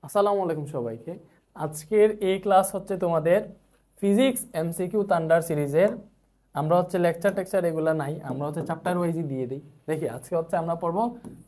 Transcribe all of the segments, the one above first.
আসসালামু আলাইকুম সবাইকে। আজকের এই ক্লাস হচ্ছে তোমাদের ফিজিক্স এমসিকিউ থান্ডার সিরিজের। আমরা হচ্ছে লেকচার টেকচার এগুলো নাই, আমরা হচ্ছে চ্যাপ্টার ওয়াইজই দিয়ে দিই। দেখি আজকে হচ্ছে আমরা পড়বো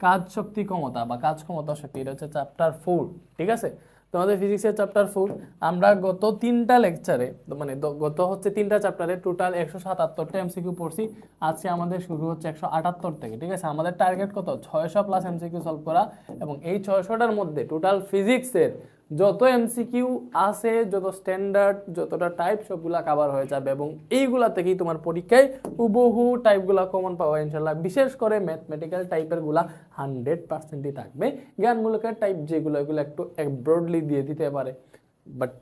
কাজ শক্তি ক্ষমতা বা কাজ ক্ষমতা শক্তি, এটা হচ্ছে চ্যাপ্টার 4। ঠিক আছে, তোমাদের ফিজিক্সের চ্যাপ্টার 4। আমরা গত তিনটা লেকচারে মানে গত হচ্ছে তিনটা চ্যাপ্টারে টোটাল 177টা এমসিকিউ পড়ছি। আজকে আমাদের শুরু হচ্ছে 178 থেকে। ঠিক আছে, আমাদের টার্গেট কত? 600 প্লাস এমসিকিউ সলভ করা, এবং এই 600টার মধ্যে টোটাল ফিজিক্সের যত এমসিকিউ আছে, যত স্ট্যান্ডার্ড, যতটা টাইপ, সবগুলা কভার হয়ে যাবে, এবং এইগুলা থেকেই তোমার পরীক্ষায় হুবহু টাইপগুলা কমন পাওয়া ইনশাল্লাহ। বিশেষ করে ম্যাথমেটিক্যাল টাইপের গুলা 100%ই থাকবে। জ্ঞানমূলকের টাইপ যেগুলো, এগুলো একটু ব্রডলি দিয়ে দিতে পারে, বাট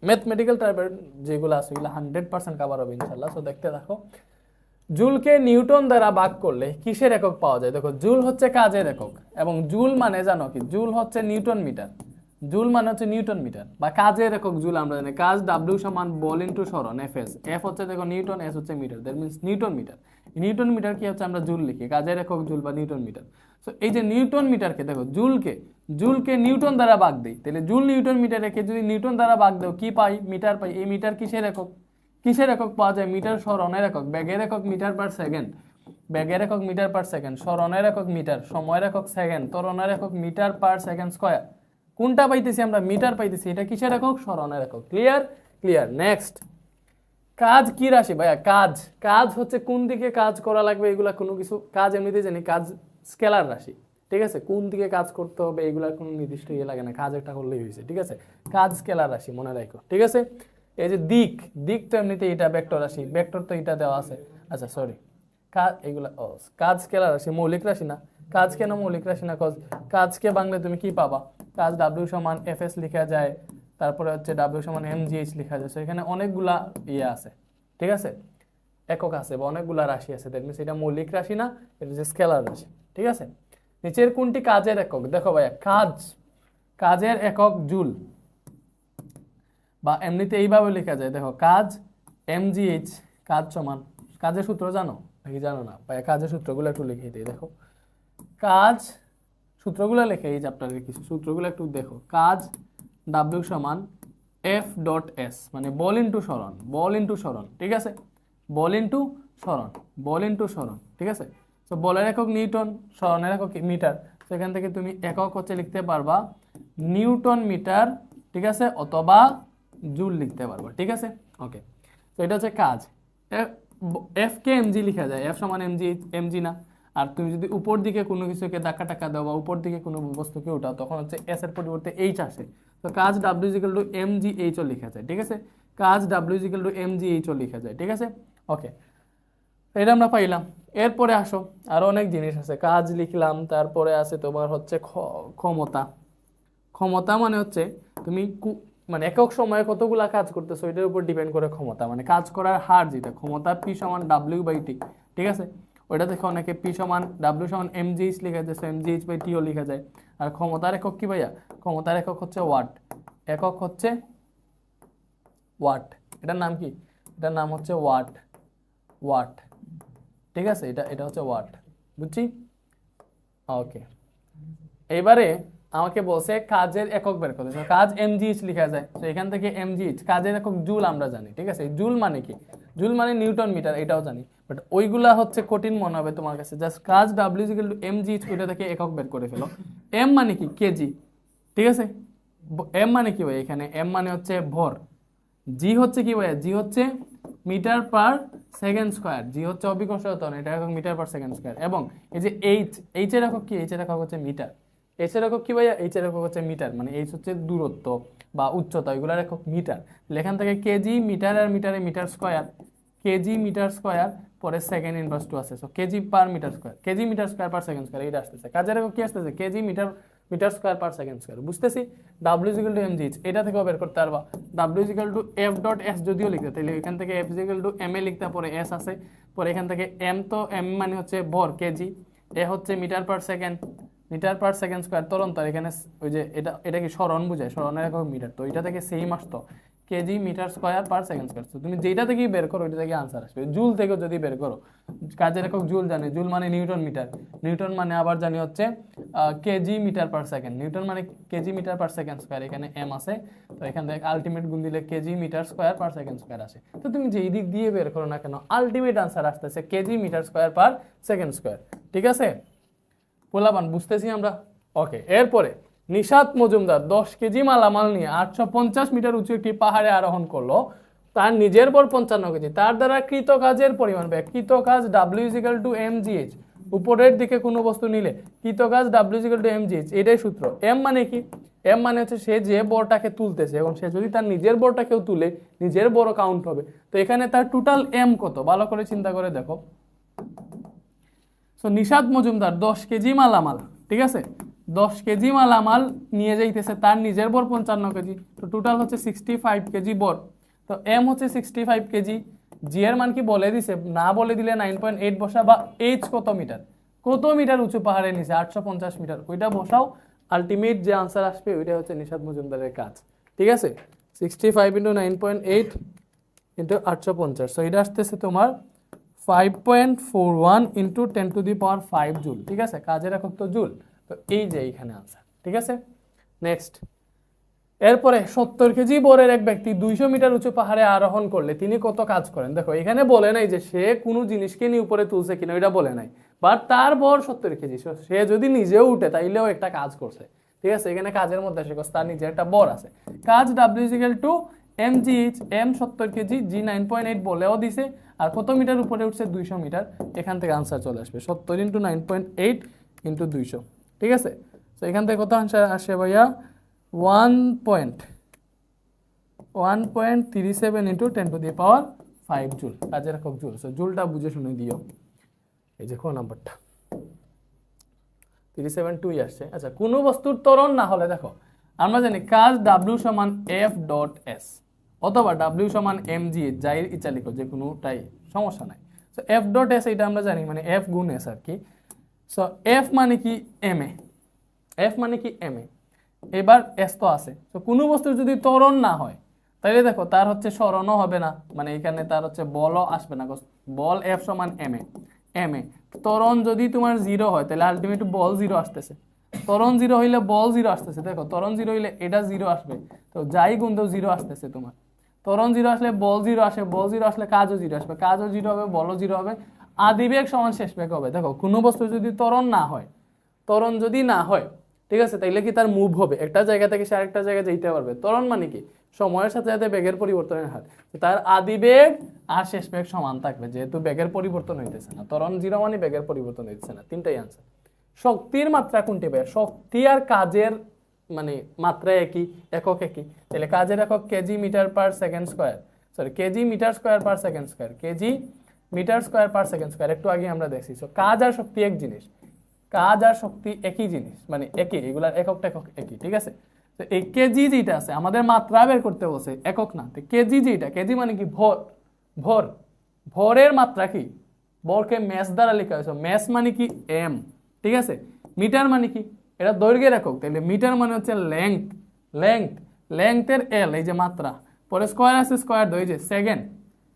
ম্যাথমেটিক্যাল টাইপের যেগুলো আছে এগুলো 100% কভার হবে ইনশাল্লাহ। সো দেখতে থাকো। জুলকে নিউটন দ্বারা ভাগ করলে কিসের একক পাওয়া যায়? দেখো, জুল হচ্ছে কাজের একক, এবং জুল মানে জানো কি? জুল হচ্ছে নিউটন মিটার। জুল মানে হচ্ছে নিউটন মিটার বা কাজের একক জুল। আমরা জানি কাজ ডাব্লিউ সমান বল ইন্টু সরণ এফ এস। এফ হচ্ছে দেখো নিউটন, এস হচ্ছে metre, that means newton metre. Newton metre কি হচ্ছে? আমরা জুল লিখি, কাজের একক জুল বা নিউটন মিটার। সো এই যে নিউটন মিটারকে দেখো, জুলকে নিউটন দ্বারা ভাগ দেই, তাহলে জুল নিউটন মিটার রেখে যদি নিউটন দ্বারা ভাগ দাও কি পাই? মিটার পাই। এই মিটার কিসের একক? কিসের একক পাওয়া যায়? মিটার সরণের একক। বেগের একক মিটার পার সেকেন্ড, বেগের একক মিটার পার সেকেন্ড। সরণের একক মিটার, সময়ের একক সেকেন্ড, ত্বরণের একক মিটার পার সেকেন্ড স্কয়ার। কোনটা পাইতেছি আমরা? মিটার পাইতেছি। এটা কিসের একক? সরণের একক। ক্লিয়ার? ক্লিয়ার। নেক্সট, কাজ কি রাশি ভাইয়া? কাজ, কাজ হচ্ছে কোন দিকে কাজ করা লাগবে, এগুলা কোনো কিছু। কাজ এমনিতে জানি কাজ স্কেলার রাশি। ঠিক আছে, কোন দিকে কাজ করতে হবে এগুলার কোনো নির্দিষ্ট ইয়ে লাগে না, কাজ একটা করলেই হয়েছে। ঠিক আছে, কাজ স্কেলার রাশি, মনে রাখো। ঠিক আছে, এই যে দিক, দিক তো এমনিতে এটা ভেক্টর রাশি, ভেক্টর তো এটা দেওয়া আছে। আচ্ছা সরি, কাজ এগুলা কাজ স্কেলার রাশি, মৌলিক রাশি না। কাজ কেন মৌলিক রাশি না? কাজকে বাংলায় তুমি কি পাবা? কাজ ডাব্লিউ সমান এফ এস লেখা যায়, তারপরে হচ্ছে ডাব্লিউ সমান এম জি এইচ লেখা যায়। এখানে অনেকগুলা ইয়ে আছে, ঠিক আছে, একক আছে বা অনেকগুলা রাশি আছে। দ্যাট মিনস এটা মৌলিক রাশি না, এটা হচ্ছে স্কেলার রাশি। ঠিক আছে, নিচের কোনটি কাজের একক? দেখো ভাইয়া, কাজ, কাজের একক জুল, বা এমনিতে এইভাবে লেখা যায়। দেখো, কাজ এমজিএইচ, কাজ সমান, কাজের সূত্র জানো নাকি জানো না ভাইয়া? কাজের সূত্রগুলো একটু লিখে দিই। দেখো, কাজ সূত্রগুলো লেখে, এই চ্যাপ্টারের কিছু সূত্রগুলো একটু দেখো। কাজ ডাব্লিউ সমান এফ ডট এস, মানে বল ইন্টু সরণ, বল ইন্টু সরণ। ঠিক আছে, বল ইন্টু সরণ, বল ইন্টু সরণ। ঠিক আছে, তো বলের একক নিউটন, সরণের একক মিটার। সেখান থেকে তুমি একক হচ্ছে লিখতে পারবা নিউটন মিটার, ঠিক আছে, অথবা জুল লিখতে পারবা। ঠিক আছে, ওকে। তো এটা হচ্ছে কাজ। এফ কে এমজি লিখা যায়, এফ সমান এমজি, এমজি না। আর তুমি যদি উপর দিকে কোনো কিছুকে ধাক্কা টাক্কা দাও বা উপর দিকে কোনো বস্তুকে উঠাও, তখন হচ্ছে এস এর পরিবর্তে এইচ আসে। তো কাজ W equal to M G H ও লেখা যায়। ঠিক আছে, কাজ W equal to M G H ও লেখা যায়। ঠিক আছে, ওকে, এটা আমরা পাইলাম। এরপরে আসো, আরো অনেক জিনিস আছে। কাজ লিখলাম, তারপরে আছে তোমার হচ্ছে ক্ষমতা। ক্ষমতা মানে হচ্ছে তুমি মানে একক সময়ে কতগুলা কাজ করতেছো এটার উপর ডিপেন্ড করে ক্ষমতা, মানে কাজ করার হার যেটা। ক্ষমতা পি সমান ডাব্লিউ বাই টি। ঠিক আছে, ওইটা দেখে অনেকে পি সমান ডাব্লিউ সমান এমজিএইচ লেখা যায়, এমজিএইচ বাই টিও লেখা যায়। আর ক্ষমতার একক কি ভাইয়া? ক্ষমতার একক হচ্ছে ওয়াট। একক হচ্ছে ওয়াট। এটার নাম কি? এটার নাম হচ্ছে ওয়াট, ওয়াট। ঠিক আছে, এটা এটা হচ্ছে ওয়াট, বুঝছি? ওকে, এবারে আমাকে বলছে কাজের একক বের করতে। কাজ এমজিএইচ লেখা যায়, তো এখান থেকে এমজিএইচ, কাজের একক জুল আমরা জানি। ঠিক আছে, জুল মানে কি? জুল মানে নিউটন মিটার, এটাও জানি, বাট ওইগুলা হচ্ছে কঠিন মনে হবে তোমার কাছে। জাস্ট কাজ ডাব্লিউ ইকুয়াল টু এমজিএইচ, ওইটা থেকে একক বের করে ফেলো। এম মানে কি? কেজি। ঠিক আছে, এম মানে কি ভাই? এখানে এম মানে হচ্ছে ভর। জি হচ্ছে কি ভাইয়া? জি হচ্ছে মিটার পার সেকেন্ড স্কয়ার। জি হচ্ছে অভিকর্ষ ত্বরণ, এটা একক মিটার পার সেকেন্ড স্কয়ার। এবং এই যে এইচ, এইচ এর একক কি? এইচ এর একক হচ্ছে মিটার। এইচ এর একক কি ভাইয়া? এইচ এর একক হচ্ছে মিটার, মানে এইচ হচ্ছে দূরত্ব বা উচ্চতা, এগুলোর একক মিটার। এখান থেকে কেজি, মিটার আর মিটারে metre square, KG metre square, পরে সেকেন্ড ইনভার্স টু আছে। So KG per metre square, KG metre square per second square, এটা আসতেছে। কাজের একক কি আসতেছে? KG metre, metre square per second square. বুঝতেছি? ডাব্লিউ ইকুয়াল টু এমজিএইচ, এটা থেকেও বের করতে পারবা। W equal to F dot S যদিও লিখতে, তাহলে এখান থেকে F equal to M A লিখতে, পরে এস আছে, পরে এখান থেকে এম, তো এম মানে হচ্ছে ভর, কেজি, এ হচ্ছে metre per second, metre per second square ত্বরণ। তো এখানে ওই যে এটা, এটা কি সরণ বুঝায়, সরণের একক মিটার, তো এটা থেকে সেম আসতো। KG metre square per second square. তো তুমি যেটা থেকেই বের করো ওইটা থেকে আনসার আসবে। জুল থেকে যদি বের করো, কাজের একক জুল জানি, জুল মানে নিউটন মিটার, নিউটন মানে আবার জানি হচ্ছে KG metre per second, newton মানে KG metre per second square, এখানে এম আছে, তো এখান থেকে আলটিমেট গুণ দিলে KG metre square per second square আসে। তো তুমি যেই দিক দিয়ে বের করো না কেন আলটিমেট আনসার আসতেছে KG metre square per second square. ঠিক আছে পোলাপান, বুঝতেছি আমরা? ওকে, এরপরে নিশাত মজুমদার 10 কেজি মালামাল নিয়ে 850 মিটার উঁচু একটি পাহাড়ে আরোহণ করলো, তার নিজের বর 55 কেজি, তার দ্বারা কৃত কাজের পরিমাণ ব্যয়। কৃত কাজ W = mgh, উপরের দিকে কোনো বস্তু নিলে কৃত কাজ W = mgh, এটাই সূত্র। এম মানে কি? এম মানে হচ্ছে সে যে বরটাকে তুলতেছে, এবং সে যদি তার নিজের বরটাকেও তুলে নিজের বড় কাউন্ট হবে। তো এখানে তার টোটাল এম কত ভালো করে চিন্তা করে দেখো। সো নিশাত মজুমদার 10 কেজি মালামাল, ঠিক আছে, 10 কেজি মালামাল নিয়ে যাইতেছে, তার নিজের বর 55 কেজি, তো টোটাল হচ্ছে 65 কেজি বর। তো এম হচ্ছে 65 কেজি, জি এর মান কি বলে দিছে, না বলে দিলে 9.8 বসা, বা এইচ কত মিটার, কত মিটার উঁচু পাহাড়ের নিচে, 850 মিটার, ওইটা বসাও, আলটিমেট যে আনসার আসবে ওইটা হচ্ছে নিশাত মজুমদারের কাজ। ঠিক আছে, 65 × 9.8 × 850, সো এটা আসতেছে তোমার 5.41 × 10⁵ জুল। ঠিক আছে, কাজের একক তো জুল, তো এই যে এইখানে আনসার। ঠিক আছে, নেক্সট। এরপরে 70 কেজি বরের এক ব্যক্তি 200 মিটার উঁচু পাহাড়ে আরোহণ করলে তিনি কত কাজ করেন। দেখো এখানে বলে নাই যে সে কোনো জিনিসকে নিয়ে উপরে তুলছে কিনা, ওইটা বলে নাই, বাট তার বর 70 কেজি, সে যদি নিজেও উঠে তাইলেও একটা কাজ করছে। ঠিক আছে, এখানে কাজের মধ্যে আসে তার নিজের একটা বর আছে। কাজ W = mgh, m 70 KG, g 9.8 বলেও দিছে, আর কত মিটার উপরে উঠছে 200 মিটার, এখান থেকে আনসার চলে আসবে 70 × 9.8 × 200। ঠিক আছে, তো এখান থেকে কত আনসার আসে ভাইয়া, 1.37 × 10⁵ জুল, কাজের একক জুল। সো জুলটা বুঝে শুনে দিও। এই যে কোন নাম্বারটা 37.2 আসছে। আচ্ছা, কোনো বস্তুর ত্বরণ না হলে দেখো আমরা জানি কাজ W = F.S অথবা W = mg, যাই ইচ্ছা লিখো, যে কোনোটাই সমস্যা নাই। সো F.S এটা আমরা জানি মানে F গুণ S আর কি। সো F মানে কি ma, F মানে কি ma, এবার S তো আছে। তো কোনো বস্তুর যদি ত্বরণ না হয় তাহলে দেখো তার হচ্ছে সরণও হবে না, মানে এখানে তার হচ্ছে বলও আসবে না, বল F = ma, ত্বরণ যদি তোমার 0 হয় তাহলে আলটিমেট বল 0 আসতেছে, ত্বরণ 0 হইলে বল 0 আসতেছে। দেখো ত্বরণ 0 হইলে এটা 0 আসবে, তো যাই গুণ দাও 0 আসতেছে তোমার। ত্বরণ 0 আসলে বল 0 আসে, বল 0 আসলে কাজও 0 আসবে, কাজও 0 হবে, বলও 0 হবে, আদিবেগ সমান শেষ বেগ হবে। দেখো কোনো বস্তু যদি ত্বরণ না হয়, ত্বরণ যদি না হয়, ঠিক আছে, তাইলে কি তার মুভ হবে, একটা জায়গা থেকে সে আরেকটা জায়গায় যেতে পারবে। ত্বরণ মানে কি, সময়ের সাথে সাথে বেগের পরিবর্তনের হার, তার আদিবেগ আর শেষ বেগ সমান থাকবে, যেহেতু বেগের পরিবর্তন হইতেছে না। ত্বরণ 0 মানে বেগের পরিবর্তন হইতেছে না, তিনটাই আনসার। শক্তির মাত্রা কোনটি ভাই, শক্তি আর কাজের মানে মাত্রা একই, একক একই, তাহলে কাজের একক KG metre per second square, sorry KG metre square per second square, KG metre square per second square, একটু আগে আমরা দেখছি। সো কাজ আর শক্তি এক জিনিস, কাজ আর শক্তি একই জিনিস, মানে একই, এগুলার এককটা একক একই। ঠিক আছে, তো এই কেজি যেটা আছে আমাদের মাত্রা বের করতে বলছে, একক না। তো কেজি যেটা, কেজি মানে কি ভর, ভর, ভরের মাত্রা কি, ভরকে ম্যাস দ্বারা লেখা হয়েছে, ম্যাস মানে কি এম। ঠিক আছে, মিটার মানে কি, এটা দৈর্ঘ্যের একক, তাহলে মিটার মানে হচ্ছে লেংথ, লেংথ, লেংথের এল, এই যে মাত্রা, পরে স্কয়ার আছে, স্কয়ার এই যে সেকেন্ড,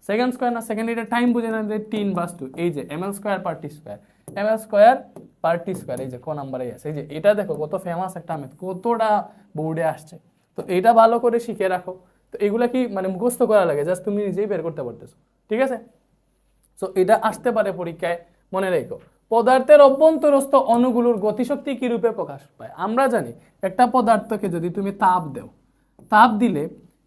সেকেন্ড স্কয়ার না, সেকেন্ড এটা টাইম বুঝে না, 3/2, এই যে ml স্কয়ার পার টি স্কয়ার, ml স্কয়ার পার টি স্কয়ার, এই যে কোন নাম্বারে আছে, এই যে এটা দেখো কত ফেমাস একটা মেথড, কতটা বোর্ডে আসছে। তো এটা ভালো করে শিখে রাখো। তো এগুলা কি মানে মুখস্থ করা লাগে, জাস্ট তুমি নিজেই বের করতে পারতেছো। ঠিক আছে, সো এটা আসতে পারে পরীক্ষায়, মনে রেখো। পদার্থের অভ্যন্তরস্থ অণুগুলোর গতিশক্তি কি রূপে প্রকাশ পায়। আমরা জানি একটা পদার্থকে যদি তুমি তাপ দাও, তাপ দিলে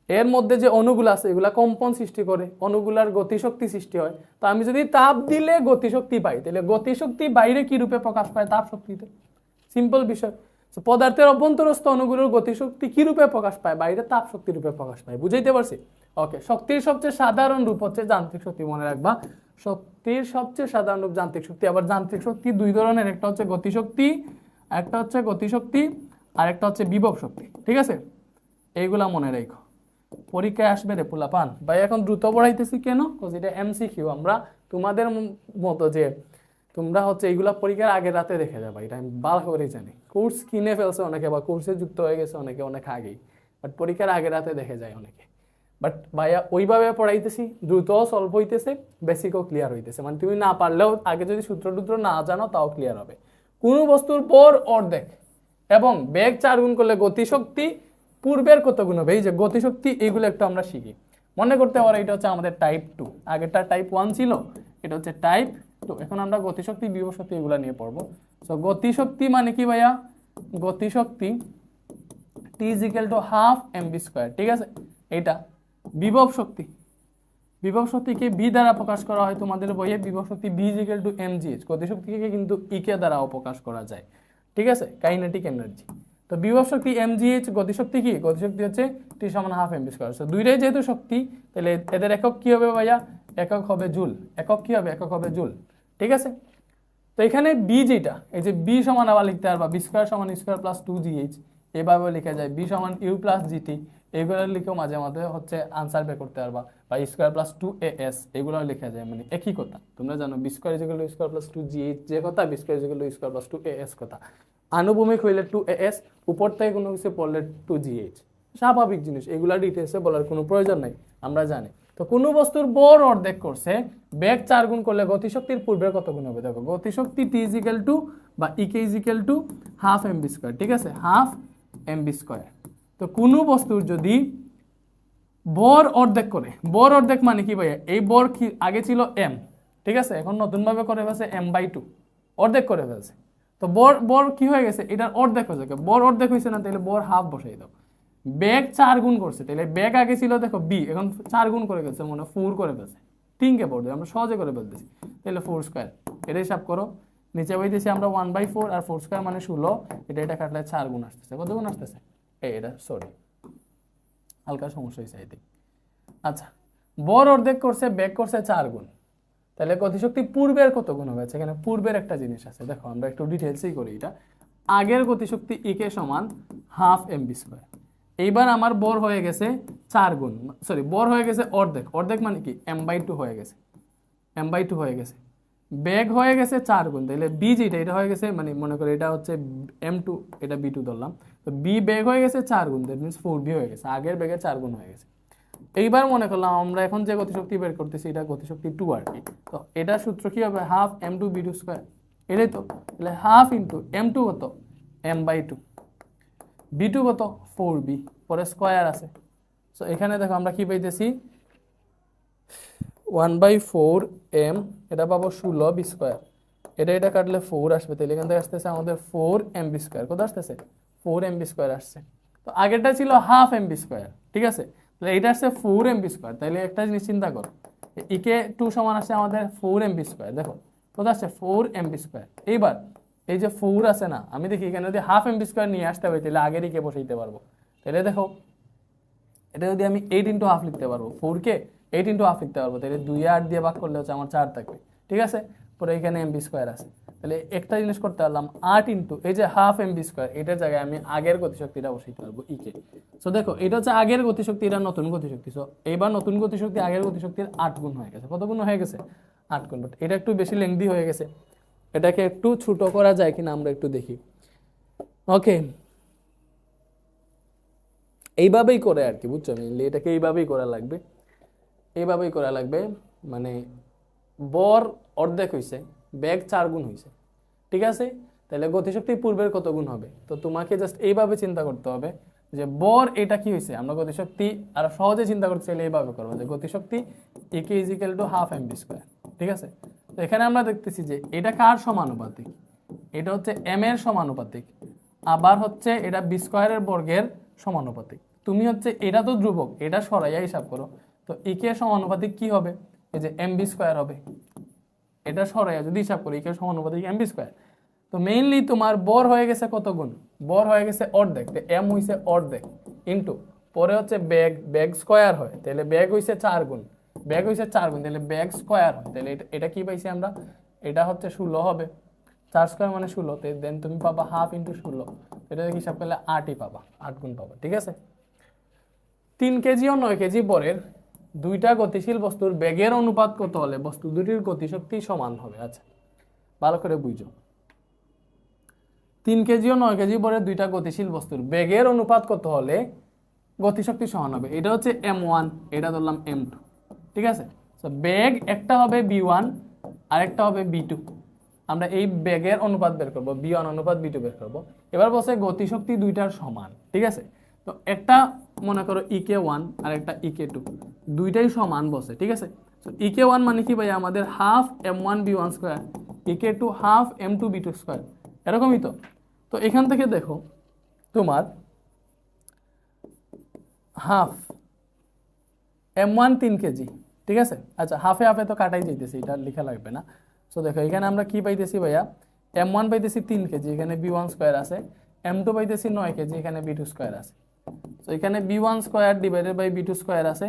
এর মধ্যে যে অণুগুলো আছে এগুলা কম্পন সৃষ্টি করে, অণুগুলার গতিশক্তি সৃষ্টি হয়। তো আমি যদি তাপ দিলে গতিশক্তি পাই, তাহলে গতিশক্তি বাইরে কি রূপে প্রকাশ পায়, তাপ শক্তিতে। সিম্পল বিষয়। পদার্থের অভ্যন্তরস্থ অণুগুলোর গতিশক্তি কি রূপে প্রকাশ পায়, বাইরে তাপ শক্তি রূপে প্রকাশ পায়। বুঝাইতে পারছি? ওকে, শক্তির সবচেয়ে সাধারণ রূপ হচ্ছে যান্ত্রিক শক্তি, মনে রাখবা। শক্তির সবচেয়ে সাধারণ রূপ যান্ত্রিক শক্তি। আবার যান্ত্রিক শক্তি দুই ধরনের, একটা হচ্ছে গতিশক্তি, একটা হচ্ছে গতিশক্তি, আর একটা হচ্ছে বিভব শক্তি। ঠিক আছে, এইগুলা মনে রেখো, পরীক্ষায় আসবে রে পোলাপান। ভাই এখন দ্রুত পড়াইতেছি কেন, এটা এমসিকিউ। আমরা তোমাদের মতো যে তোমরা হচ্ছে এইগুলা পরীক্ষার আগে রাতে দেখে যাবা, এটা আমি ভালো করে জানি। কোর্স কিনে ফেলছে অনেকে, বা কোর্সে যুক্ত হয়ে গেছে অনেকে অনেক আগেই, বাট পরীক্ষার আগে রাতে দেখে যায় অনেকে। বাট ভাইয়া ওইভাবে পড়াইতেছি, দ্রুত সলভ হইতেছে, বেসিকও ক্লিয়ার হইতেছে। মানে তুমি না পারলেও আগে যদি সূত্র টুত্র না জানো তাও ক্লিয়ার হবে। কোনো বস্তুর পর অর্ধেক এবং বেগ 4 গুণ করলে গতিশক্তি পূর্বের কত গুণ হবে, এই যে গতিশক্তি, এইগুলো একটু আমরা শিখি। মনে করতে পারো এটা হচ্ছে আমাদের টাইপ 2, আগেরটা টাইপ 1 ছিল, এটা হচ্ছে টাইপ 2। এখন আমরা গতিশক্তি বিভব শক্তি এগুলো নিয়ে পড়বো। সো গতিশক্তি মানে কি ভাইয়া, গতিশক্তি T = হাফ mv², ঠিক আছে। এটা বিভব শক্তি, বিভব শক্তিকে বি দ্বারা প্রকাশ করা হয় তোমাদের বইয়ে, বিভব শক্তি B = mgh। গতিশক্তিকে কিন্তু ইকে দ্বারাও প্রকাশ করা যায়, ঠিক আছে, কাইনেটিক এনার্জি। তো বিভব শক্তি mgh, গতিশক্তি কি, গতিশক্তি হচ্ছে T = হাফ mv²। সো দুইটাই যেহেতু শক্তি, তাহলে এদের একক কি হবে ভাইয়া, একক হবে জুল। একক কি হবে, একক হবে জুল, ঠিক আছে। তো এখানে বি যেটা, এই যে বি সমান আবার লিখতে পারবা b² = E² + 2gh, এভাবে লেখা যায়। বি সমান U + GT, এইগুলো লিখেও মাঝে মাঝে হচ্ছে আনসার বের করতে পারবা, বা E² + 2as, এগুলো লেখা যায়, মানে একই কথা। তোমরা জানো b² = E² + 2gh যে কথা, b² = E² + 2as কথা। আনুভূমিক হইলে 2as, উপর থেকে কোনো কিছু পড়লে 2gh, স্বাভাবিক জিনিস, এগুলা ডিটেলসে বলার কোনো প্রয়োজন নাই, আমরা জানি। তো কোনো বস্তুর বর অর্ধেক করছে, বেগ 4 গুণ করলে গতিশক্তির পূর্বের কত গুণ হবে, দেখো গতিশক্তি T বা EK = হাফ mv², ঠিক আছে, হাফ mv²। তো কোনো বস্তুর যদি বর অর্ধেক করে, বর অর্ধেক মানে কি ভাইয়া, এই বর কি আগে ছিল m, ঠিক আছে, এখন নতুনভাবে করে ফেলছে m/2, অর্ধেক করে ফেলছে। তো বর বর কি হয়ে গেছে, এটার অর্ধেক হয়েছে, বর অর্ধেক হয়েছে না, তাহলে বর হাফ বসাই দাও। বেগ 4 গুণ করছে, তাহলে বেগ আগে ছিল দেখো b, এখন 4 গুণ করে গেছে, মনে 4 করে ফেলছে। তিনকে পড়বে, আমরা সহজে করে ফেলতেছি, তাহলে 4², এটা হিসাব করো। নিচে বইতেছি আমরা 1/4, আর 4² মানে 16, এটা কাটলে 4 গুণ আসতেছে, কত গুণ আসতেছে, এটা সরি হালকা সমস্যা হয়েছে এই দিক। আচ্ছা, বর অর্ধেক করছে, বেগ করছে 4 গুণ, তাহলে গতিশক্তি পূর্বের কত গুণ হবে, এখানে পূর্বের একটা জিনিস আছে, দেখো আমরা একটু ডিটেলসেই করি এটা। আগের গতিশক্তি ইকে সমান হাফ mv², এইবার আমার বর হয়ে গেছে 4 গুণ, সরি বর হয়ে গেছে অর্ধেক, অর্ধেক মানে কি m/2 হয়ে গেছে, m/2 হয়ে গেছে। বেগ হয়ে গেছে 4 গুণ, তাহলে বি যেটা, এটা হয়ে গেছে, মানে মনে করি এটা হচ্ছে m2, এটা b2 ধরলাম, তো বি বেগ হয়ে গেছে 4 গুণ, দ্যাট মিন্স 4b হয়ে গেছে, আগের বেগে 4 গুণ হয়ে গেছে। এইবার মনে করলাম আমরা এখন যে গতিশক্তি বের করতেছি এটা গতিশক্তি 2 আর কি। তো এটা সূত্র কি হবে, হাফ m2b2², এটাই তো। তাহলে হাফ ইন্টু m2 কত, m/2, b2 কত 4b, পরে স্কয়ার আছে। সো এখানে দেখো আমরা কি পাইতেছি, 1/4m, এটা পাবো 16b², এটা কাটলে 4 আসবে, তাহলে এখান থেকে আসতেছে আমাদের 4mb², কত আসতেছে 4mb² আসছে। তো আগেরটা ছিল হাফ mb², ঠিক আছে, তাহলে এটা আসছে 4mb², তাহলে একটা জিনিস চিন্তা করো, ইকে 2 সমান আসছে আমাদের 4mb², দেখো কত আসছে 4mb²। এইবার এই যে 4 আছে না, আমি দেখি এখানে যদি হাফ mb² নিয়ে আসতে হবে, তাহলে আগের ইকে বসাইতে পারবো। তাহলে দেখো এটা যদি আমি 8 × হাফ লিখতে পারবো, 4কে 8 × হাফ লিখতে পারবো, তাহলে 2 8 দিয়ে ভাগ করলে হচ্ছে আমার 4 থাকবে, ঠিক আছে। পরে এখানে mb² আছে, তাহলে একটা জিনিস করতে পারলাম, 8 ইন্টু এই যে হাফ mb², এটার জায়গায় আমি আগের গতিশক্তিটা বসাইতে পারবো ইকে। সো দেখো এটা হচ্ছে আগের গতিশক্তি, এটা নতুন গতিশক্তি। সো এইবার নতুন গতিশক্তি আগের গতিশক্তির 8 গুণ হয়ে গেছে, কত গুণ হয়ে গেছে 8 গুণ। বাট এটা একটু বেশি লেংদি হয়ে গেছে, এটাকে একটু ছোট করা যায় কিনা আমরা একটু দেখি। ওকে, এইভাবেই করে আর কি, বুঝছো, মেনলি এটাকে এইভাবেই করা লাগবে, এইভাবেই করা লাগবে। মানে বর অর্ধেক হয়েছে, বেগ 4 গুণ হয়েছে, ঠিক আছে, তাহলে গতিশক্তি পূর্বের কত গুণ হবে। তো তোমাকে জাস্ট এইভাবে চিন্তা করতে হবে যে বর এটা কি হয়েছে, আমরা গতিশক্তি আর সহজে চিন্তা করতে চাইলে এইভাবে করবো যে গতিশক্তি একে = হাফ mv², ঠিক আছে। তো এখানে আমরা দেখতেছি যে এটা কার সমানুপাতিক, এটা হচ্ছে m এর সমানুপাতিক, আবার হচ্ছে এটা b² বর্গের সমানুপাতিক। তুমি হচ্ছে এটা তো ধ্রুবক, এটা সরাইয়া হিসাব করো, তো ইকে সমানুপাতিক কি হবে, এই যে mb² হবে, এটা সরাইয়া যদি হিসাব করি ইকে সমানুপাতিক mb²। তো মেইনলি তোমার বর হয়ে গেছে কত গুণ, বর হয়ে গেছে অর্ধেক, m হইছে অর্ধেক, ইন্টু পরে হচ্ছে বেগ স্কয়ার হয়, তাহলে বেগ হইছে 4 গুণ, বেগ হইছে 4 গুণ, তাহলে বেগ স্কয়ার হয়, তাহলে এটা কি পাইছি আমরা, এটা হচ্ছে 16 হবে, 4² মানে 16, দেন তুমি পাবা হাফ ইন্টু 16, এটা হিসাব করলে 8ই পাবা, 8 গুণ পাবা, ঠিক আছে। 3 কেজি ও 9 কেজি বরের দুইটা গতিশীল বস্তুর বেগের অনুপাত কত হলে বস্তু দুটির গতিশক্তি সমান হবে। আচ্ছা ভালো করে বুঝো, 3 কেজি ও 9 কেজি বরের দুইটা গতিশীল বস্তুর বেগের অনুপাত কত হলে গতিশক্তি সমান হবে, এটা হচ্ছে m1, এটা ধরলাম m2, ঠিক আছে। তো বেগ একটা হবে b1 আর একটা হবে b2। আমরা এই বেগের অনুপাত বের করব, b1 অনুপাত b2 বের করব। এবার বলছে গতিশক্তি দুইটার সমান, ঠিক আছে। তো একটা মনে করো ek1 আর একটা ek2, দুইটাই সমান বসে, ঠিক আছে। তো ek1 মানে কি ভাই, আমাদের half m1 b1 square, ek2 half m2 b2 square, এরকমই তো। তো এখান থেকে দেখো তোমার হাফ m1 3 কেজি, ঠিক আছে। আচ্ছা, হাফে হাফে তো কাটাই যাইতেছে, এটা লেখা লাগবে না। সো দেখো এখানে আমরা কি পাইতেছি ভাইয়া, m1 পাইতেছি 3 কেজি, এখানে b1 স্কয়ার আছে, m2 পাইতেছি 9 কেজি, এখানে b2 স্কয়ার আছে। তো এখানে b1 square divided by b2 square আছে,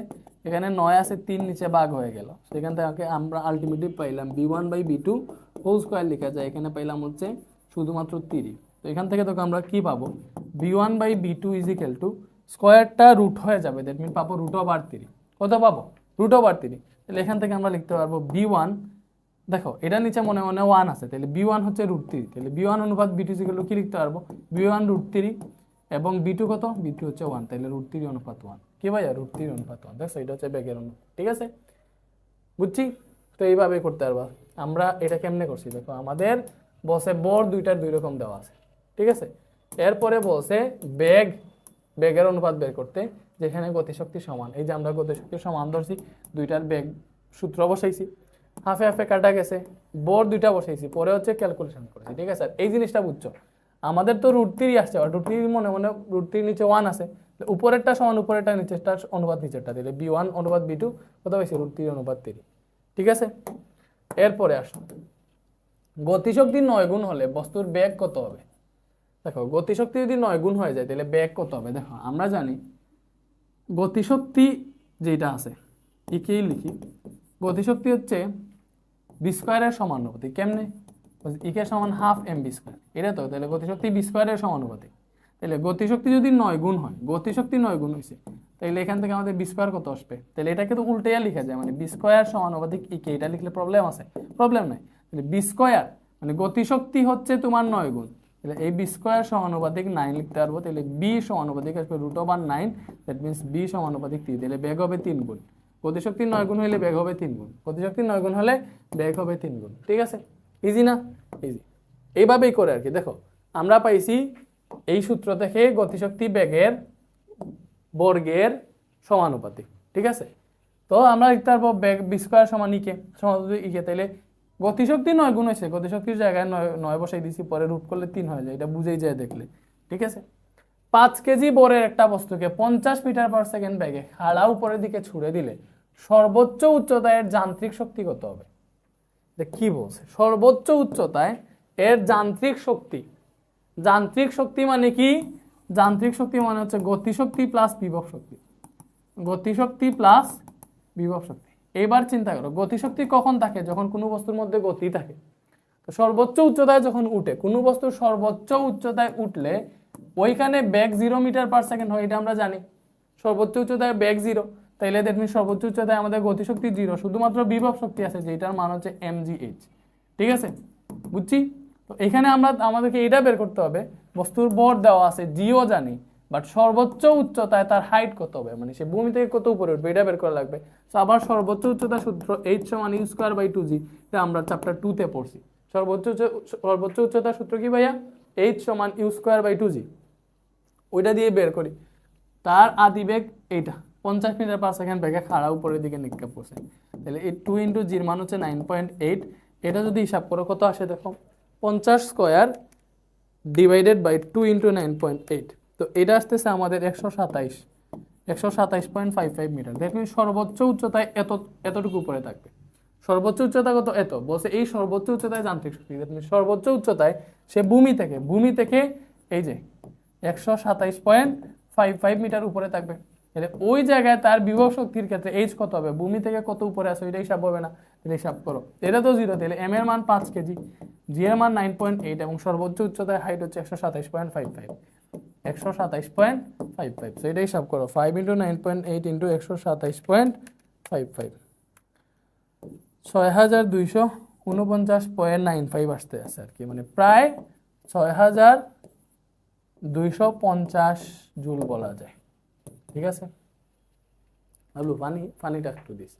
এখানে 9 আছে, 3 নিচে ভাগ হয়ে গেল। সেখান থেকে আমরা আলটিমেটলি পাইলাম b1 by b2 whole square লেখা যায়, এখানে পাইলাম হচ্ছে শুধুমাত্র 3। তো এখান থেকে দেখো আমরা কি পাবো, b1 by b2 is equal to স্কয়ারটা রুট হয়ে যাবে, দ্যাট মিন পাবো √3। কত পাবো, √3। তাহলে এখান থেকে আমরা লিখতে পারবো b1, দেখো এটা নিচে মনে মনে 1 আছে, তাহলে b1 হচ্ছে √3, তাহলে b1 অনুপাত b2 ইকুয়াল টু কি লিখতে পারবো, b1 √3 এবং b2 কত, b2 হচ্ছে 1, তাহলে √3 অনুপাত 1। কি ভাইয়া, √3 অনুপাত 1। দেখো এটা হচ্ছে বেগের অনুপাত, ঠিক আছে, বুঝছি। তো এইভাবে করতে পারবা। আমরা এটা কেমনে করছি দেখো, আমাদের বসে বর দুইটার দুই রকম দেওয়া আছে, ঠিক আছে। এরপরে বলছে বেগের অনুপাত বের করতে, যেখানে গতিশক্তি সমান। এই যে আমরা গতিশক্তি সমান ধরছি, দুইটার বেগ সূত্র বসাইছি, হাফে হাফে কাটা গেছে, বর দুইটা বসাইছি, পরে হচ্ছে ক্যালকুলেশন করেছি, ঠিক আছে। এই জিনিসটা বুঝছো, আমাদের তো √3 আসছে, √3 মনে মনে √3 নিচে 1 আছে, উপরেরটা সমান উপরেরটা, নিচেরটা অনুপাত নিচেরটা, দিলে b1 অনুপাত b2 কত পাইছি, √3 অনুপাত 3, ঠিক আছে। এরপরে আসো, গতিশক্তি 9 গুণ হলে বস্তুর বেগ কত হবে। দেখো গতিশক্তি যদি 9 গুণ হয়ে যায় তাহলে বেগ কত হবে। দেখো আমরা জানি গতিশক্তি যেটা আছে, একেই লিখি, গতিশক্তি হচ্ছে বি স্কয়ারের সমানুপাতিক। কেমনে, ইকে সমান হাফ mv স্কয়ার, এটা তো, তাহলে গতিশক্তি বি স্কয়ারের সমানুপাতিক। তাহলে গতিশক্তি যদি 9 গুণ হয়, গতিশক্তি 9 গুণ হয়েছে, তাহলে এখান থেকে আমাদের বি স্কয়ার কত আসবে। তাহলে এটাকে তো উল্টাইয়া লিখা যায়, মানে বি স্কয়ার সমানুপাতিক ইকে, এটা লিখলে প্রবলেম আছে, প্রবলেম নাই। তাহলে বি স্কয়ার মানে গতিশক্তি হচ্ছে তোমার 9 গুণ, তাহলে এই বি স্কয়ার সমানুপাতিক 9 লিখতে পারবো। তাহলে বি সমানুপাতিক আসবে √9, দ্যাট মিন্স বি সমানুপাতিক 3, তাহলে বেগ হবে 3 গুণ। গতিশক্তি 9 গুণ হলে বেগ হবে 3 গুণ, গতিশক্তি 9 গুণ হলে বেগ হবে 3 গুণ, ঠিক আছে। ইজি না, ইজি। এইভাবেই করে আর কি। দেখো আমরা পাইছি এই সূত্র থেকে গতিশক্তি বেগের বর্গের সমানুপাতিক, ঠিক আছে। তো আমরা লিখতে পারবো বেগ বি স্কয়ার সমান ইকে, সমানুপাতিক ইকে। তাহলে গতিশক্তি 9 গুণ হয়েছে, গতিশক্তির জায়গায় 9 বসাই দিছি, পরে রুট করলে 3 হয়ে যায়, এটা বুঝেই যায় দেখলে, ঠিক আছে। 5 কেজি বরের একটা বস্তুকে 50 মিটার পার সেকেন্ড বেগে খাড়া উপরের দিকে ছুড়ে দিলে সর্বোচ্চ উচ্চতায় এর যান্ত্রিক শক্তি কত হবে। কি বলছে, সর্বোচ্চ উচ্চতায় এর যান্ত্রিক শক্তি। যান্ত্রিক শক্তি মানে কি, যান্ত্রিক শক্তি মানে হচ্ছে গতিশক্তি প্লাস বিভব শক্তি, গতিশক্তি প্লাস বিভব শক্তি। এবার চিন্তা করো, গতিশক্তি কখন থাকে, যখন কোনো বস্তুর মধ্যে গতি থাকে। তো সর্বোচ্চ উচ্চতায় যখন উঠে, কোনো বস্তুর সর্বোচ্চ উচ্চতায় উঠলে ওইখানে বেগ 0 মিটার পার সেকেন্ড হয়, এটা আমরা জানি। সর্বোচ্চ উচ্চতায় বেগ 0, তাইলে দ্যাট মিন্স সর্বোচ্চ উচ্চতায় আমাদের গতিশক্তি 0, শুধুমাত্র বিভব শক্তি আছে যেটার মান হচ্ছে mgh, ঠিক আছে, বুঝছি। তো এখানে আমাদেরকে এটা বের করতে হবে, বস্তুর ভর দেওয়া আছে, জিও জানি, বাট সর্বোচ্চ উচ্চতায় তার হাইট কত হবে, মানে সে ভূমি থেকে কত উপরে উঠবে, এটা বের করা লাগবে। তো আবার সর্বোচ্চ উচ্চতা সূত্র h সমান u স্কয়ার বাই 2g, এটা আমরা চ্যাপ্টার 2 তে পড়ছি। সর্বোচ্চ উচ্চতা সূত্র কি ভাইয়া, h সমান u স্কয়ার বাই 2g, ওইটা দিয়ে বের করি। তার আদি বেগ এইটা 50 মিটার পার সেকেন্ড বেগে খাড়া উপরের দিকে নিক্ষেপ করছে, তাহলে এই 2 ইন্টু জির মান হচ্ছে 9.8। এটা যদি হিসাব করো কত আসে দেখো, 50 স্কয়ার ডিভাইডেড বাই 2 ইন্টু 9.8, তো এটা আসতেছে আমাদের 127.55 মিটার। দেখুন সর্বোচ্চ উচ্চতায় এতটুকু উপরে থাকবে। সর্বোচ্চ উচ্চতা কত, এত বলছে। এই সর্বোচ্চ উচ্চতায় যান্ত্রিক শক্তি, সর্বোচ্চ উচ্চতায় সে ভূমি থেকে এই যে 127.55 মিটার উপরে থাকবে। তাহলে ওই জায়গায় তার বিভব শক্তির ক্ষেত্রে এইচ কত হবে, ভূমি থেকে কত উপরে আছে ওইটা হিসাব হবে না, তাহলে হিসাব করো। এটা তো 0, তাহলে এম এর মান 5 কেজি, জি এর মান 9.8 এবং সর্বোচ্চ উচ্চতায় হাইট হচ্ছে 127.55, 127.55। তো এটা হিসাব করো, 5 ইন্টু 9.8 ইন্টু 127.55, 6249.95 আসতে আছে আর কি, মানে প্রায় 6250 জুল বলা যায়, ঠিক আছে আলু পানিটা একটু দিস,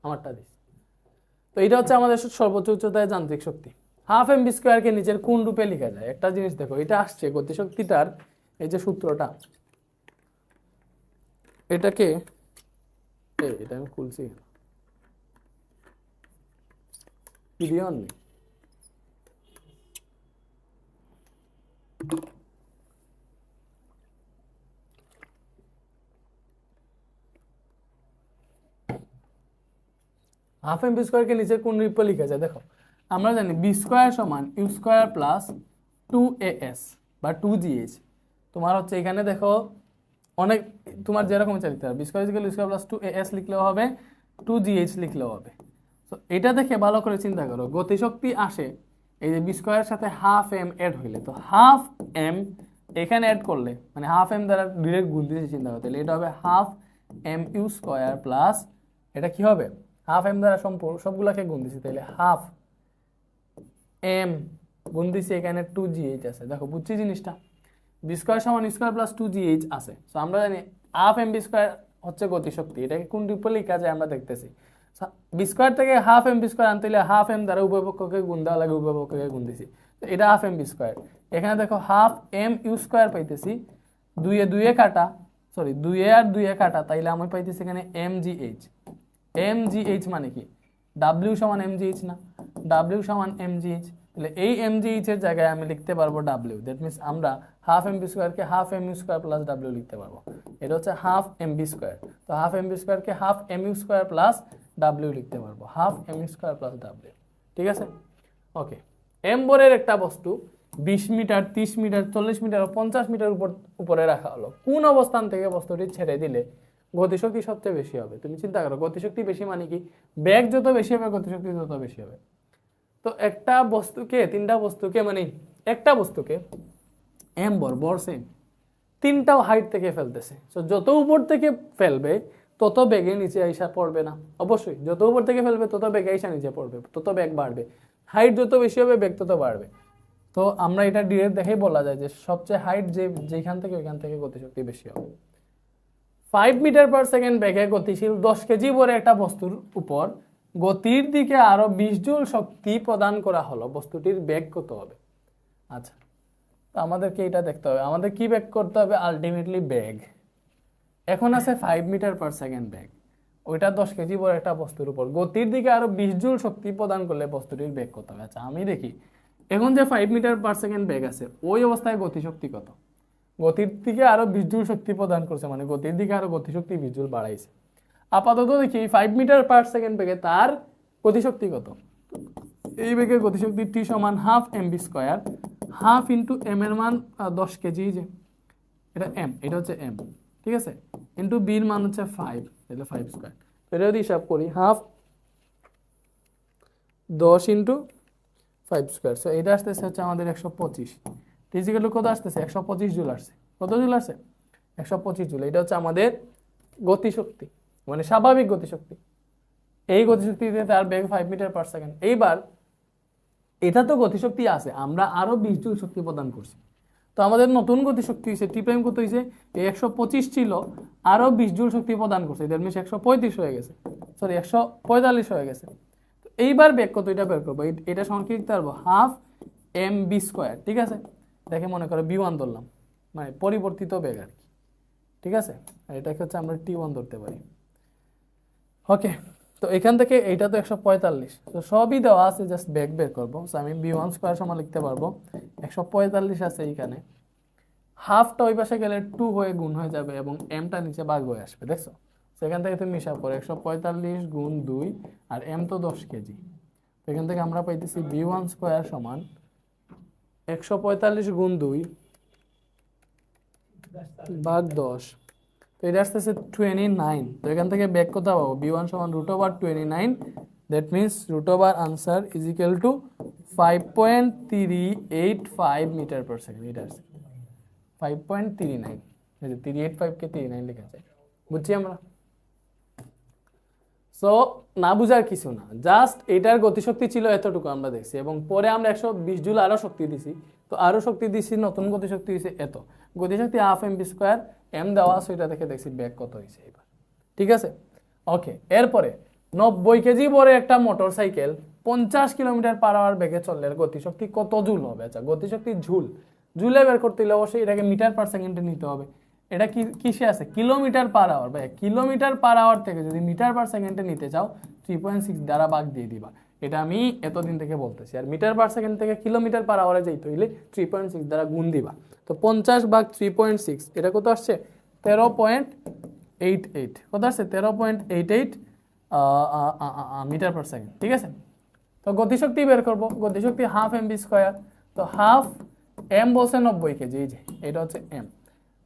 আমারটা দিস। তো এটা হচ্ছে আমাদের সর্বোচ্চ উচ্চতায় যান্ত্রিক শক্তি। হাফ এম বি স্কোয়ারকে নিচের কোন রূপে লেখা যায়? একটা জিনিস দেখো, এটা আসছে গতিশক্তিটার এই যে সূত্রটা, এটাকে এটা আমি খুলছি ভিডিও নেই, হাফ এম বি স্কোয়ারকে নিচের কোন রূপে লেখা যায়? দেখো আমরা জানি বি স্কোয়ার সমান ইউ স্কোয়ার প্লাস 2as বা 2gh। তোমার হচ্ছে এখানে দেখো অনেক, তোমার যেরকম ইচ্ছা লিখতে হবে, B square equal square plus 2as লিখলেও হবে, 2gh লিখলেও হবে। তো এটা দেখে ভালো করে চিন্তা করো, গতিশক্তি আসে এই যে বি স্কোয়ারের সাথে হাফ এম অ্যাড হইলে, তো হাফ এম এখানে অ্যাড করলে মানে হাফ এম দ্বারা ডিরেক্ট গুণ দিয়েছে, চিন্তা করতে এটা হবে half M U square plus, এটা কি হবে হাফ এম দ্বারা সম্পূর্ণ সবগুলাকে গুণ দিছি, তাহলে হাফ এম গুণ দিছি, এখানে 2gh আছে। দেখো বুঝছি জিনিসটা, বি স্কোয়ার সমান স্কোয়ার প্লাস 2gh আছে। সো আমরা জানি হাফ এম বি স্কোয়ার হচ্ছে গতিশক্তি, এটাকে কোন রূপে লেখা যায় আমরা দেখতেছি। বি স্কোয়ার থেকে হাফ এম বি স্কোয়ার আনতে হলে হাফ এম দ্বারা উভয় পক্ষকে গুণ দেওয়া লাগে, উভয় পক্ষকে গুণ দিছি, তো এটা হাফ এম বি স্কোয়ার। এখানে দেখো হাফ এম ইউ স্কোয়ার পাইতেছি, দুয়ে কাটা, সরি দুয়ে আর দুয়ে কাটা, তাইলে আমি পাইতেছি এখানে M G H. M G H মানে কি? ডাব্লিউ সমান এম জি এইচ না, ডাব্লিউ সমান এম জি এইচ, তাহলে এই এম জি এইচ এর জায়গায় আমি লিখতে পারবো ডাব্লিউ। দ্যাট মিনস আমরা হাফ এম বি স্কোয়ারকে half M U square plus W লিখতে পারবো। এটা হচ্ছে হাফ এম বি স্কোয়ার, তো হাফ এম বি স্কোয়ারকে half M U square plus W লিখতে পারবো, half M U square plus W. ঠিক আছে, ওকে। এম বরের একটা বস্তু 20 মিটার, 30 মিটার, 40 মিটার ও 50 মিটার উপরে রাখা হলো, কোন অবস্থান থেকে বস্তুটি ছেড়ে দিলে গতিশক্তি সবচেয়ে বেশি হবে? তুমি চিন্তা করো, গতিশক্তি বেশি মানে কি? বেগ যত বেশি হবে গতিশক্তি তত বেশি হবে। তো একটা বস্তুকে, তিনটা বস্তুকে, মানে একটা বস্তুকে এম বর সেম, তিনটাও হাইট থেকে ফেলতেছে। তো যত উপর থেকে ফেলবে তত বেগে নিচে আইসা পড়বে না? অবশ্যই, যত উপর থেকে ফেলবে তত বেগে আইসা নিচে পড়বে, তত বেগ বাড়বে। হাইট যত বেশি হবে বেগ তত বাড়বে। তো আমরা এটা ডিরেক্ট দেখেই বলা যায় যে সবচেয়ে হাইট যেখান থেকে ওইখান থেকে গতিশক্তি বেশি হবে। 5 মিটার পার সেকেন্ড বেগে গতিশীল 10 কেজি ভরে একটা বস্তুর উপর গতির দিকে আরো 20 জুল শক্তি প্রদান করা হলো, বস্তুটির বেগ কত হবে? আচ্ছা, তো আমাদেরকে এটা দেখতে হবে, আমাদের কি বেগ করতে হবে? আলটিমেটলি বেগ এখন আছে 5 মিটার পার সেকেন্ড বেগ, ওইটা 10 কেজি ভরে একটা বস্তুর উপর গতির দিকে আরো 20 জুল শক্তি প্রদান করলে বস্তুটির বেগ কত হবে? আচ্ছা আমি দেখি, এখন যে 5 মিটার পার সেকেন্ড বেগ আছে ওই অবস্থায় গতিশক্তি কত? গতির দিকে আরো 20 জুল শক্তি প্রদান করছে, মানে গতির দিকে আরো গতিশক্তি 20 জুল বাড়াইছে। আপাতত দেখি 5 মিটার পার সেকেন্ড বেগে তার গতিশক্তি কত। এই বেগের গতিশক্তি টি সমান half M B square, half into M এর মান 10 কেজি, যে এটা এম, এটা হচ্ছে এম, ঠিক আছে, ইন্টু বির মান হচ্ছে 5, তাহলে 5 স্কোয়ার। তো এটা যদি হিসাব করি, হাফ 10 ইন্টু 5 স্কোয়ার, সো এটা আসতেছে হচ্ছে আমাদের 125। ফিজিক্যালি কত আসতেছে? 125 জুল আসছে। কত জুল আসছে? 125 জুল। এটা হচ্ছে আমাদের গতিশক্তি, মানে স্বাভাবিক গতিশক্তি। এই গতিশক্তিতে তার বেগ 5 মিটার পার সেকেন্ড। এইবার এটা তো গতিশক্তি আছে, আমরা আরো 20 জুল শক্তি প্রদান করছি, তো আমাদের নতুন গতিশক্তি হয়েছে, টি প্রাইম কত হয়েছে? এই 125 ছিল, আরো 20 জুল শক্তি প্রদান করছে, দ্যাট মিনস 135 হয়ে গেছে, সরি 145 হয়ে গেছে। তো এইবার বেগ কত এটা বের করবো, এটা সমান কি লিখতে পারবো? হাফ এম বি স্কোয়ার, ঠিক আছে। দেখে মনে করো বি ওয়ান ধরলাম, মানে পরিবর্তিত বেগ আর কি, ঠিক আছে। আর এটাকে হচ্ছে আমরা টি ওয়ান ধরতে পারি, ওকে। তো এখান থেকে এইটা তো 145, তো সবই দেওয়া আছে, জাস্ট বেগ বের করবো। সো আমি বি ওয়ান স্কোয়ার সমান লিখতে পারবো 145 আছে এইখানে, হাফটা ওই পাশে গেলে 2 হয়ে গুণ হয়ে যাবে এবং এমটা নিচে ভাগ হয়ে আসবে, দেখছো। সেখান থেকে তুমি হিসাব করো 145 গুণ 2, আর এম তো 10 কেজি, তো এখান থেকে আমরা পাইতেছি বি ওয়ান স্কোয়ার সমান 145 গুণ 2 ভাগ 10, তো এটা আসতেছে 29। তো এখান থেকে বেগ কত পাবো? বি ওয়ান সমান √29, that means √ answer is equal to 5.385 metre per second. এটা আছে 5.39, 385 কে 39 লেখা যায়, বুঝছি আমরা। সো না বুঝার কিছু না, জাস্ট এটার গতিশক্তি ছিল এতটুকু আমরা দেখছি, এবং পরে আমরা 120 জুল আরো শক্তি দিছি, তো আরো শক্তি দিছি, নতুন গতিশক্তি হয়েছে এত। গতিশক্তি half M B square, M দেওয়া আছে ওইটা দেখে দেখছি ব্যাগ কত হয়েছে এবার, ঠিক আছে। ওকে, এরপরে 90 কেজি বড় একটা motorcycle 50 kilometre per hour বেগে চললে গতিশক্তি কত জুল হবে? আচ্ছা, গতিশক্তির জুলে বের করতে হলে অবশ্যই এটাকে মিটার পার সেকেন্ডে নিতে হবে। এটা কি কিসে আছে? Kilometre per hour. ভাই কিলোমিটার পার আওয়ার থেকে যদি মিটার পার সেকেন্ডে নিতে চাও 3.6 দ্বারা ভাগ দিয়ে দিবা। এটা আমি এতদিন থেকে বলতেছি। আর মিটার পার সেকেন্ড থেকে কিলোমিটার পার আওয়ারে যাইতে হইলে 3.6 দ্বারা গুণ দিবা। তো 50 ভাগ 3.6 এটা কত আসছে? 13.88। কত আসছে? 13.88 মিটার পার সেকেন্ড, ঠিক আছে। তো গতিশক্তি বের করবো, গতিশক্তি হাফ এম বি স্কোয়ার। তো হাফ এম বলছে 90 কেজি, এই যে এটা হচ্ছে এম,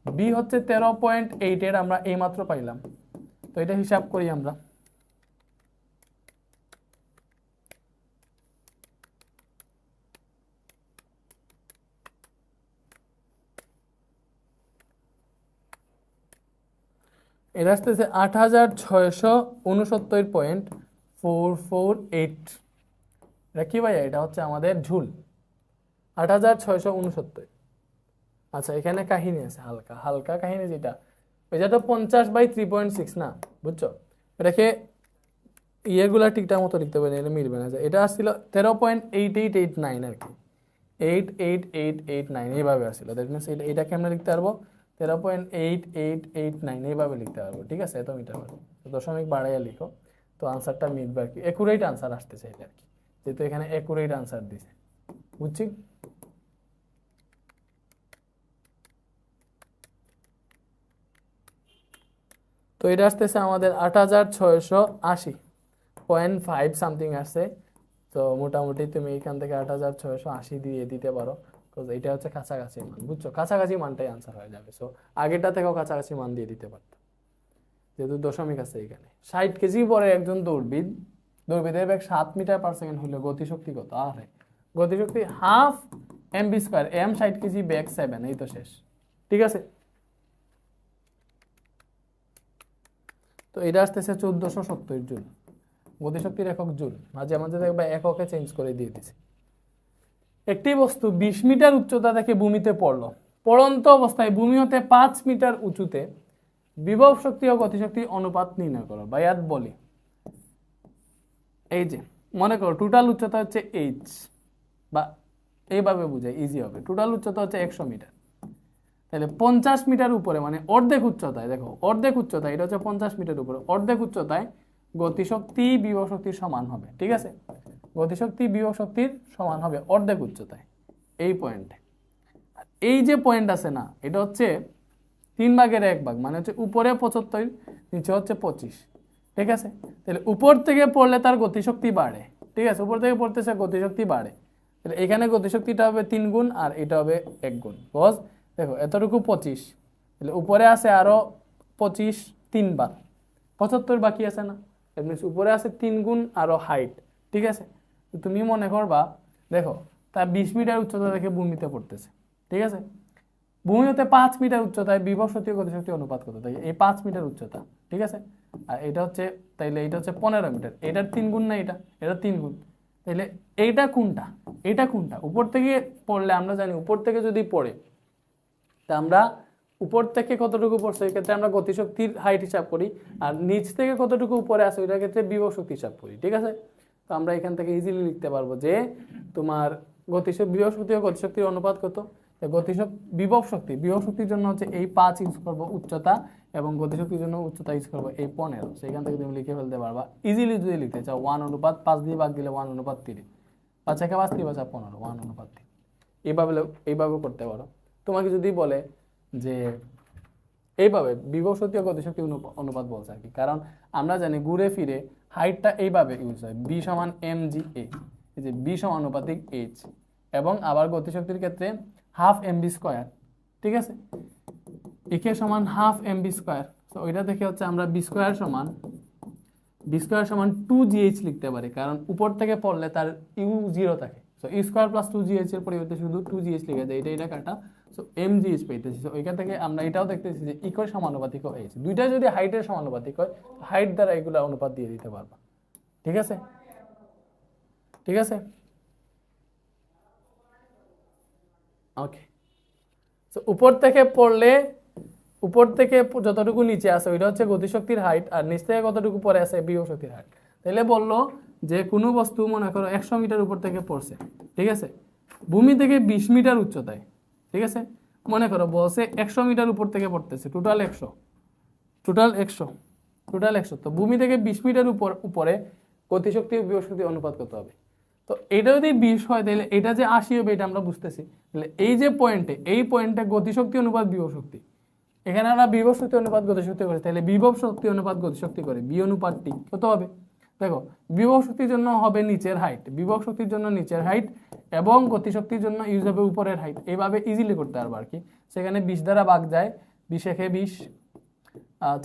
বি হচ্ছে 13.88 আমরা এই মাত্র পাইলাম। তো এটা হিসাব করি আমরা। এটা আসতেছে 8669.448। এটা কি ভাইয়া? এটা হচ্ছে আমাদের ঝুল, 8669। আচ্ছা, এখানে কাহিনী আছে, হালকা হালকা কাহিনী, যেটা এটা তো 50/3.6 না, বুঝছো? এটাকে ইয়েগুলা ঠিকঠাক মতো লিখতে পারি, এটা মিলবে না। এটা আসছিল 13.8889 আর কি, 88889 এইভাবে আসছিল। দ্যাট মিনস এটাকে আমরা লিখতে পারবো 13.8889 এইভাবে লিখতে পারবো, ঠিক আছে। এত মিটার পারবো, দশমিক বাড়াইয়া লিখো, তো আনসারটা মিলবে আর কি, একুরেট আনসার আসতে চাইলে আর কি, যেহেতু এখানে একুরেট আনসার দিছে, বুঝছি। তো এটা আসতেছে আমাদের 8680.5 সামথিং আসছে। তো মোটামুটি তুমি এখান থেকে 8680 দিয়ে দিতে পারো, এটা হচ্ছে কাছাকাছি মান, বুঝছো? কাছাকাছি মানটাই আনসার হয়ে যাবে। সো আগেরটা থেকেও কাছাকাছি মান দিয়ে দিতে পারতো, যেহেতু দশমিক আছে এখানে। 60 কেজি পরে একজন দৌড়বিদের বেগ 7 মিটার পার সেকেন্ড হলে গতিশক্তি কত? আরে গতিশক্তি half M B square, M 60 kg, বেগ 7, এই তো শেষ, ঠিক আছে। তো এটা আসতেছে 1470 জুল, গতিশক্তির একক জুল। মাঝে মাঝে দেখবা এককে চেঞ্জ করে দিয়ে দিছে। একটি বস্তু 20 মিটার উচ্চতা থেকে ভূমিতে পড়লো, পড়ন্ত অবস্থায় ভূমি হতে 5 মিটার উঁচুতে বিভব শক্তি ও গতিশক্তি অনুপাত নির্ণয় করো। ভাইয়াত বলি, এই যে মনে করো টোটাল উচ্চতা হচ্ছে এইচ, বা এইভাবে বুঝাই ইজি হবে, টোটাল উচ্চতা হচ্ছে 100 মিটার। তাহলে 50 মিটার উপরে, মানে অর্ধেক উচ্চতায়, দেখো অর্ধেক উচ্চতায়, এটা হচ্ছে 50 মিটার উপরে, অর্ধেক উচ্চতায় গতিশক্তি বিভব শক্তির সমান হবে, ঠিক আছে। গতিশক্তি বিভব শক্তির সমান হবে অর্ধেক উচ্চতায়, এই পয়েন্টে। এই যে পয়েন্ট আছে না, এটা হচ্ছে 3/1 মানে হচ্ছে উপরে 75, নিচে হচ্ছে 25, ঠিক আছে। তাহলে উপর থেকে পড়লে তার গতিশক্তি বাড়ে, ঠিক আছে, উপর থেকে পড়তেছে গতিশক্তি বাড়ে। তাহলে এখানে গতিশক্তিটা হবে 3 গুণ আর এটা হবে 1 গুণ। বস দেখো এতটুকু 25, তাহলে উপরে আছে আরো 25, 3 বার 75 বাকি আছে না, উপরে আছে 3 গুণ আরো হাইট, ঠিক আছে। তুমি মনে করবা দেখো তার 20 মিটার উচ্চতা থেকে ভূমিতে পড়তেছে, ঠিক আছে। ভূমি হতে 5 মিটার উচ্চতায় বিভব শক্তি ও গতিশক্তি অনুপাত কত? তাই এই 5 মিটার উচ্চতা, ঠিক আছে। আর এটা হচ্ছে, তাইলে এটা হচ্ছে 15 মিটার, এটার 3 গুণ না, এটা 3 গুণ। তাইলে এইটা কোনটা, এটা কোনটা? উপর থেকে পড়লে আমরা জানি, উপর থেকে যদি পড়ে, তা আমরা উপর থেকে কতটুকু পড়ছে এই ক্ষেত্রে আমরা গতিশক্তির হাইট হিসাব করি, আর নিচ থেকে কতটুকু উপরে আছে ওইটার ক্ষেত্রে বিভব শক্তি হিসাব করি, ঠিক আছে। তো আমরা এখান থেকে ইজিলি লিখতে পারবো যে তোমার বিভব শক্তি ও গতিশক্তির অনুপাত কত। বিভব শক্তির জন্য হচ্ছে এই 5 ইউজ করবো উচ্চতা, এবং গতিশক্তির জন্য উচ্চতা ইউজ করবো এই 15। সেখান থেকে তুমি লিখে ফেলতে পারবা ইজিলি। যদি লিখতে চাও 1:5 দিয়ে ভাগ দিলে 1:3, 5 একে 5, 3 5 15, 1:3। এইভাবে করতে পারো। তোমাকে যদি বলে যে এইভাবে বিভব শক্তি ও গতিশক্তি অনুপাত বলছে আর কি, কারণ আমরা জানি ঘুরে ফিরে হাইটটা এইভাবে ইউজ হয়, বি সমান এম জি এ, এই যে বি সমানুপাতিক এইচ, এবং আবার গতিশক্তির ক্ষেত্রে হাফ এম বি স্কোয়ার, ঠিক আছে। একে সমান হাফ এম বি স্কোয়ার, তো ওইটা থেকে হচ্ছে আমরা বি স্কোয়ার সমান 2gh লিখতে পারি, কারণ উপর থেকে পড়লে তার ইউ 0 থাকে। সো ই স্কোয়ার প্লাস 2gh এর পরিবর্তে শুধু 2gh লিখে যায়, এটা কাটা। সো mgh পাইতেছি। সো ওইখান থেকে আমরা এটাও দেখতেছি যে ইকোর সমানুপাতিক হয়েছে, দুইটা যদি হাইটের সমানুপাতিক হয়, হাইট দ্বারা এগুলো অনুপাত দিয়ে দিতে পারবা, ঠিক আছে, ঠিক আছে। ওকে, তো উপর থেকে পড়লে উপর থেকে যতটুকু নিচে আছে ওইটা হচ্ছে গতিশক্তির হাইট, আর নিচ থেকে কতটুকু পরে আছে বিভব শক্তির হাইট। তাহলে বললো যে কোনো বস্তু মনে করো 100 মিটার উপর থেকে পড়ছে, ঠিক আছে, ভূমি থেকে 20 মিটার উচ্চতায়, ঠিক আছে, মনে করো বলছে 100 মিটার উপর থেকে পড়তেছে, টোটাল 100, তো ভূমি থেকে 20 মিটার উপরে গতিশক্তি ও বিভব শক্তির অনুপাত কত হবে? তো এটা যদি 20 হয় তাহলে এটা যে 80 হবে এটা আমরা বুঝতেছি। তাহলে এই যে এই পয়েন্টে গতিশক্তি অনুপাত বিভব শক্তি, এখানে আমরা বিভব শক্তি অনুপাত গতিশক্তি করি, তাহলে বিভব শক্তি অনুপাত গতিশক্তি করে বি অনুপাতটি কত হবে? দেখো বিভব শক্তির জন্য হবে নিচের হাইট, বিভব শক্তির জন্য নিচের হাইট এবং গতিশক্তির জন্য ইউজ হবে উপরের হাইট। এইভাবে ইজিলি করতে পারবো আর কি। সেখানে 20 দ্বারা ভাগ যায়, 20 একে 20,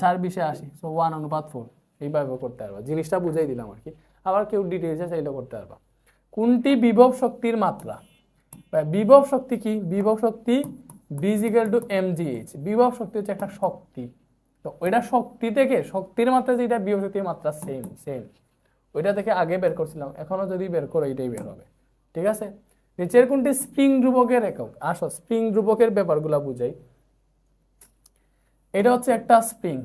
4 20 80, সো 1:4, এইভাবে করতে পারবো। জিনিসটা বুঝাই দিলাম আর কি। আবার কেউ ডিটেইলসে চাইলে করতে পারবা। কোনটি বিভব শক্তির মাত্রা? বিভব শক্তি কি? বিভব শক্তি B = mgh। বিভব শক্তি হচ্ছে একটা শক্তি, তো ওইটা শক্তি থেকে শক্তির মাত্রা যেটা বিভব শক্তির মাত্রা সেম ওইটা থেকে আগে বের করছিলাম, এখনো যদি বের করো এটাই বের হবে, ঠিক আছে। নিচের কোনটি স্প্রিং ধ্রুবকের একক? আসো স্প্রিং ধ্রুবকের ব্যাপারগুলো বুঝাই। এটা হচ্ছে একটা স্প্রিং,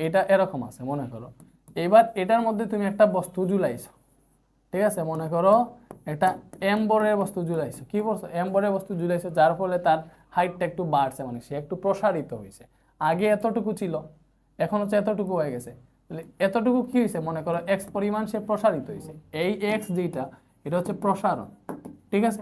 এটা এরকম আছে মনে করো। এবার এটার মধ্যে তুমি একটা বস্তু ঝুলাইছো, ঠিক আছে, মনে করো একটা এমবরের বস্তু ঝুলাইছো। কি বলছো? এমবরের বস্তু ঝুলাইছো, যার ফলে তার হাইটটা একটু বাড়ছে, মানে সে একটু প্রসারিত হয়েছে। আগে এতটুকু ছিল, এখন হচ্ছে এতটুকু হয়ে গেছে। তাহলে এতটুকু কি হয়েছে? মনে করো এক্স পরিমাণ সে প্রসারিত হয়েছে। এই এক্স যেটা, এটা হচ্ছে প্রসারণ, ঠিক আছে।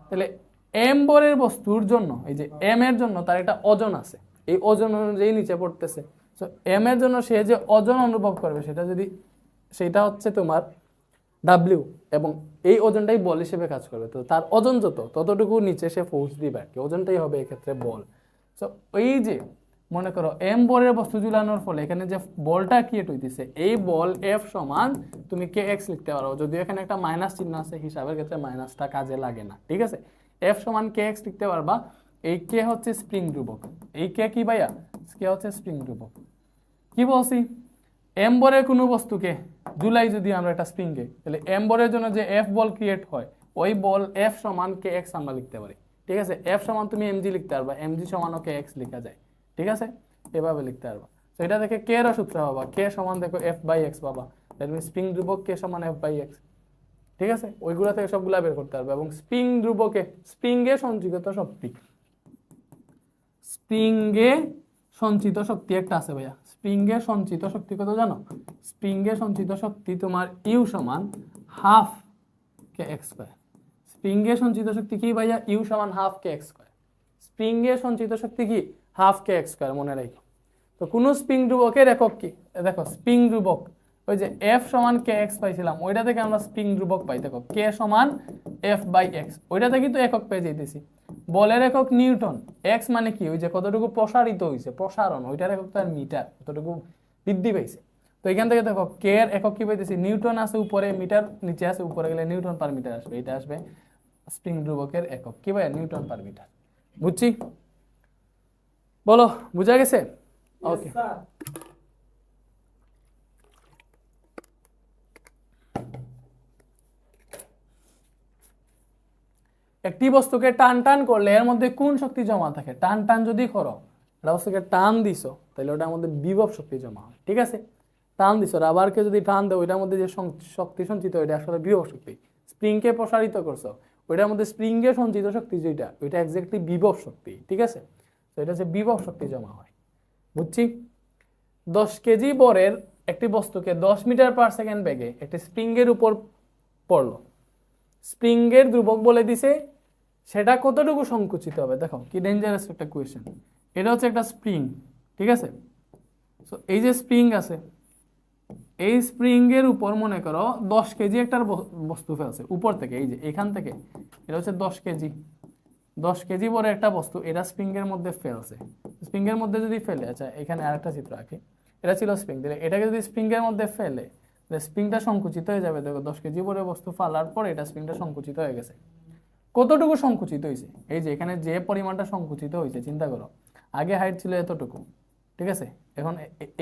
তাহলে এমবরের বস্তুর জন্য, এই যে এম এর জন্য তার একটা ওজন আছে, এই ওজন অনুযায়ী নিচে পড়তেছে। তো এম এর জন্য সে যে ওজন অনুভব করবে সেটা হচ্ছে তোমার ডাব্লিউ, এবং এই ওজনটাই বল হিসেবে কাজ করবে। তো তার ওজন ততটুকু নিচে সে ফোর্স দিবে আর কি, ওজনটাই হবে এক্ষেত্রে বল। তো এই যে মনে করো এম বলের বস্তু ঝুলানোর ফলে এখানে যে বলটা ক্রিয়েট হইতেছে, এই বল এফ সমান তুমি কে এক্স লিখতে পারো, যদিও এখানে একটা মাইনাস চিহ্ন আছে, হিসাবের ক্ষেত্রে মাইনাসটা কাজে লাগে না, ঠিক আছে। এফ সমান কে এক্স লিখতে পারবা। এই কে হচ্ছে স্প্রিং ধ্রুবক, এই কে কি ভাইয়া? কে হচ্ছে স্প্রিং ধ্রুবক। কি বলছি? এমবরের কোনো বস্তুকে ঝুলাই যদি আমরা একটা স্প্রিংকে, তাহলে এমবরের জন্য যে এফ বল ক্রিয়েট হয়, ওই বল এফ সমান কে এক্স আমরা লিখতে পারি, ঠিক আছে। এফ সমান তুমি এমজি লিখতে পারবা, এমজি সমানও কে এক্স লেখা যায়, ঠিক আছে, এভাবে লিখতে পারবা। তো এটা দেখে কে এর সূত্র পাবা, কে সমান দেখো এফ বাই এক্স পাবা, দ্যাট মিনস স্প্রিং ধ্রুবক কে সমান এফ বাই এক্স, ঠিক আছে। ওইগুলা থেকে সবগুলা বের করতে পারবে। এবং স্প্রিং ধ্রুবকে স্প্রিংয়ে সঞ্চিত শক্তি, স্প্রিংয়ে সঞ্চিত শক্তি একটা আছে ভাইয়া। স্প্রিংয়ে সঞ্চিত শক্তি কত জানো? স্প্রিংয়ে সঞ্চিত শক্তি তোমার ইউ সমান হাফ কে এক্স স্কয়ার। স্প্রিংয়ে সঞ্চিত শক্তি কি ভাইয়া? ইউ সমান হাফ কে এক্স স্কয়ার। স্প্রিংয়ে সঞ্চিত শক্তি কি? হাফ কে এক্স স্কয়ার, মনে রাখো। তো কোন স্প্রিং ধ্রুবকের একক কি? দেখো স্প্রিং ধ্রুবক, ওই যে এফ সমান কে এক্স পাইছিলাম, ওইটা থেকে আমরা স্প্রিং ধ্রুবক পাই, দেখো কে সমান এফ বাই এক্স, ওইটা থেকে তো একক পেয়ে যাইতেছি। বলের একক নিউটন, এক্স মানে কি? ওই যে কতটুকু প্রসারিত হয়েছে, প্রসারণ, ওইটার একক তো আর মিটার, কতটুকু বৃদ্ধি পাইছে। তো এখান থেকে দেখো কে এর একক কি পাইতেছি? নিউটন আছে উপরে, মিটার নিচে আছে, উপরে গেলে নিউটন পার মিটার আসবে, এটা আসবে স্প্রিং ধ্রুবকের একক কি ভাই? Newton per metre. বুঝছি? বলো বুঝা গেছে? ওকে। একটি বস্তুকে টান টান করলে এর মধ্যে কোন শক্তি জমা থাকে? টান টান যদি করো, একটা বস্তুকে টান দিছো, তাহলে ওটার মধ্যে বিভব শক্তি জমা হয়, ঠিক আছে। টান দিছো, রাবারকে যদি টান দাও, ওইটার মধ্যে যে শক্তি সঞ্চিত, ওইটা আসলে বিভব শক্তি। স্প্রিংকে প্রসারিত করছো, ওইটার মধ্যে স্প্রিংয়ে সঞ্চিত শক্তি যেটা, ওইটা এক্স্যাক্টলি বিভব শক্তি, ঠিক আছে। তো এটা হচ্ছে বিভব শক্তি জমা হয়। বুঝছি? 10 কেজি বরের একটি বস্তুকে 10 মিটার পার সেকেন্ড বেগে একটি স্প্রিংয়ের উপর পড়লো। স্প্রিংয়ের ধ্রুবক বলে দিছে, সেটা কতটুকু সংকুচিত হবে। দেখো কি ডেঞ্জারাস একটা কোয়েশ্চেন। এটা হচ্ছে একটা স্প্রিং, ঠিক আছে। সো এই যে স্প্রিং আছে, এই স্প্রিং এর উপর মনে করো 10 কেজি একটা বস্তু ফেলছে উপর থেকে, এই যে এখান থেকে, এটা হচ্ছে 10 কেজি, 10 কেজি বড় একটা বস্তু, এটা স্প্রিং এর মধ্যে ফেলছে। স্প্রিং এর মধ্যে যদি ফেলে, আচ্ছা এখানে আরেকটা চিত্র আঁকি, এটা ছিল স্প্রিং, দিলে এটাকে যদি স্প্রিং এর মধ্যে ফেলে, স্প্রিংটা সংকুচিত হয়ে যাবে। দেখো 10 কেজি বড় বস্তু ফালার পর এটা স্প্রিংটা সংকুচিত হয়ে গেছে। কতটুকু সংকুচিত হয়েছে? এই যে এখানে যে পরিমাণটা সংকুচিত হয়েছে, চিন্তা করো, আগে হাইট ছিল এতটুকু, ঠিক আছে, এখন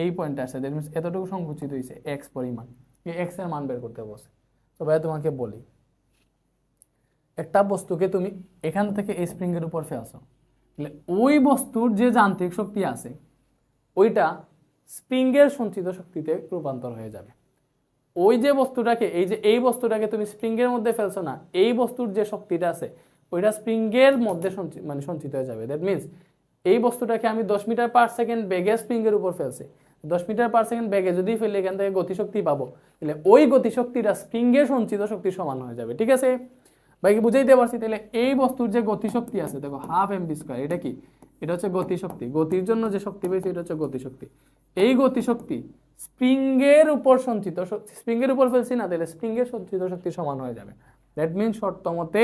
এই পয়েন্টে আসছে, দ্যাট মিনস এতটুকু সংকুচিত হয়েছে এক্স পরিমাণ। এই এক্স এর মান বের করতে বসে। তো ভাই তোমাকে বলি, একটা বস্তুকে তুমি এখান থেকে এই স্প্রিং এর উপর ফেলছো, তাহলে ওই বস্তুর যে যান্ত্রিক শক্তি আছে ওইটা স্প্রিংয়ের সঞ্চিত শক্তিতে রূপান্তর হয়ে যাবে। ওই যে বস্তুটাকে এই বস্তুটাকে তুমি স্প্রিংয়ের মধ্যে ফেলছো না, এই বস্তুর যে শক্তিটা আছে ওইটা স্প্রিংয়ের মধ্যে সঞ্চিত হয়ে যাবে। দ্যাট মিনস এই বস্তুটাকে আমি 10 মিটার পার সেকেন্ড বেগে স্প্রিংয়ের উপর ফেলছি, 10 মিটার পার সেকেন্ড বেগে যদি ফেলে এখান থেকে গতিশক্তি পাবো, তাহলে ওই গতিশক্তিটা স্প্রিংয়ের সঞ্চিত শক্তির সমান হয়ে যাবে। ঠিক আছে ভাই, কি বুঝাইতে পারছি? তাহলে এই বস্তুর যে গতিশক্তি আছে দেখো 1/2 mv², এটা কি? এটা হচ্ছে গতিশক্তি। গতির জন্য যে শক্তি পেয়েছি এটা হচ্ছে গতিশক্তি। এই গতিশক্তি স্প্রিংয়ের উপর সঞ্চিত, স্প্রিংয়ের উপর ফেলছি না, তাহলে স্প্রিংয়ের সঞ্চিত শক্তি সমান হয়ে যাবে। দ্যাট মিনস শর্ত মতে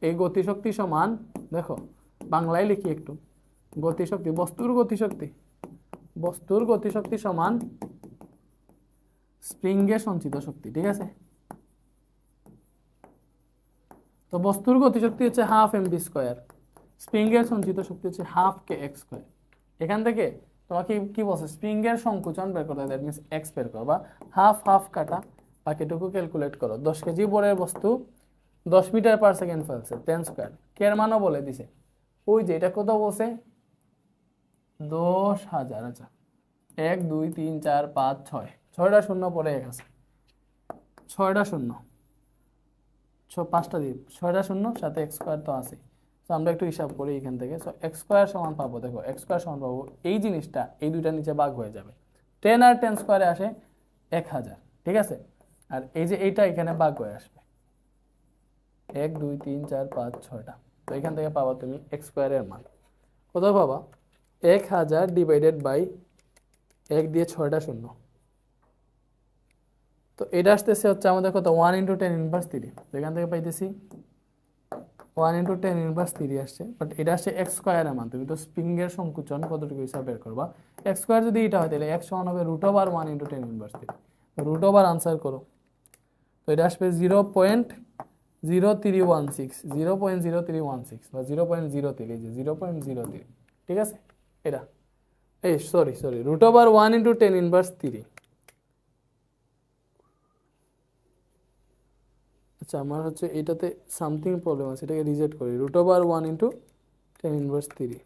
এই গতিশক্তি সমান, দেখো বাংলায় লিখি একটু, গতিশক্তি, বস্তুর গতিশক্তি সমান স্প্রিংয়ের সঞ্চিত শক্তি। ঠিক আছে, তো বস্তুর গতিশক্তি হচ্ছে 1/2 mv², স্প্রিংয়ের সঞ্চিত শক্তি হচ্ছে 1/2 kx²। এখান থেকে তোমাকে কি বলছে, স্প্রিংয়ের সংকোচন বের করতে, দ্যাট মিনস এক্স বের করো, বা হাফ হাফ কাটা, বাকিটুকু ক্যালকুলেট করো। 10 কেজি বরের বস্তু 10 মিটার পার সেকেন্ড ফেলছে, 10², কের মানও বলে দিছে, ওই যে এটা কত বলছে, 10,000। আচ্ছা 1 2 3 4 5 6, 6টা শূন্য পরে এক আছে, 6টা শূন্য, 5টা দিয়ে 6টা শূন্য, সাথে x² তো আছে। তো আমরা একটু হিসাব করি এখান থেকে। সো x² সমান পাবো, দেখো x² সমান পাবো, এই জিনিসটা এই দুইটার নিচে ভাগ হয়ে যাবে, 10 আর 10² আসে 1000। ঠিক আছে, আর এই যে এইটা এখানে ভাগ হয়ে আসবে, 1 2 3 4 5 6টা। তো এখান থেকে পাবা তুমি x² এর মান কত পাবা, 1000 ডিভাইডেড বাই 1 দিয়ে 6টা শূন্য। তো এটা আসতেছে হচ্ছে আমাদের কত, 1 × 10⁻³ তো এখান থেকে পাইতেছি 1 × 10⁻³ আসছে, বাট এটা আসছে x² এর মান। তুমি তো স্প্রিংয়ের সংকোচন কতটুকু হিসাব বের করবা, x² যদি এটা হয় তাহলে x সমান হবে √1 × 10⁻³। √, আনসার করো, তো এটা আসবে 0.0316, 0.0316 বা 0.03, এই যে 0.03। ঠিক আছে, এটা এই সরি √1 × 10⁻³। আচ্ছা আমার হচ্ছে এটাতে সামথিং প্রবলেম আছে, এটাকে রিজেক্ট করি। √1 × 10⁻³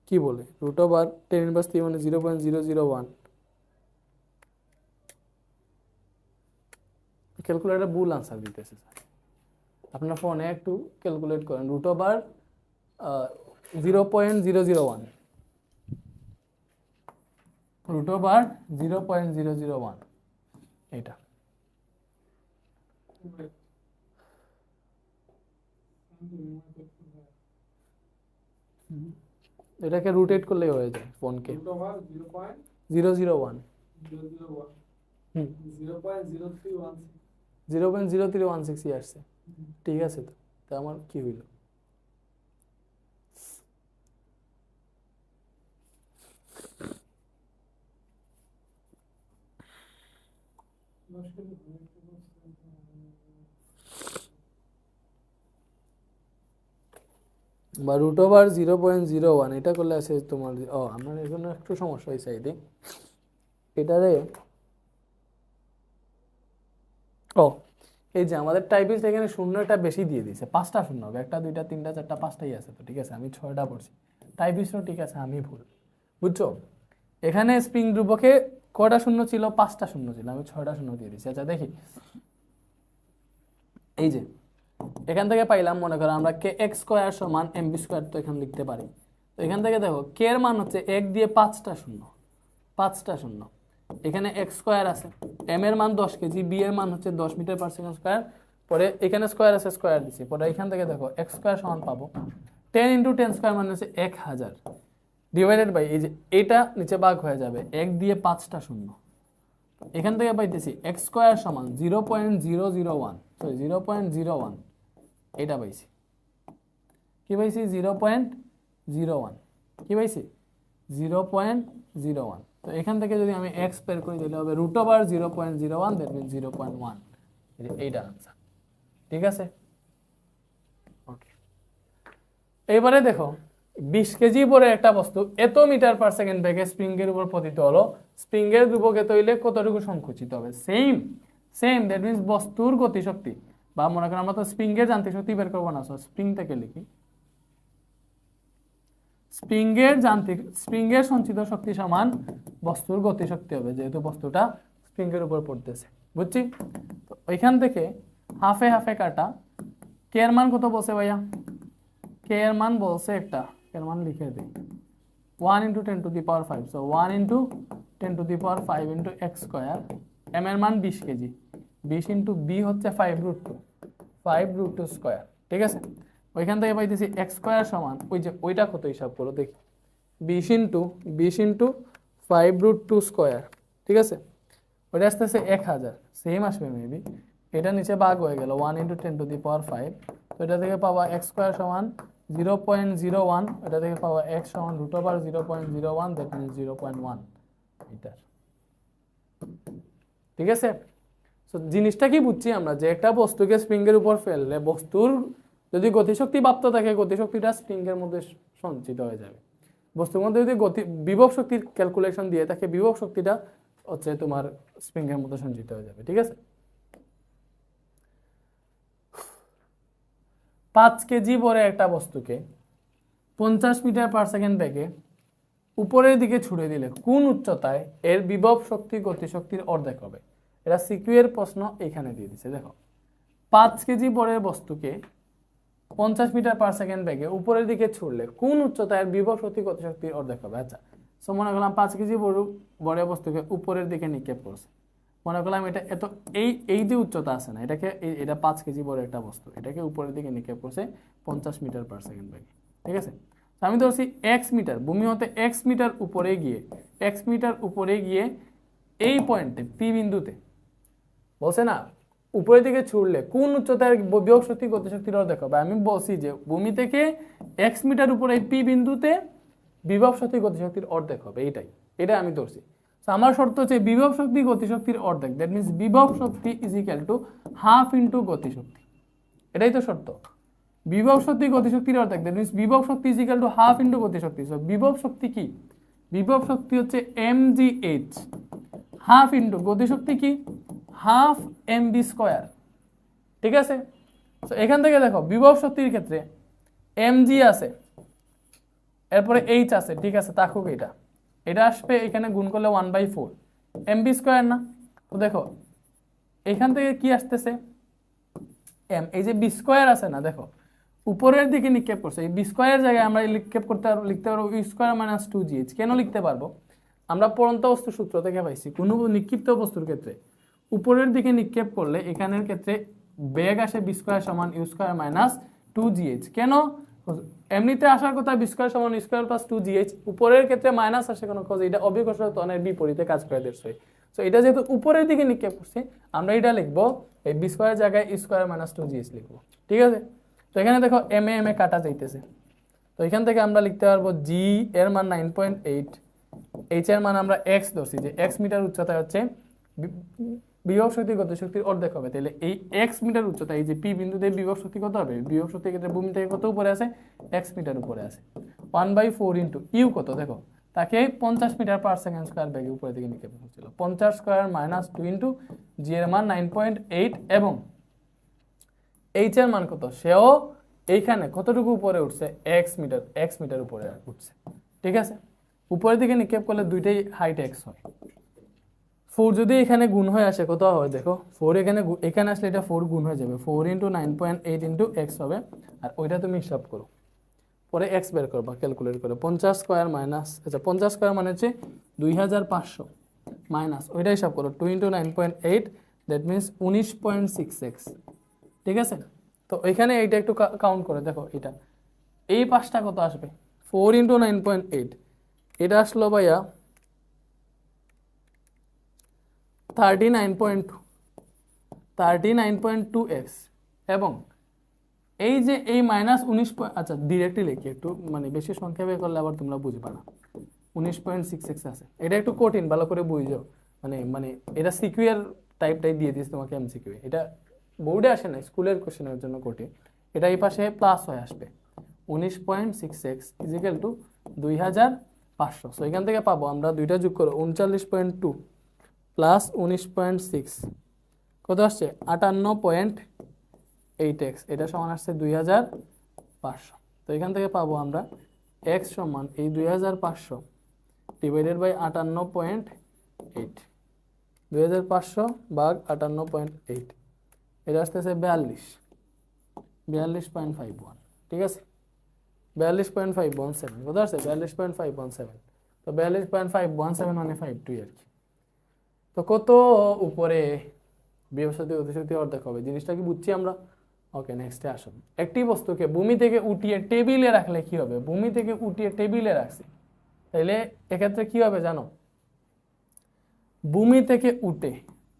কি বলে, √10⁻³ মানে 0.001। ক্যালকুলেটর ভুল আনসার দিতেছে স্যার, আপনার ফোনে একটু ক্যালকুলেট করেন। √0.001, √0.001 এটা। এটাকে রোটেট করলে হয়ে যায় ফোনকে, 0.001, 0.0316 আসছে। ঠিক আছে, তো তা আমার কি হইল, বা √0.01 এটা করলে আছে তোমার, আমার এখানে একটু সমস্যা হয়েছে এই দিক এটারে। এই যে আমাদের টাইপিস্ট এখানে শূন্যটা বেশি দিয়ে দিয়েছে, 5টা শূন্য হবে, 1 2 3 4 5টাই আছে। তো ঠিক আছে, আমি 6টা পড়ছি, টাইপিস্টও ঠিক আছে, আমি ভুল, বুঝছো? এখানে স্প্রিং ধ্রুবকে কয়টা শূন্য ছিল, 5টা শূন্য ছিল, আমি 6টা শূন্য দিয়ে দিচ্ছি। আচ্ছা দেখি, এই যে এখান থেকে পাইলাম, মনে করো আমরা kx² সমান mv², তো এখানে লিখতে পারি। তো এখান থেকে দেখো কে এর মান হচ্ছে 1 দিয়ে 5টা শূন্য, 5টা শূন্য, এখানে x² আছে, m এর মান 10 কেজি, b এর মান হচ্ছে 10 মিটার পার সেকেন্ড স্কয়ার, পরে এখানে স্কয়ার আছে, স্কয়ার দিছি, পরে এখান থেকে দেখো x² সমান পাবো 10 × 10² মানে হচ্ছে 1000 ডিভাইডেড বাই, এই যে এইটা নিচে ভাগ হয়ে যাবে 1 দিয়ে 5টা শূন্য। এখান থেকে পাইতেছি x² সমান 0.001, সরি 0.01, এটা পাইছি, কি পাইছি 0.01, কি পাইছি 0.01। তো এখান থেকে যদি আমি x বের করি তাহলে হবে √0.01, দ্যাট মিন্স 0.1, এইটা আনসার। ঠিক আছে, ওকে। এবারে দেখো 20 কেজি পরে একটা বস্তু এত মিটার পার সেকেন্ড বেগে স্প্রিংয়ের উপর পতিত হলো, স্প্রিংয়ের ধ্রুবকে তৈলে কতটুকু সংকুচিত হবে, সেম দ্যাট মিন্স বস্তুর গতিশক্তি, বা মনে করেন আমরা তো স্প্রিংয়ের যান্ত্রিক শক্তি বের করবো না, স্প্রিং থেকে লিখি, স্প্রিংয়ের সঞ্চিত শক্তি সমান বস্তুর গতিশক্তি হবে, যেহেতু বস্তুটা স্প্রিংয়ের উপর পড়তেছে। বুঝছি? তো ওইখান থেকে হাফে হাফে কাটা। কে এর মান কত বলছে ভাইয়া? কে এর মান বলছে একটা, কে এর মান লিখে দিই 1 × 10⁵, so 1 × 10⁵ into X square. M এর মান 20 কেজি, 20 ইন্টু বি হচ্ছে 5√2 স্কোয়ার। ঠিক আছে, ওইখান থেকে পাইতেছি এক্স স্কোয়ার সমান ওই যে ওইটা কত হিসাব করো দেখি, 20 ইন্টু 5√2 স্কোয়ার। ঠিক আছে, ওইটা আসতেছে 1000, সেম আসবে মেবি। এটা নিচে ভাগ হয়ে গেল 1 × 10⁵, তো এটা থেকে পাওয়া এক্স স্কোয়ার সমান 0.01, এটা থেকে পাওয়া x সমান √0.01, দ্যাট মিনস 0.1 মিটার। ঠিক আছে, তো জিনিসটা কি বুঝছি আমরা, যে একটা বস্তুকে স্প্রিংয়ের উপর ফেললে বস্তুর যদি গতিশক্তি প্রাপ্ত থাকে, গতিশক্তিটা স্প্রিংয়ের মধ্যে সঞ্চিত হয়ে যাবে। বস্তুর মধ্যে যদি বিভব শক্তির ক্যালকুলেশন দিয়ে থাকে, বিভব শক্তিটা হচ্ছে তোমার স্প্রিংয়ের মধ্যে সঞ্চিত হয়ে যাবে। ঠিক আছে, 5 কেজি ভরে একটা বস্তুকে 50 মিটার/সেকেন্ড বেগে উপরের দিকে ছুড়ে দিলে কোন উচ্চতায় এর বিভব শক্তি গতিশক্তির অর্ধেক হবে? এটা সিকিউ এর প্রশ্ন, এখানে দিয়ে দিছে। দেখো, 5 কেজি ভরের বস্তুকে 50 মিটার/সেকেন্ড বেগে উপরের দিকে ছুড়লে কোন উচ্চতায় বিভব শক্তি গতিশক্তির অর্ধেক হবে? আচ্ছা, সো মনে করলাম 5 কেজি ভরের বস্তুকে উপরের দিকে নিক্ষেপ করছে। মনে করলাম এটা এত এই যে উচ্চতা আছে না, এটা 5 কেজি ভরের একটা বস্তু, এটাকে উপরের দিকে নিক্ষেপ করছে 50 মিটার/সেকেন্ড বেগে। ঠিক আছে, আমি ধরছি x মিটার, ভূমি হতে x মিটার উপরে গিয়ে এই পয়েন্টে পি বিন্দুতে বলছে না উপরের দিকে ছুড়লে কোন উচ্চতার বিভব শক্তি গতিশক্তির অর্ধেক হবে। আমি বলছি যে ভূমি থেকে x মিটার উপরে পি বিন্দুতে বিভব শক্তি গতিশক্তির অর্ধেক হবে, এটা আমি ধরছি। আমার শর্ত হচ্ছে বিভব শক্তি গতিশক্তির অর্ধেক, দ্যাট মিনস বিভব শক্তি is equal to half into গতিশক্তি। এটাই তো শর্ত, বিভব শক্তি গতিশক্তির অর্ধেক, দ্যাট মিনস বিভব শক্তি is equal to half into গতিশক্তি। সো বিভব শক্তি কি? বিভব শক্তি হচ্ছে mgh, হাফ ইন্টু গতিশক্তি কি? Half mv square. ঠিক আছে, তো এখান থেকে দেখো বিভব শক্তির ক্ষেত্রে mg আছে, এরপরে h আছে। ঠিক আছে, থাকুক, এটা আসবে এখানে গুণ করলে 1/4 mv স্কয়ার না। তো দেখো এখান থেকে কি আসতেছে m, এই যে বি স্কয়ার আছে না, দেখো উপরের দিকে নিক্ষেপ করছে, এই বি স্কয়ারের জায়গায় আমরা লিখতে পারবো ইউ স্কয়ার মাইনাস 2gh। কেন লিখতে পারবো? আমরা পড়ন্ত বস্তু সূত্র থেকে পাইছি, কোনো নিক্ষিপ্ত বস্তুর ক্ষেত্রে উপরের দিকে নিক্ষেপ করলে এখানের ক্ষেত্রে বেগ আসে বি স্কয়ার সমান ইউ স্কয়ার মাইনাস 2gh। কেন? এমনিতে আসার কথা বি স্কয়ার সমান ইউ স্কয়ার প্লাস 2gh, উপরের ক্ষেত্রে মাইনাস আসে কোনো কাজ, এটা অভিকর্ষণ ত্বরণের বিপরীতে কাজ করে দেয়। সো এটা যেহেতু উপরের দিকে নিক্ষেপ করছে, আমরা এটা লিখবো এই বি স্কয়ার জায়গায় ইউ স্কয়ার মাইনাস 2gh লিখবো। ঠিক আছে, তো এখানে দেখো এম এ কাটা যাইতেছে, তো এখান থেকে আমরা লিখতে পারবো জি এর মান 9.8, এইচ এর মান আমরা এক্স ধরছি, যে এক্স মিটার উচ্চতায় হচ্ছে বিভব শক্তি গতিশক্তির অর্ধেক হবে। তাহলে এই এক্স মিটার উচ্চতা, এই যে পি বিন্দুতে বিভব শক্তি কত হবে? বিভব শক্তির ক্ষেত্রে ভূমি থেকে কত উপরে আছে? এক্স মিটার উপরে আছে। 1/4 ইন্টু ইউ কত? দেখো তাকে 50 মিটার/সেকেন্ড স্কয়ার বেগে উপরে দিকে নিক্ষেপ করছিল, 50 স্কয়ার মাইনাস 2 ইন্টু জি এর মান 9.8 এবং এইচ এর মান কত? সেও এইখানে কতটুকু উপরে উঠছে? এক্স মিটার উপরে উঠছে। ঠিক আছে, উপরের দিকে নিক্ষেপ করলে দুইটাই হাইট এক্স হয়। 4 যদি এখানে গুণ হয়ে আসে কত হয়? দেখো 4 এখানে আসলে এটা 4 গুণ হয়ে যাবে, 4 ইন্টু 9.8 ইন্টু এক্স হবে, আর ওইটা তুমি হিসাব করো, পরে এক্স বের করবা ক্যালকুলেট করে। 50 স্কয়ার মাইনাস, আচ্ছা 50 স্কয়ার মানে হচ্ছে 2500 মাইনাস ওইটা হিসাব করো 2 ইন্টু 9.8, দ্যাট মিনস 19.6x। ঠিক আছে, তো এখানে এইটা একটু কাউন্ট করে দেখো, এই পাঁচটা কত আসবে? 4 ইন্টু 9.8, এটা আসলো ভাইয়া 39.2x, এবং এই যে এই মাইনাস 19, আচ্ছা ডিরেক্টলি লিখি, একটু মানে বেশি সংখ্যা বের করলে আবার তোমরা বুঝবা না। 19.6x আছে, এটা একটু কঠিন, ভালো করে বুঝো। মানে এটা সিকিউ এর টাইপটাই দিয়ে দিয়েছে তোমাকে, এমসিকিউ। এটা বোর্ডে আসে না, স্কুলের কোশ্চেনের জন্য কঠিন। এটা এই পাশে প্লাস হয়ে আসবে 19.6x is equal two 2500। So এখান থেকে পাবো আমরা, দুইটা যোগ করো 39.2 প্লাস 19.6 কত আসছে? 58.8x, এটা সমান আসছে 2500। তো এখান থেকে পাবো আমরা এক্স সমান এই 2500 ডিভাইডেড বাই 58.8, 2500 ভাগ 58.8, এটা আসতেছে 42.51, ঠিক আছে, 42.517, বুঝতে পারছে, 42.517, তো 42.517 মানে 52 আর কি। তো কত উপরে বিভব শক্তি গতিশক্তি অর্ধেক হবে, জিনিসটা কি বুঝছি আমরা? ওকে, নেক্সটে আসুন। একটি বস্তুকে ভূমি থেকে উঠিয়ে টেবিলে রাখলে কি হবে? ভূমি থেকে উঠিয়ে টেবিলে রাখছি, তাইলে এক্ষেত্রে কি হবে জানো? ভূমি থেকে উঠে,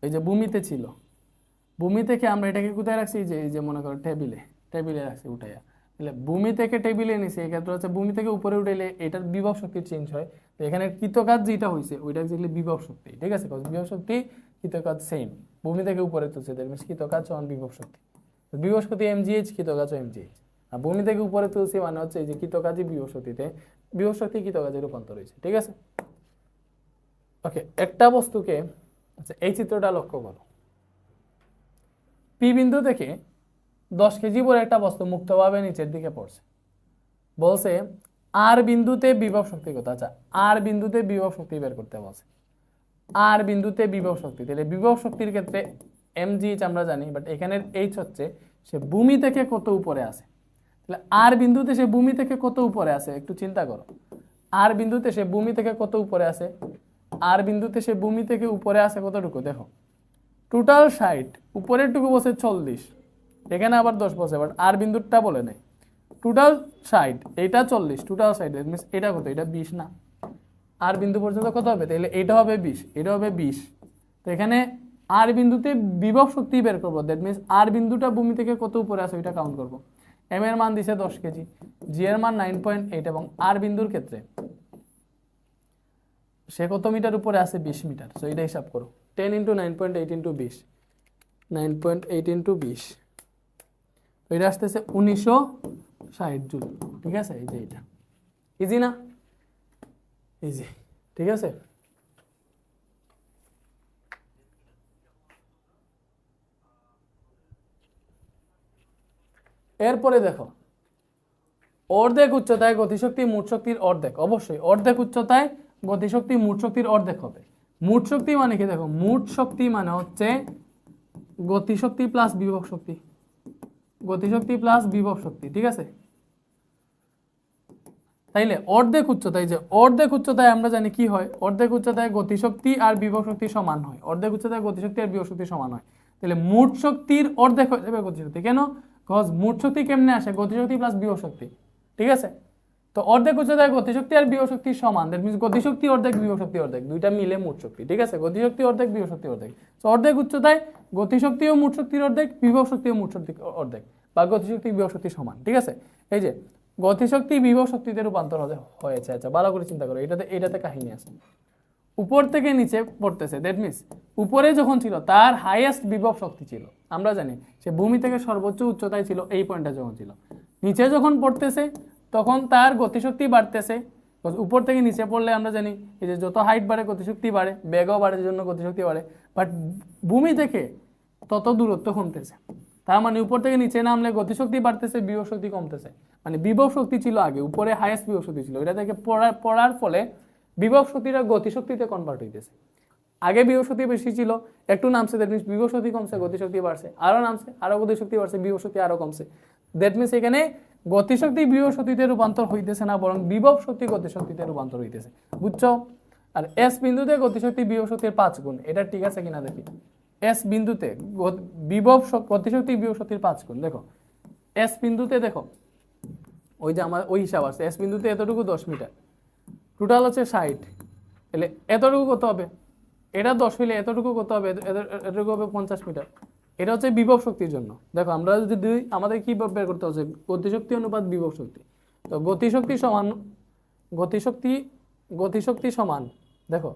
এই যে ভূমিতে ছিল, ভূমি থেকে আমরা এটাকে কোথায় রাখছি? এই যে মনে করো টেবিলে রাখছি উঠাইয়া, তাহলে ভূমি থেকে টেবিলে নিছি, এক্ষেত্রে হচ্ছে ভূমি থেকে উপরে উঠাইলে এটার বিভব শক্তি চেঞ্জ হয়। তো এখানে কৃতকাজ যেটা হয়েছে ওইটা এক্স্যাক্টলি বিভব শক্তি, ঠিক আছে, বিভব শক্তি কৃতকাজ সেম, ভূমি থেকে উপরে তুলছে, দ্যাট মিন্স কৃতকাজ সমান বিভব শক্তি, বিভব শক্তি mgh, কৃতকাজ mgh। আর ভূমি থেকে উপরে তুলছি মানে হচ্ছে এই যে কৃতকাজই বিভব শক্তিতে, বিভব শক্তি কৃতকাজে রূপান্তর হয়েছে, ঠিক আছে। ওকে, একটা বস্তুকে, আচ্ছা এই চিত্রটা লক্ষ্য করো, পি বিন্দু থেকে 10 কেজি পরে একটা বস্তু মুক্তভাবে নিচের দিকে পড়ছে, বলছে আর বিন্দুতে বিভব শক্তি কত? আচ্ছা, আর বিন্দুতে বিভব শক্তি বের করতে বলছে, আর বিন্দুতে বিভব শক্তি, তাহলে বিভব শক্তির ক্ষেত্রে mgh আমরা জানি, বাট এখানের h হচ্ছে সে ভূমি থেকে কত উপরে আছে, তাহলে আর বিন্দুতে সে ভূমি থেকে কত উপরে আছে একটু চিন্তা করো, আর বিন্দুতে সে ভূমি থেকে কত উপরে আছে, আর বিন্দুতে সে ভূমি থেকে উপরে আছে কতটুকু দেখো, টোটাল 60, উপরের টুকু বসে 40, এখানে আবার 10 বসে, বাট আর বিন্দুটা বলে নাই, টোটাল 60, এটা 40, টোটাল 60, দ্যাট মিন্স এটা কত? এটা 20 না, আর বিন্দু পর্যন্ত কত হবে? তাহলে এটা হবে 20, এটা হবে 20, তো এখানে আর বিন্দুতে বিভব শক্তি বের করবো, দ্যাট মিন্স আর বিন্দুটা ভূমি থেকে কত উপরে আছে ওইটা কাউন্ট করবো। এম এর মান দিছে 10 কেজি, জি এর মান 9.8, এবং আর বিন্দুর ক্ষেত্রে সে কত মিটার উপরে আছে? 20 মিটার, সো এটা হিসাব করো, 10 × 9.8 × 20, 9.8 × 20, তো এটা আসতেছে 1960 জুল, ঠিক আছে, এই যে এটা ইজি না? ইজি, ঠিক আছে। এরপরে দেখো, অর্ধেক উচ্চতায় গতিশক্তি মোট শক্তির অর্ধেক, অবশ্যই অর্ধেক উচ্চতায় গতিশক্তি মোট শক্তির অর্ধেক হবে। মোট শক্তি মানে কি? দেখো, মোট শক্তি মানে হচ্ছে গতিশক্তি প্লাস বিভব শক্তি, গতিশক্তি প্লাস বিভব শক্তি, ঠিক আছে। তাইলে অর্ধেক উচ্চতায়, যে অর্ধেক উচ্চতায় আমরা জানি কি হয়, অর্ধেক উচ্চতায় গতিশক্তি আর বিভব শক্তি সমান হয়, অর্ধেক উচ্চতায় গতিশক্তি আর বিভব শক্তি সমান হয়, তাহলে মোট শক্তির অর্ধেক হয়ে যাবে গতিশক্তি। কেন? কজ মোট শক্তি কেমনে আসে? গতিশক্তি প্লাস বিভব শক্তি, ঠিক আছে। তো অর্ধেক উচ্চতায় গতিশক্তি আর বিভব শক্তি সমান, দ্যাট মিন্স গতিশক্তি অর্ধেক বিভব শক্তি অর্ধেক, দুইটা মিলে মোট শক্তি, ঠিক আছে, গতিশক্তি অর্ধেক বিভব শক্তি অর্ধেক। তো অর্ধেক উচ্চতায় গতিশক্তি ও মোট শক্তির অর্ধেক, বিভব শক্তি ও মোট শক্তি অর্ধেক, বা গতিশক্তি বিভব শক্তি সমান, ঠিক আছে। এই যে গতিশক্তি বিভব শক্তিতে রূপান্তর হয়েছে, আচ্ছা ভালো করে চিন্তা করো, এটাতে কাহিনী আছে, উপর থেকে নিচে পড়তেছে, দ্যাট মিন্স উপরে যখন ছিল তার হাইয়েস্ট বিভব শক্তি ছিল, আমরা জানি সে ভূমি থেকে সর্বোচ্চ উচ্চতায় ছিল এই পয়েন্টটা যখন ছিল, নিচে যখন পড়তেছে তখন তার গতিশক্তি বাড়তেছে, উপর থেকে নিচে পড়লে আমরা জানি এই যে যত হাইট বাড়ে গতিশক্তি বাড়ে, বেগও বাড়ে, জন্য গতিশক্তি বাড়ে, বাট ভূমি থেকে তত দূরত্ব কমতেছে, তার মানে উপর থেকে নিচে নামলে গতিশক্তি বাড়তেছে, বিভব শক্তি কমতেছে, মানে বিভব শক্তি ছিল আগে উপরে হাইয়েস্ট বিভব শক্তি ছিল, এটা থেকে পড়ার ফলে বিভব শক্তিটা গতিশক্তিতে কনভার্ট হইতেছে, আগে বিভব শক্তি বেশি ছিল, একটু নামছে, দ্যাট মিন্স বিভব শক্তি কমছে, গতিশক্তি বাড়ছে, আরো নামছে, আরো গতিশক্তি বাড়ছে, বিভব শক্তি আরো কমছে, দ্যাট মিন্স এখানে গতিশক্তি বিভব শক্তিতে রূপান্তর হইতেছে না, বরং বিভব শক্তি গতিশক্তিতে রূপান্তর হইতেছে, বুঝছো? আর এস বিন্দুতে গতিশক্তি বিভব শক্তির 5 গুণ, এটা ঠিক আছে কিনা দেখি। এস বিন্দুতে গতিশক্তি বিভব শক্তির 5 গুণ, দেখো এস বিন্দুতে, দেখো ওই যে আমার ওই হিসাব আছে, এস বিন্দুতে এতটুকু 10 মিটার, টোটাল হচ্ছে 60, তাহলে এতটুকু কত হবে? এটা 10 হইলে এতটুকু কত হবে? এতটুকু হবে 50 মিটার, এটা হচ্ছে বিভব শক্তির জন্য। দেখো আমরা যদি আমাদের কি বের করতে হচ্ছে? গতিশক্তি অনুপাত বিভব শক্তি, তো গতিশক্তি সমান, দেখো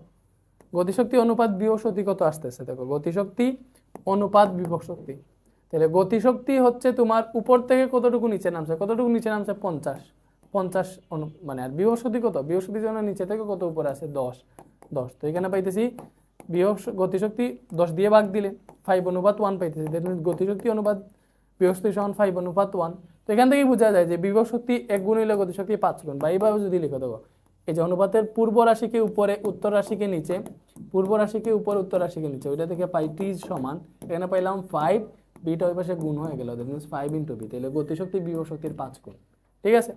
গতিশক্তি অনুপাত বিভব শক্তি কত আসতেছে, দেখো গতিশক্তি অনুপাত বিভব শক্তি, তাহলে গতিশক্তি হচ্ছে তোমার উপর থেকে কতটুকু নিচে নামছে, 50, মানে, আর বিভব শক্তি কত? বিভব শক্তির জন্য নিচে থেকে কত উপরে আছে? 10, তো এখানে পাইতেছি গতিশক্তি 10 দিয়ে ভাগ দিলে 5:1 পাইতেছি, দ্যাট মিন্স গতিশক্তি অনুপাত বিভব শক্তি সমান 5:1, তো এখান থেকেই বোঝা যায় যে বিভব শক্তি 1 গুণ হইলে গতিশক্তি 5 গুণ, বা এইভাবে যদি লিখে দেবো, এই যে অনুপাতের পূর্ব রাশিকে উপরে উত্তর রাশিকে নিচে, পূর্ব রাশিকে উপরে উত্তর রাশিকে নিচে, ওইটা থেকে পাই টি সমান, এখানে পাইলাম 5, বিটা ওই পাশে গুণ হয়ে গেল, দ্যাট মিনস 5 ইন্টু বি, তাহলে গতিশক্তি বিভব শক্তির 5 গুণ। ঠিক আছে,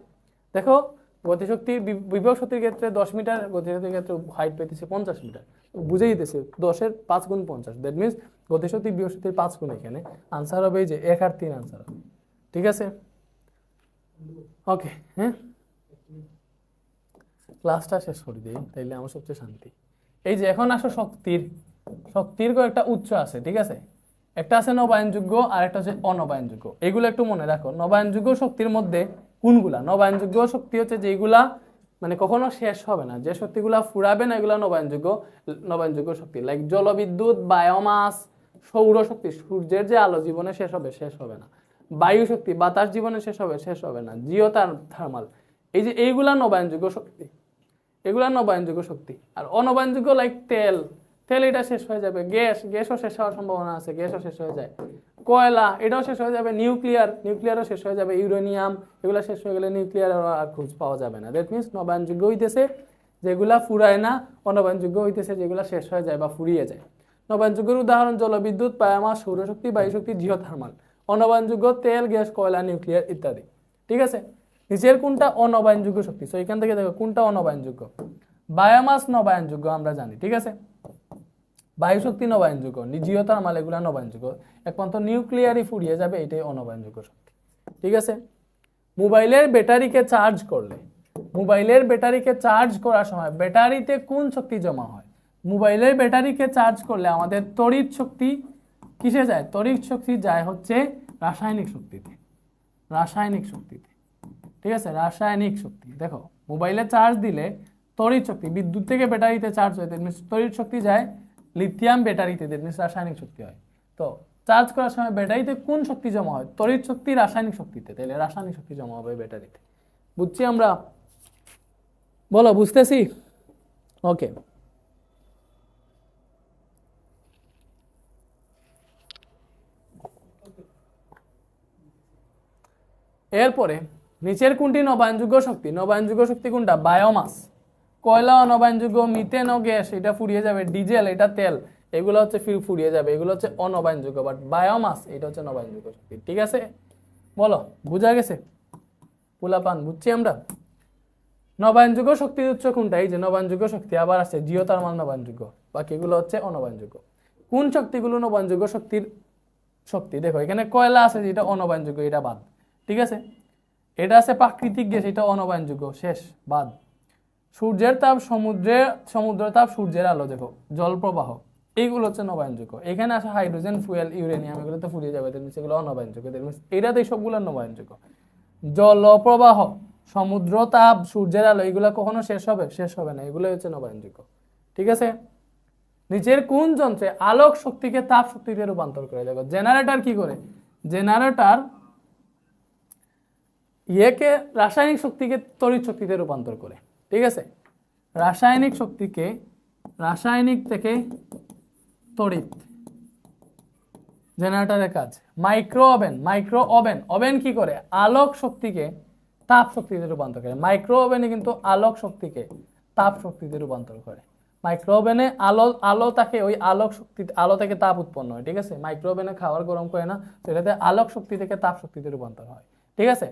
দেখো গতিশক্তি বিভব শক্তির ক্ষেত্রে 10 মিটার, গতিশক্তির ক্ষেত্রে হাইট পেতেছে 50 মিটার, বুঝেই দিতেছে 10-এর 5 গুণ 50, দ্যাট মিনস গতিশক্তি বিভব শক্তির 5 গুণ। এখানে আনসার হবে এই যে 1 আর 3 আনসার হবে। ঠিক আছে, ওকে, হ্যাঁ ক্লাসটা শেষ করে দিই, তাইলে আমার সবচেয়ে শান্তি। এই যে এখন আসো শক্তির কয়েকটা উৎস আছে, ঠিক আছে, একটা আছে নবায়নযোগ্য আর একটা হচ্ছে অনবায়নযোগ্য। এগুলো একটু মনে রাখো। নবায়নযোগ্য শক্তির মধ্যে কোনগুলা? নবায়নযোগ্য শক্তি হচ্ছে যেগুলা মানে কখনো শেষ হবে না, যে শক্তিগুলা ফুরাবে না, এগুলা নবায়নযোগ্য শক্তি, লাইক জলবিদ্যুৎ, বায়োমাস, সৌরশক্তি, সূর্যের যে আলো জীবনে শেষ হবে না। বায়ু শক্তি, বাতাস জীবনে শেষ হবে না। জিওথার্মাল, এই যে এইগুলা নবায়নযোগ্য শক্তি, এগুলা নবায়নযোগ্য শক্তি। আর অনবায়নযোগ্য লাইক তেল এটা শেষ হয়ে যাবে, গ্যাসও শেষ হওয়ার সম্ভাবনা আছে, গ্যাসও শেষ হয়ে যায়, কয়লা এটাও শেষ হয়ে যাবে, নিউক্লিয়ারও শেষ হয়ে যাবে, ইউরেনিয়াম এগুলা শেষ হয়ে গেলে নিউক্লিয়ার আর খোঁজ পাওয়া যাবে না। দ্যাট মিনস নবায়নযোগ্য হইতেছে যেগুলা ফুরায় না, অনবায়নযোগ্য হইতেছে যেগুলা শেষ হয়ে যায় বা ফুরিয়ে যায়। নবায়নযোগ্যের উদাহরণ জলবিদ্যুৎ, বায়োমাস, সৌরশক্তি, বায়ুশক্তি, জিওথার্মাল। অনবায়নযোগ্য তেল, গ্যাস, কয়লা, নিউক্লিয়ার ইত্যাদি। ঠিক আছে, নিচের কোনটা অনবায়নযোগ্য শক্তি? সো এখান থেকে দেখো কোনটা অনবায়নযোগ্য। বায়োমাস নবায়নযোগ্য আমরা জানি, ঠিক আছে, বায়ু শক্তি নবায়নযোগ্য, জিওথার্মাল এগুলা নবায়নযোগ্য, একমাত্র নিউক্লিয়ারই ফুরিয়ে যাবে, এটাই অনবায়নযোগ্য শক্তি। ঠিক আছে, মোবাইলের ব্যাটারিকে চার্জ করার সময় ব্যাটারিতে কোন শক্তি জমা হয়? মোবাইলের ব্যাটারিকে চার্জ করলে আমাদের তড়িৎ শক্তি কিসে যায়? তড়িৎ শক্তি যায় হচ্ছে রাসায়নিক শক্তিতে। ঠিক আছে, রাসায়নিক শক্তি। দেখো মোবাইলে চার্জ দিলে তড়িৎ শক্তি, বিদ্যুৎ থেকে ব্যাটারিতে চার্জ হয়, তড়িৎ শক্তি যায় লিথিয়াম ব্যাটারিতে, রাসায়নিক শক্তি হয়। তো চার্জ করার সময় ব্যাটারিতে কোন শক্তি জমা হয়? তড়িৎ শক্তি রাসায়নিক শক্তিতে, তাহলে রাসায়নিক শক্তি জমা হবে ব্যাটারিতে। বুঝছি আমরা? বলো, বুঝতেছি? ওকে, এরপরে নিচের কোনটি নবায়নযোগ্য শক্তি? নবায়নযোগ্য শক্তি কোনটা? বায়োমাস, কয়লা অনবায়নযোগ্য, মিথেন ও গ্যাস এটা ফুরিয়ে যাবে, ডিজেল এটা তেল এগুলো হচ্ছে ফুরিয়ে যাবে, এগুলো হচ্ছে অনবায়নযোগ্য, বাট বায়োমাস এটা হচ্ছে নবায়নযোগ্য শক্তি। ঠিক আছে, বলো বুঝা গেছে? পোলাপান বুঝছি আমরা? নবায়নযোগ্য শক্তির উৎস কোনটা? এই যে নবায়নযোগ্য শক্তি আবার আছে, জিওথার্মাল নবায়নযোগ্য, বাকি এগুলো হচ্ছে অনবায়নযোগ্য। কোন শক্তিগুলো নবায়নযোগ্য শক্তির শক্তি? দেখো এখানে কয়লা আছে যেটা অনবায়নযোগ্য, এটা বাদ। ঠিক আছে, এটা আছে প্রাকৃতিক গ্যাস, এটা অনবায়নযোগ্য, শেষ, বাদ। সূর্যের তাপ, সমুদ্র তাপ, সূর্যের আলো, দেখো জল প্রবাহ, এইগুলো হচ্ছে নবায়নযোগ্য। এখানে আসে হাইড্রোজেন, ফুয়েল, ইউরেনিয়াম, এগুলো তো ফুরিয়ে যাবে, সেগুলো অনবায়নযোগ্য। এটাতে সবগুলো নবায়নযোগ্য। জল প্রবাহ, সমুদ্র তাপ, সূর্যের আলো, এগুলো কখনো শেষ হবে না, এগুলো হচ্ছে নবায়নযোগ্য। ঠিক আছে, নিচের কোন যন্ত্রে আলোক শক্তিকে তাপ শক্তিতে রূপান্তর করে? দেখো জেনারেটর কি করে? জেনারেটর রাসায়নিক শক্তিকে তড়িৎ শক্তিতে রূপান্তর করে। ঠিক আছে, রাসায়নিক থেকে তড়িৎ, জেনারেটরের কাজ। মাইক্রো ওভেন কি করে? আলোক শক্তিকে তাপ শক্তিতে রূপান্তর করে। মাইক্রো ওভেনে কিন্তু আলোক শক্তিকে তাপ শক্তিতে রূপান্তর করে। মাইক্রো ওভেনে আলো থাকে, ওই আলো থেকে তাপ উৎপন্ন হয়। ঠিক আছে, মাইক্রো ওভেনে খাবার গরম করে না, সেটাতে আলোক শক্তি থেকে তাপ শক্তিতে রূপান্তর হয়। ঠিক আছে,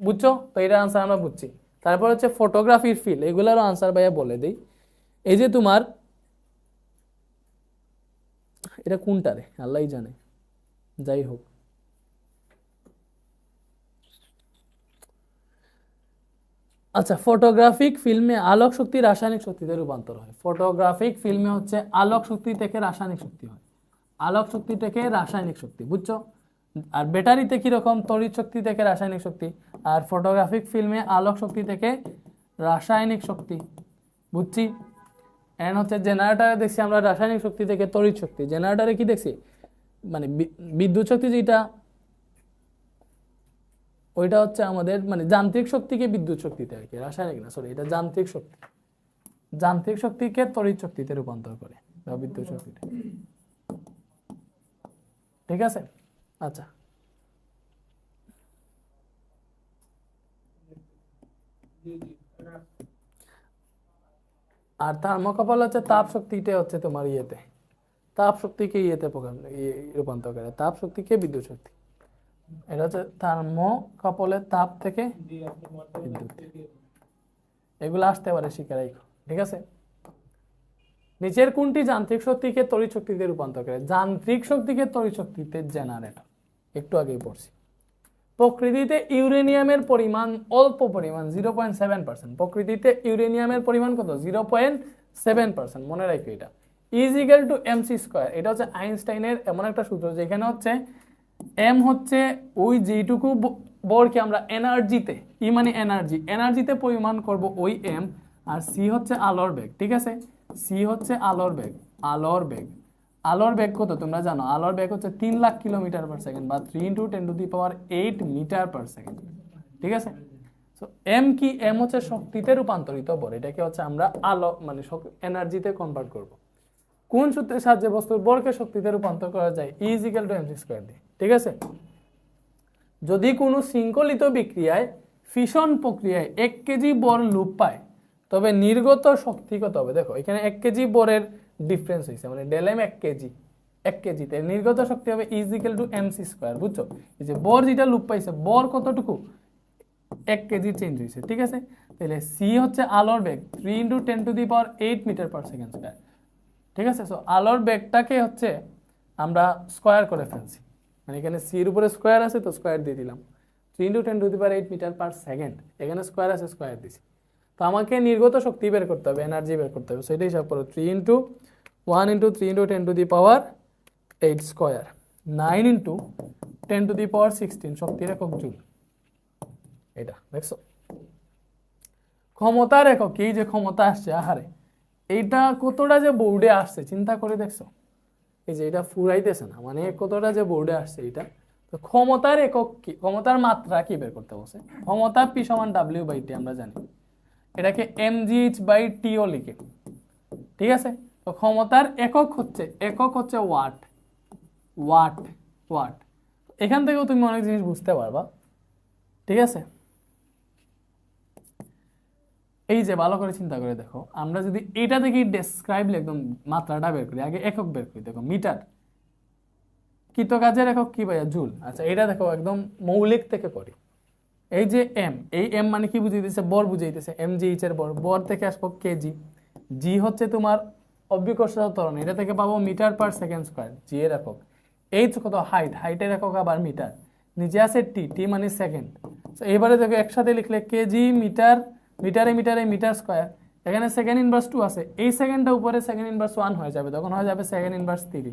বুঝছো তো? এটার আনসার আমরা বুঝছি। তারপর হচ্ছে ফটোগ্রাফির ফিল্ড, এগুলোরও আনসার ভাইয়া বলে দিই। এই যে তোমার এটা কোনটা রে আল্লাহ জানে, যাই হোক, আচ্ছা, ফটোগ্রাফিক ফিল্মে আলোক শক্তি রাসায়নিক শক্তিতে রূপান্তর হয়। ফটোগ্রাফিক ফিল্মে হচ্ছে আলোক শক্তি থেকে রাসায়নিক শক্তি হয়, আলোক শক্তি থেকে রাসায়নিক শক্তি, বুঝছো? আর ব্যাটারিতে কিরকম? তড়িৎ শক্তি থেকে রাসায়নিক শক্তি। আর ফটোগ্রাফিক ফিল্মে আলোক শক্তি থেকে রাসায়নিক শক্তি, বুঝছি? এন্ড হচ্ছে জেনারেটরে দেখছি আমরা রাসায়নিক শক্তি থেকে তড়িৎ শক্তি। জেনারেটরে কি দেখছি? মানে বিদ্যুৎ শক্তি যেটা, ওইটা হচ্ছে আমাদের মানে যান্ত্রিক শক্তিকে বিদ্যুৎ শক্তিতে, আর কি রাসায়নিক না, সরি, এটা যান্ত্রিক শক্তিকে তড়িৎ শক্তিতে রূপান্তর করে বা বিদ্যুৎ শক্তিতে। ঠিক আছে, আচ্ছা, আর থার্মোকাপল হচ্ছে তাপ শক্তিটা হচ্ছে তোমার ইয়েতে, তাপ শক্তিকে ইয়েতে রূপান্তর করে, তাপ শক্তিকে বিদ্যুৎ শক্তি। এটা হচ্ছে থার্মোকাপলের তাপ থেকে বিদ্যুৎ। এগুলো আসতে পারে শিখে রাখো, ঠিক আছে। নিচের কোনটি যান্ত্রিক শক্তিকে তড়িৎ শক্তিতে রূপান্তর করে? যান্ত্রিক শক্তিকে তড়িৎ শক্তিতে জেনারেটর, একটু আগেই পড়ছি। প্রকৃতিতে ইউরেনিয়ামের পরিমাণ অল্প পরিমাণ 0.7%। প্রকৃতিতে ইউরেনিয়ামের পরিমাণ কত? 0.7%। মনে রাখো এটা is equal to MC square. এটা হচ্ছে আইনস্টাইনের এমন একটা সূত্র যেখানে হচ্ছে এম হচ্ছে ওই যেটুকু বলকে আমরা এনার্জিতে, ই মানে এনার্জি, এনার্জিতে পরিমাণ করব ওই এম, আর সি হচ্ছে আলোর বেগ, ঠিক আছে। সি হচ্ছে আলোর বেগ, আলোর বেগ, আলোর বেগ কত তোমরা জানো? আলোর বেগ হচ্ছে 3 লাখ কিলোমিটার পার সেকেন্ড বা 3 × 10⁸ মিটার পার সেকেন্ড, ঠিক আছে। সো এম কি? এম হচ্ছে শক্তিতে রূপান্তরিত বল, এটাকে হচ্ছে আমরা আলো মানে এনার্জিতে কনভার্ট করব। কোন সূত্রের সাহায্যে বস্তুর বলকে শক্তিতে রূপান্তর করা যায়? Is equal to MC square দিয়ে, ঠিক আছে। যদি কোনো শৃঙ্খলিত বিক্রিয়ায় ফিশন প্রক্রিয়ায় 1 কেজি বর লোপ পায় তবে নির্গত শক্তি কত হবে? দেখো এখানে 1 কেজি বরের ডিফারেন্স হয়েছে, মানে ডেলেম 1 কেজি, 1 কেজিতে নির্গত শক্তি হবে is equal to MC square. বুঝছো? এই যে বর যেটা লোপ পাইছে, বর কতটুকু? 1 কেজি চেঞ্জ হয়েছে, ঠিক আছে। তাহলে সি হচ্ছে আলোর বেগ 3 × 10⁸ মিটার পার সেকেন্ড স্কয়ার, ঠিক আছে। সো আলোর বেগটাকে হচ্ছে আমরা স্কয়ার করে ফেলছি, মানে এখানে সির উপরে স্কয়ার আছে তো স্কয়ার দিয়ে দিলাম। 3 × 10⁸ মিটার পার সেকেন্ড, এখানে স্কয়ার আছে স্কয়ার দিছি। তো আমাকে নির্গত শক্তি বের করতে হবে, এনার্জি বের করতে হবে। সেটা হিসাব করো 3 × 1 × 3 × 10⁸ স্কয়ার 9 × 10⁻16 শক্তির একক জুল। এটা দেখছো ক্ষমতার একক, এই যে ক্ষমতা আসছে, আহারে এইটা কতটা যে বোর্ডে আসছে চিন্তা করে দেখছো? এই যে এটা ফুরাইতেছে না, মানে কতটা যে বোর্ডে আসছে এটা। তো ক্ষমতার একক কি? ক্ষমতার মাত্রা কি বের করতে বলছে? ক্ষমতা P = W/T আমরা জানি, এটাকে mgh/T-ও লিখে, ঠিক আছে। তো ক্ষমতার একক হচ্ছে ওয়াট, ওয়াট, ওয়াট। এখান থেকেও তুমি অনেক জিনিস বুঝতে পারবা, ঠিক আছে। এই যে ভালো করে চিন্তা করে দেখো, আমরা যদি এটা থেকে ডেসক্রাইব একদম মাত্রাটা বের করি, আগে একক বের করি। দেখো মিটার, কৃত কাজের একক কি ভাইয়া? জুল। আচ্ছা এটা দেখো একদম মৌলিক থেকে পড়ি। এই যে এম, এই এম মানে কি বুঝাইতেছে? বর বুঝাইতেছে, mgh এর বর। বর থেকে আসবো কেজি, জি হচ্ছে তোমার অভিকর্ষজ ত্বরণ, এটা থেকে পাবো মিটার পার সেকেন্ড স্কয়ার, জি এর একক। এইচ কত? হাইট, হাইটের একক আবার মিটার। নিচে আছে টি, টি মানে সেকেন্ড। এবারে দেখো একসাথে লিখলে কেজি মিটার, মিটারে মিটারে মিটার স্কয়ার, এখানে সেকেন্ড ইনভার্স 2 আছে, এই সেকেন্ডটা উপরে সেকেন্ড ইনভার্স 1 হয়ে যাবে, তখন হয়ে যাবে সেকেন্ড ইনভার্স 3।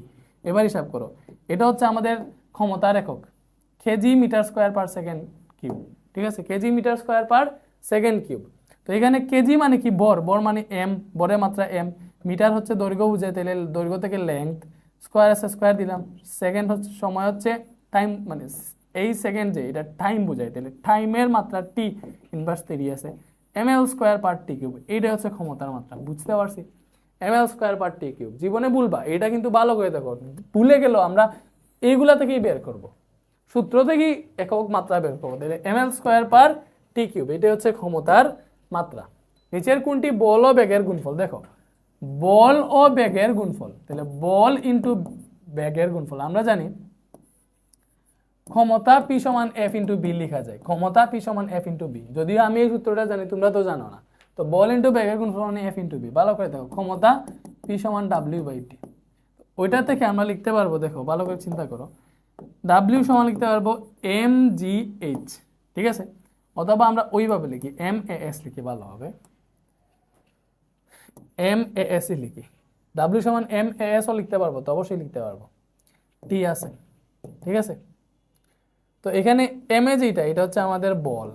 এবার হিসাব করো, এটা হচ্ছে আমাদের ক্ষমতার একক, KG metre square per second cube, ঠিক আছে। KG metre square per second cube. তো এখানে কেজি মানে কি? বর, বর মানে এম, বরের মাত্রা এম। মিটার হচ্ছে দৈর্ঘ্য বুঝায়, তাহলে দৈর্ঘ্য থেকে লেংথ, স্কয়ার আছে স্কয়ার দিলাম। সেকেন্ড হচ্ছে সময়, হচ্ছে টাইম, মানে এই সেকেন্ড যে এটা টাইম বুঝায়, তাহলে টাইমের মাত্রা টি ইনভার্স 3 আছে। ml/t³ এইটা হচ্ছে ক্ষমতার মাত্রা, বুঝতে পারছি? ml/t³। জীবনে ভুলবা এটা, কিন্তু ভালো করে দেখো, ভুলে গেল আমরা এইগুলা থেকেই বের করব, সূত্র থেকেই একক মাত্রা বের করবো। তাহলে ml/t³, এটা হচ্ছে ক্ষমতার মাত্রা। নিচের কোনটি বল ও বেগের গুণফল? দেখো বল ও বেগের গুণফল, তাহলে বল ইন্টু বেগের গুণফল আমরা জানি ক্ষমতা P = F/B লেখা যায়, ক্ষমতা P = F/B। যদিও আমি এই সূত্রটা জানি, তোমরা তো জানো না। তো বল ইন্টু বেগের গুণফল মানে F/B। ভালো করে দেখো, ক্ষমতা P = W/T, ওইটা থেকে আমরা লিখতে পারবো, দেখো ভালো করে চিন্তা করো, W সমান লিখতে পারবো mgh, ঠিক আছে। অথবা আমরা ওইভাবে লিখি MAS লিখি, ভালো হবে MAS লিখি। W সমান MAS ও লিখতে পারবো, তো অবশ্যই লিখতে পারবো, টি আছে, ঠিক আছে। তো এখানে MA যেটা, এটা হচ্ছে আমাদের বল,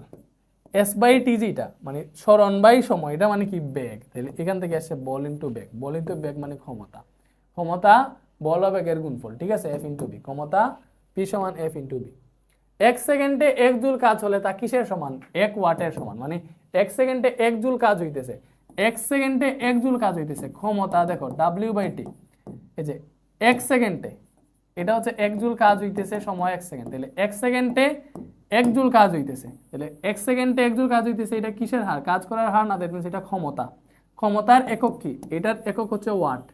S/T যেটা মানে সরণ বাই সময়, এটা মানে কি? বেগ। তাহলে এখান থেকে আসছে বল ইন্টু বেগ, বল ইন্টু বেগ মানে ক্ষমতা, ক্ষমতা বল ও বেগের গুণফল, ঠিক আছে, F/B। ক্ষমতা P = F/B। 1 সেকেন্ডে 1 জুল কাজ হলে তা কিসের সমান? 1 ওয়াটের সমান। মানে 1 সেকেন্ডে 1 জুল কাজ হইতেছে, 1 সেকেন্ডে 1 জুল কাজ হইতেছে, ক্ষমতা দেখো W/T। এই যে 1 সেকেন্ডে এটা হচ্ছে 1 জুল কাজ হইতেছে, সময় 1 সেকেন্ড, তাহলে 1 সেকেন্ডে 1 জুল কাজ হইতেছে, তাহলে 1 সেকেন্ডে 1 জুল কাজ হইতেছে, এটা কিসের হার? কাজ করার হার না, দ্যাট মিন্স এটা ক্ষমতা। ক্ষমতার একক কি? এটার একক হচ্ছে ওয়াট।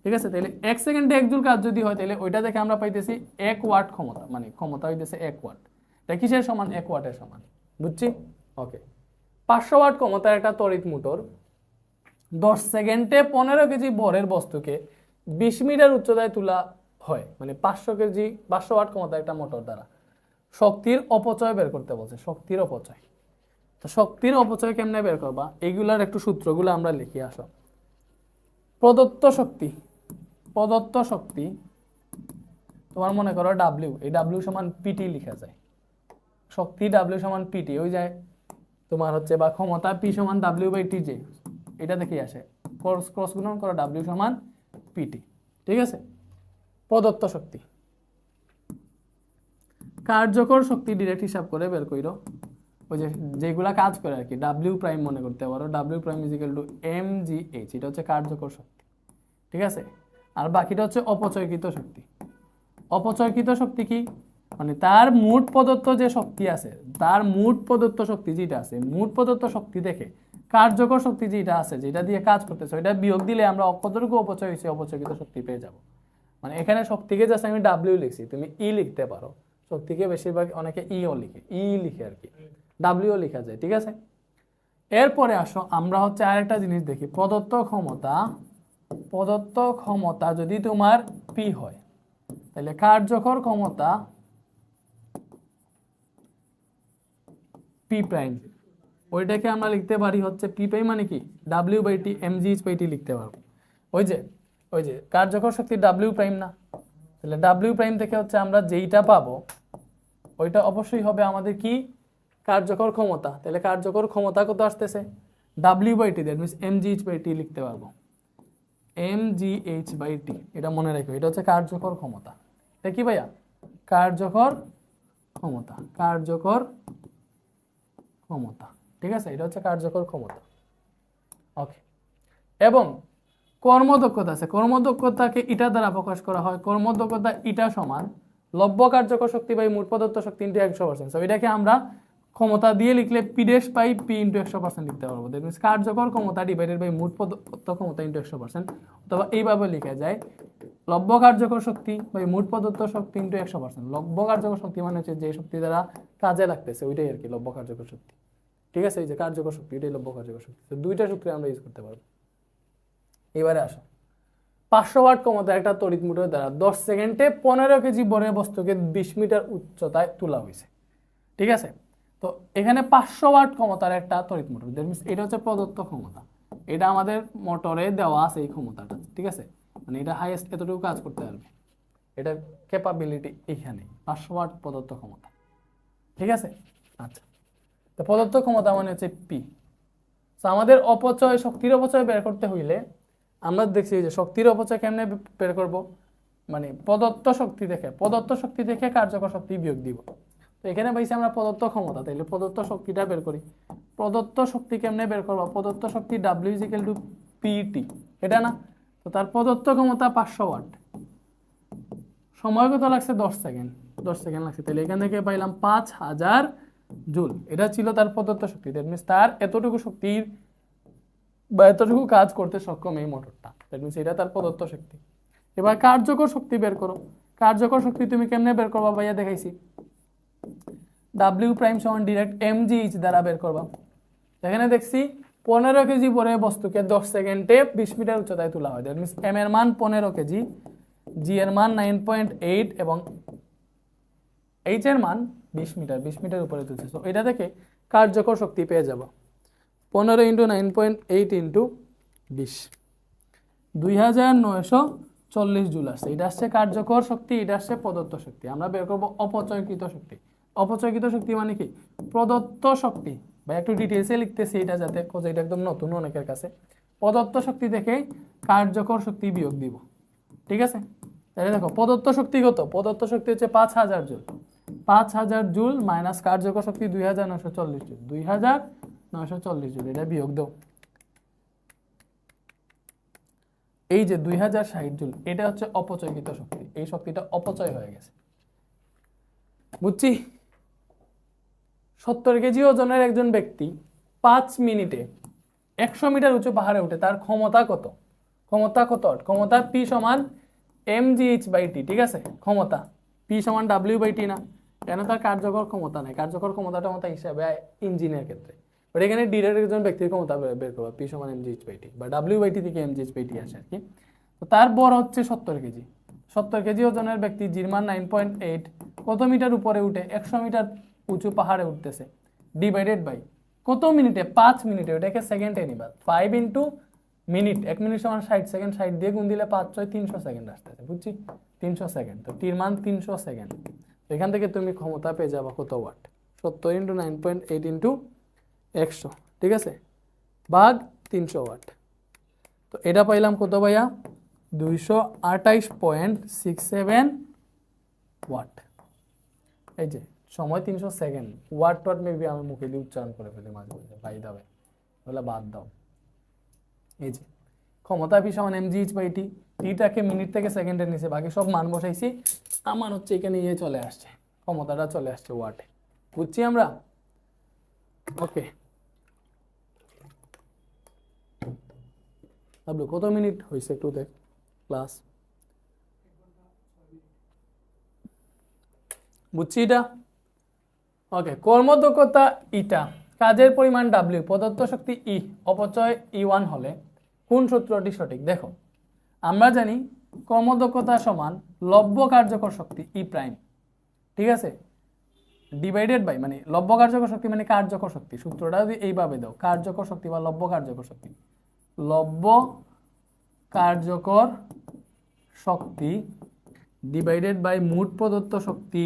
ঠিক আছে, তাহলে 1 সেকেন্ডে 1 জুল কাজ যদি হয়, তাহলে ওইটা দেখে আমরা পাইতেছি 1 ওয়াট ক্ষমতা, মানে ক্ষমতা হইতেছে 1 ওয়াট। এটা কিসের সমান? 1 ওয়াটের সমান। বুঝছি? ওকে। 500 ওয়াট ক্ষমতার একটা তড়িৎ মোটর 10 সেকেন্ডে 15 কেজি ভরের বস্তুকে 20 মিটার উচ্চতায় তোলা হয়, মানে 500 ওয়াট ক্ষমতার একটা মোটর দ্বারা শক্তির অপচয় বের করতে বলছে। শক্তির অপচয়। তো শক্তির অপচয় কেমনে বের করবা? এইগুলার একটু সূত্রগুলো আমরা লিখি। আসো, প্রদত্ত শক্তি তোমার মনে করো ডাব্লিউ, এই ডাব্লিউ সমান পিটি লিখা যায়। শক্তি ডাব্লিউ সমান পিটি, ওই যায় তোমার হচ্ছে, বা ক্ষমতা পি সমান ডাব্লিউ বাই টি জে, এটা দেখেই আসে। ক্রস গুণন করো, ডাব্লিউ সমান পিটি। ঠিক আছে, প্রদত্ত শক্তি। কার্যকর শক্তি ডিরেক্ট হিসাব করে বের কইরো, ওই যে যেগুলা কাজ করে আর কি, ডাব্লিউ প্রাইম মনে করতে পারো, W prime is equal to M G H, এটা হচ্ছে কার্যকর শক্তি। ঠিক আছে, আর বাকিটা হচ্ছে অপচয়কৃত শক্তি। অপচয়কৃত শক্তি কি? মানে তার মোট প্রদত্ত যে শক্তি আছে, তার মোট প্রদত্ত শক্তি যেটা আছে, মোট প্রদত্ত শক্তি দেখে কার্যকর শক্তি যেটা আছে, যেটা দিয়ে কাজ করতেছে, ওইটা বিয়োগ দিলে আমরা কতটুকু অপচয় হয়েছে, অপচয়কৃত শক্তি পেয়ে যাব। মানে এখানে শক্তিকে জাস্ট আমি ডাব্লিউ লিখছি, তুমি ই লিখতে পারো। শক্তিকে বেশিরভাগ অনেকে ইও লিখে, লিখে আর কি, ডাব্লিউ লিখা যায়। ঠিক আছে, এরপরে আসো আমরা হচ্ছে আরেকটা জিনিস দেখি। প্রদত্ত ক্ষমতা যদি তোমার পি হয়, তাহলে কার্যকর ক্ষমতা পি প্রাইম, ওইটাকে আমরা লিখতে পারি হচ্ছে পি প্রাইম মানে কি, W by T M G H by T লিখতে পারবো। ওই যে কার্যকর শক্তি ডাব্লিউ প্রাইম না, তাহলে ডাব্লিউ প্রাইম থেকে হচ্ছে আমরা যেইটা পাবো ওইটা অবশ্যই হবে আমাদের কি, কার্যকর ক্ষমতা। তাহলে কার্যকর ক্ষমতা কত আসতেছে? W by T, that means M G H by T লিখতে পারবো, M G H by T. এটা মনে রাখো, এটা হচ্ছে কার্যকর ক্ষমতা। এটা কি ভাইয়া? কার্যকর ক্ষমতা। ঠিক আছে, এটা হচ্ছে কার্যকর ক্ষমতা। ওকে, এবং কর্মদক্ষতা আছে। কর্মদক্ষতাকে ইটা দ্বারা প্রকাশ করা হয়। কর্মদক্ষতা ইটা সমান লব্য কার্যকর শক্তি বাই মোট প্রদত্ত শক্তি ইন্টু 100%। সো এটাকে আমরা ক্ষমতা দিয়ে লিখলে P dash by P into 100% লিখতে পারবো। দ্যাট মিনস কার্যকর ক্ষমতা ডিভাইডেড বাই মোট প্রদত্ত ক্ষমতা ইন্টু 100%, অথবা এইভাবে লেখা যায় লব্য কার্যকর শক্তি বাই মোট প্রদত্ত শক্তি ইন্টু 100%। লব্য কার্যকর শক্তি মানে হচ্ছে যে শক্তি দ্বারা কাজে লাগতেছে, ওইটাই আর কি লব্য কার্যকর শক্তি। ঠিক আছে, এই যে কার্যকর শক্তি, এটাই লব্য কার্যকর শক্তি। তো দুইটা সূত্রে আমরা ইউজ করতে পারবো। এবারে আসো, 500 ওয়াট ক্ষমতার একটা তড়িৎ মোটর দ্বারা 10 সেকেন্ডে 15 কেজি ভরের বস্তুকে 20 মিটার উচ্চতায় তোলা হয়েছে। ঠিক আছে, তো এখানে 500 ওয়াট ক্ষমতার একটা তড়িৎ মোটর, দ্যাট মিনস এটা হচ্ছে প্রদত্ত ক্ষমতা। এটা আমাদের মোটরে দেওয়া আছে এই ক্ষমতাটা। ঠিক আছে, মানে এটা হাইয়েস্ট এতটুকু কাজ করতে পারবে, এটার ক্যাপাবিলিটি এইখানে 500 ওয়াট প্রদত্ত ক্ষমতা। ঠিক আছে, আচ্ছা, তো প্রদত্ত ক্ষমতা মানে হচ্ছে পি। তো আমাদের শক্তির অপচয় বের করতে হইলে আমরা দেখছি যে শক্তির অপচয় কেমনে বের করব, মানে প্রদত্ত শক্তি দেখে কার্যকর শক্তি বিয়োগ দিব। তো এখানে পাইছি আমরা প্রদত্ত ক্ষমতা, তাইলে প্রদত্ত শক্তিটা বের করি। প্রদত্ত শক্তি কেমনে বের করবো? প্রদত্ত শক্তি W is equal to P T, এটা না? তো তার প্রদত্ত ক্ষমতা 500 ওয়াট, সময় কত লাগছে? 10 সেকেন্ড লাগছে। তাহলে এখান থেকে পাইলাম 5000 জুল। এটা ছিল তার প্রদত্ত শক্তি। দ্যাট মিনস তার এতটুকু শক্তির বা এতটুকু কাজ করতে সক্ষম এই মোটরটা। দ্যাট মিনস এটা তার প্রদত্ত শক্তি। এবার কার্যকর শক্তি বের করো। কার্যকর শক্তি তুমি কেমনে বের করবা ভাইয়া? দেখাইছি, ডাব্লিউ প্রাইম সমান ডিরেক্ট এম জি এইচ দ্বারা বের করবা। এখানে দেখছি 15 কেজি ভরে বস্তুকে 10 সেকেন্ডে 20 মিটার উচ্চতায় তোলা হয়। দ্যাট মিনস এম এর মান 15 কেজি, জি এর মান 9.8 এবং এইচ এর মান 20 মিটার উপরে তুলছে। তো এটা থেকে কার্যকর শক্তি পেয়ে যাব 15 ইন্টু 9.8 ইন্টু 20, 2940 জুল আসছে। এটা আসছে কার্যকর শক্তি, এটা আসছে প্রদত্ত শক্তি। আমরা বের করবো অপচয়কৃত শক্তি। অপচয়কৃত শক্তি মানে কি? প্রদত্ত শক্তি, বা একটু ডিটেলসে লিখতেছি এটা যাতে, এটা একদম নতুন অনেকের কাছে। প্রদত্ত শক্তি থেকে কার্যকর শক্তি বিয়োগ দিব। ঠিক আছে, তাহলে দেখো প্রদত্ত শক্তি কত? প্রদত্ত শক্তি হচ্ছে 5000 জুল। 5000 জুল মাইনাস কার্যকর শক্তি 2940 জুল। 2940 জুল, এটা বিয়োগ দাও। এই যে 2060 জুল, এটা হচ্ছে অপচয়কৃত শক্তি। এই শক্তিটা অপচয় হয়ে গেছে। বুঝছি? 70 কেজি ওজনের একজন ব্যক্তি 5 মিনিটে 100 মিটার উঁচু পাহাড়ে উঠে, তার ক্ষমতা কত? ক্ষমতা P সমান mgh/t, ঠিক আছে? ক্ষমতা P সমান w/t না, কেন? তার কার্যকর ক্ষমতা নাই, কার্যকর ক্ষমতা হিসাবে ইঞ্জিনের ক্ষেত্রে, বাট এখানে ডিরেক্ট একজন ব্যক্তির ক্ষমতা বের করবো, P সমান mgh/t বা w/t থেকে mgh/t আসে আর কি। তো তার বর হচ্ছে 70 কেজি। 70 কেজি ওজনের ব্যক্তি জিরমান 9.8 কত মিটার উপরে উঠে 100 মিটার উঁচু পাহাড়ে উঠতেছে, ডিভাইডেড বাই কত মিনিটে? 5 মিনিটে। ওটাকে সেকেন্ডে নিবা, 5 ইন্টু মিনিট, 1 মিনিট সমান 60 সেকেন্ড, 60 দিয়ে গুণ দিলে 5 6 300 সেকেন্ড আসতেছে, বুঝছি? 300 সেকেন্ড, তো টির মান 300 সেকেন্ড। এখান থেকে তুমি ক্ষমতা পেয়ে যাবা কত ওয়াট? 70 ইন্টু 9.8 ইন্টু 100, ঠিক আছে, ভাগ 300 ওয়াট। তো এটা পাইলাম কত ভাইয়া? 228.67 ওয়াট। এই যে সময় 300 সেকেন্ড, ওয়াট মেবি আমি মুখে দিয়ে উচ্চারণ করে ফেলি মাঝে মাঝে, ভাই দাবে বলে বাদ দাও। এই যে ক্ষমতা P সমান mgh/t, টিটাকে মিনিট থেকে সেকেন্ডের নিচে, বাকি সব মান বসাইছি, আমার হচ্ছে এখানে ইয়ে চলে আসছে, ক্ষমতাটা চলে আসছে ওয়াটে, বুঝছি আমরা? ওকে, কত মিনিট হয়েছে একটু দেখ ক্লাস, বুঝছি এটা? ওকে, কর্মদক্ষতা ইটা, কাজের পরিমাণ W, প্রদত্ত শক্তি E, অপচয় E1 হলে কোন সূত্রটি সঠিক? দেখো, আমরা জানি কর্মদক্ষতা সমান লব্য কার্যকর শক্তি E প্রাইম, ঠিক আছে, ডিভাইডেড বাই, মানে লব্য কার্যকর শক্তি মানে কার্যকর শক্তি, সূত্রটা যদি এইভাবে দাও, কার্যকর শক্তি বা লব্য কার্যকর শক্তি, লব্য কার্যকর শক্তি ডিভাইডেড বাই মোট প্রদত্ত শক্তি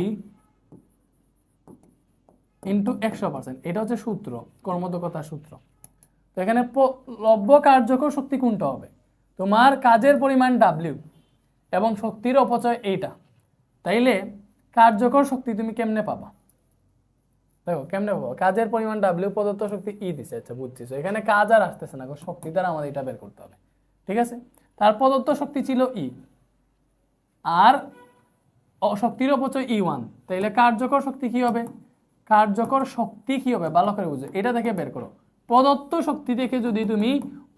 ইন্টু 100%, এটা হচ্ছে সূত্র, কর্মদক্ষতার সূত্র। তো এখানে লব্য কার্যকর শক্তি কোনটা হবে? তোমার কাজের পরিমাণ W এবং শক্তির অপচয় এইটা, তাইলে কার্যকর শক্তি তুমি কেমনে পাবা? দেখো কেমনে পাবো, কাজের পরিমাণ W, প্রদত্ত শক্তি E দিছে, আচ্ছা বুঝছি, এখানে কাজ আর আসতেছে না, শক্তি দ্বারা আমাদের এটা বের করতে হবে, ঠিক আছে? তার প্রদত্ত শক্তি ছিল E আর শক্তির অপচয় E1, তাইলে কার্যকর শক্তি কি হবে? কার্যকর শক্তি কি হবে ভালো করে বুঝো, এটা থেকে বের করো। প্রদত্ত শক্তি থেকে যদি তুমি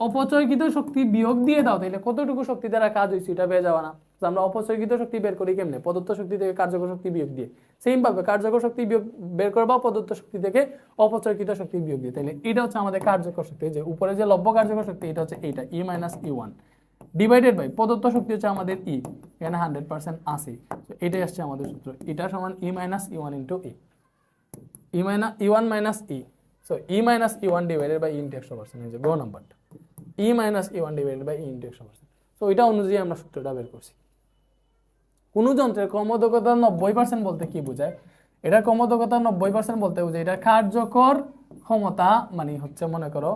অপচয়কৃত শক্তি বিয়োগ দিয়ে দাও, তাহলে কতটুকু শক্তি দ্বারা কাজ হয়েছে এটা পেয়ে যাওয়া না? আমরা অপচয়কৃত শক্তি বের করি কেমনে? প্রদত্ত শক্তি থেকে কার্যকর শক্তি বিয়োগ দিয়ে। সেম ভাবে কার্যকর শক্তি বিয়োগ বের করবা প্রদত্ত শক্তি থেকে অপচয়কৃত শক্তি বিয়োগ দিয়ে, তাহলে এটা হচ্ছে আমাদের কার্যকর শক্তি। যে উপরে যে লব্য কার্যকর শক্তি, এটা হচ্ছে এইটা E minus E1 divided by প্রদত্ত শক্তি হচ্ছে আমাদের E, এখানে 100% আসে, এটাই আসছে আমাদের সূত্র, এটা সমান E minus E1 into E1 minus E, so E minus E1 divided by E into 100%, এই যে গো নাম্বারটা E minus E1 divided by E into 100%। So এটা অনুযায়ী আমরা সূত্রটা বের করছি। কোন যন্ত্রের কর্মদক্ষতা 90% বলতে কি বোঝায়? এটা কর্মদক্ষতা 90% বলতে বোঝায় এটা কার্যকর ক্ষমতা, মানে হচ্ছে মনে করো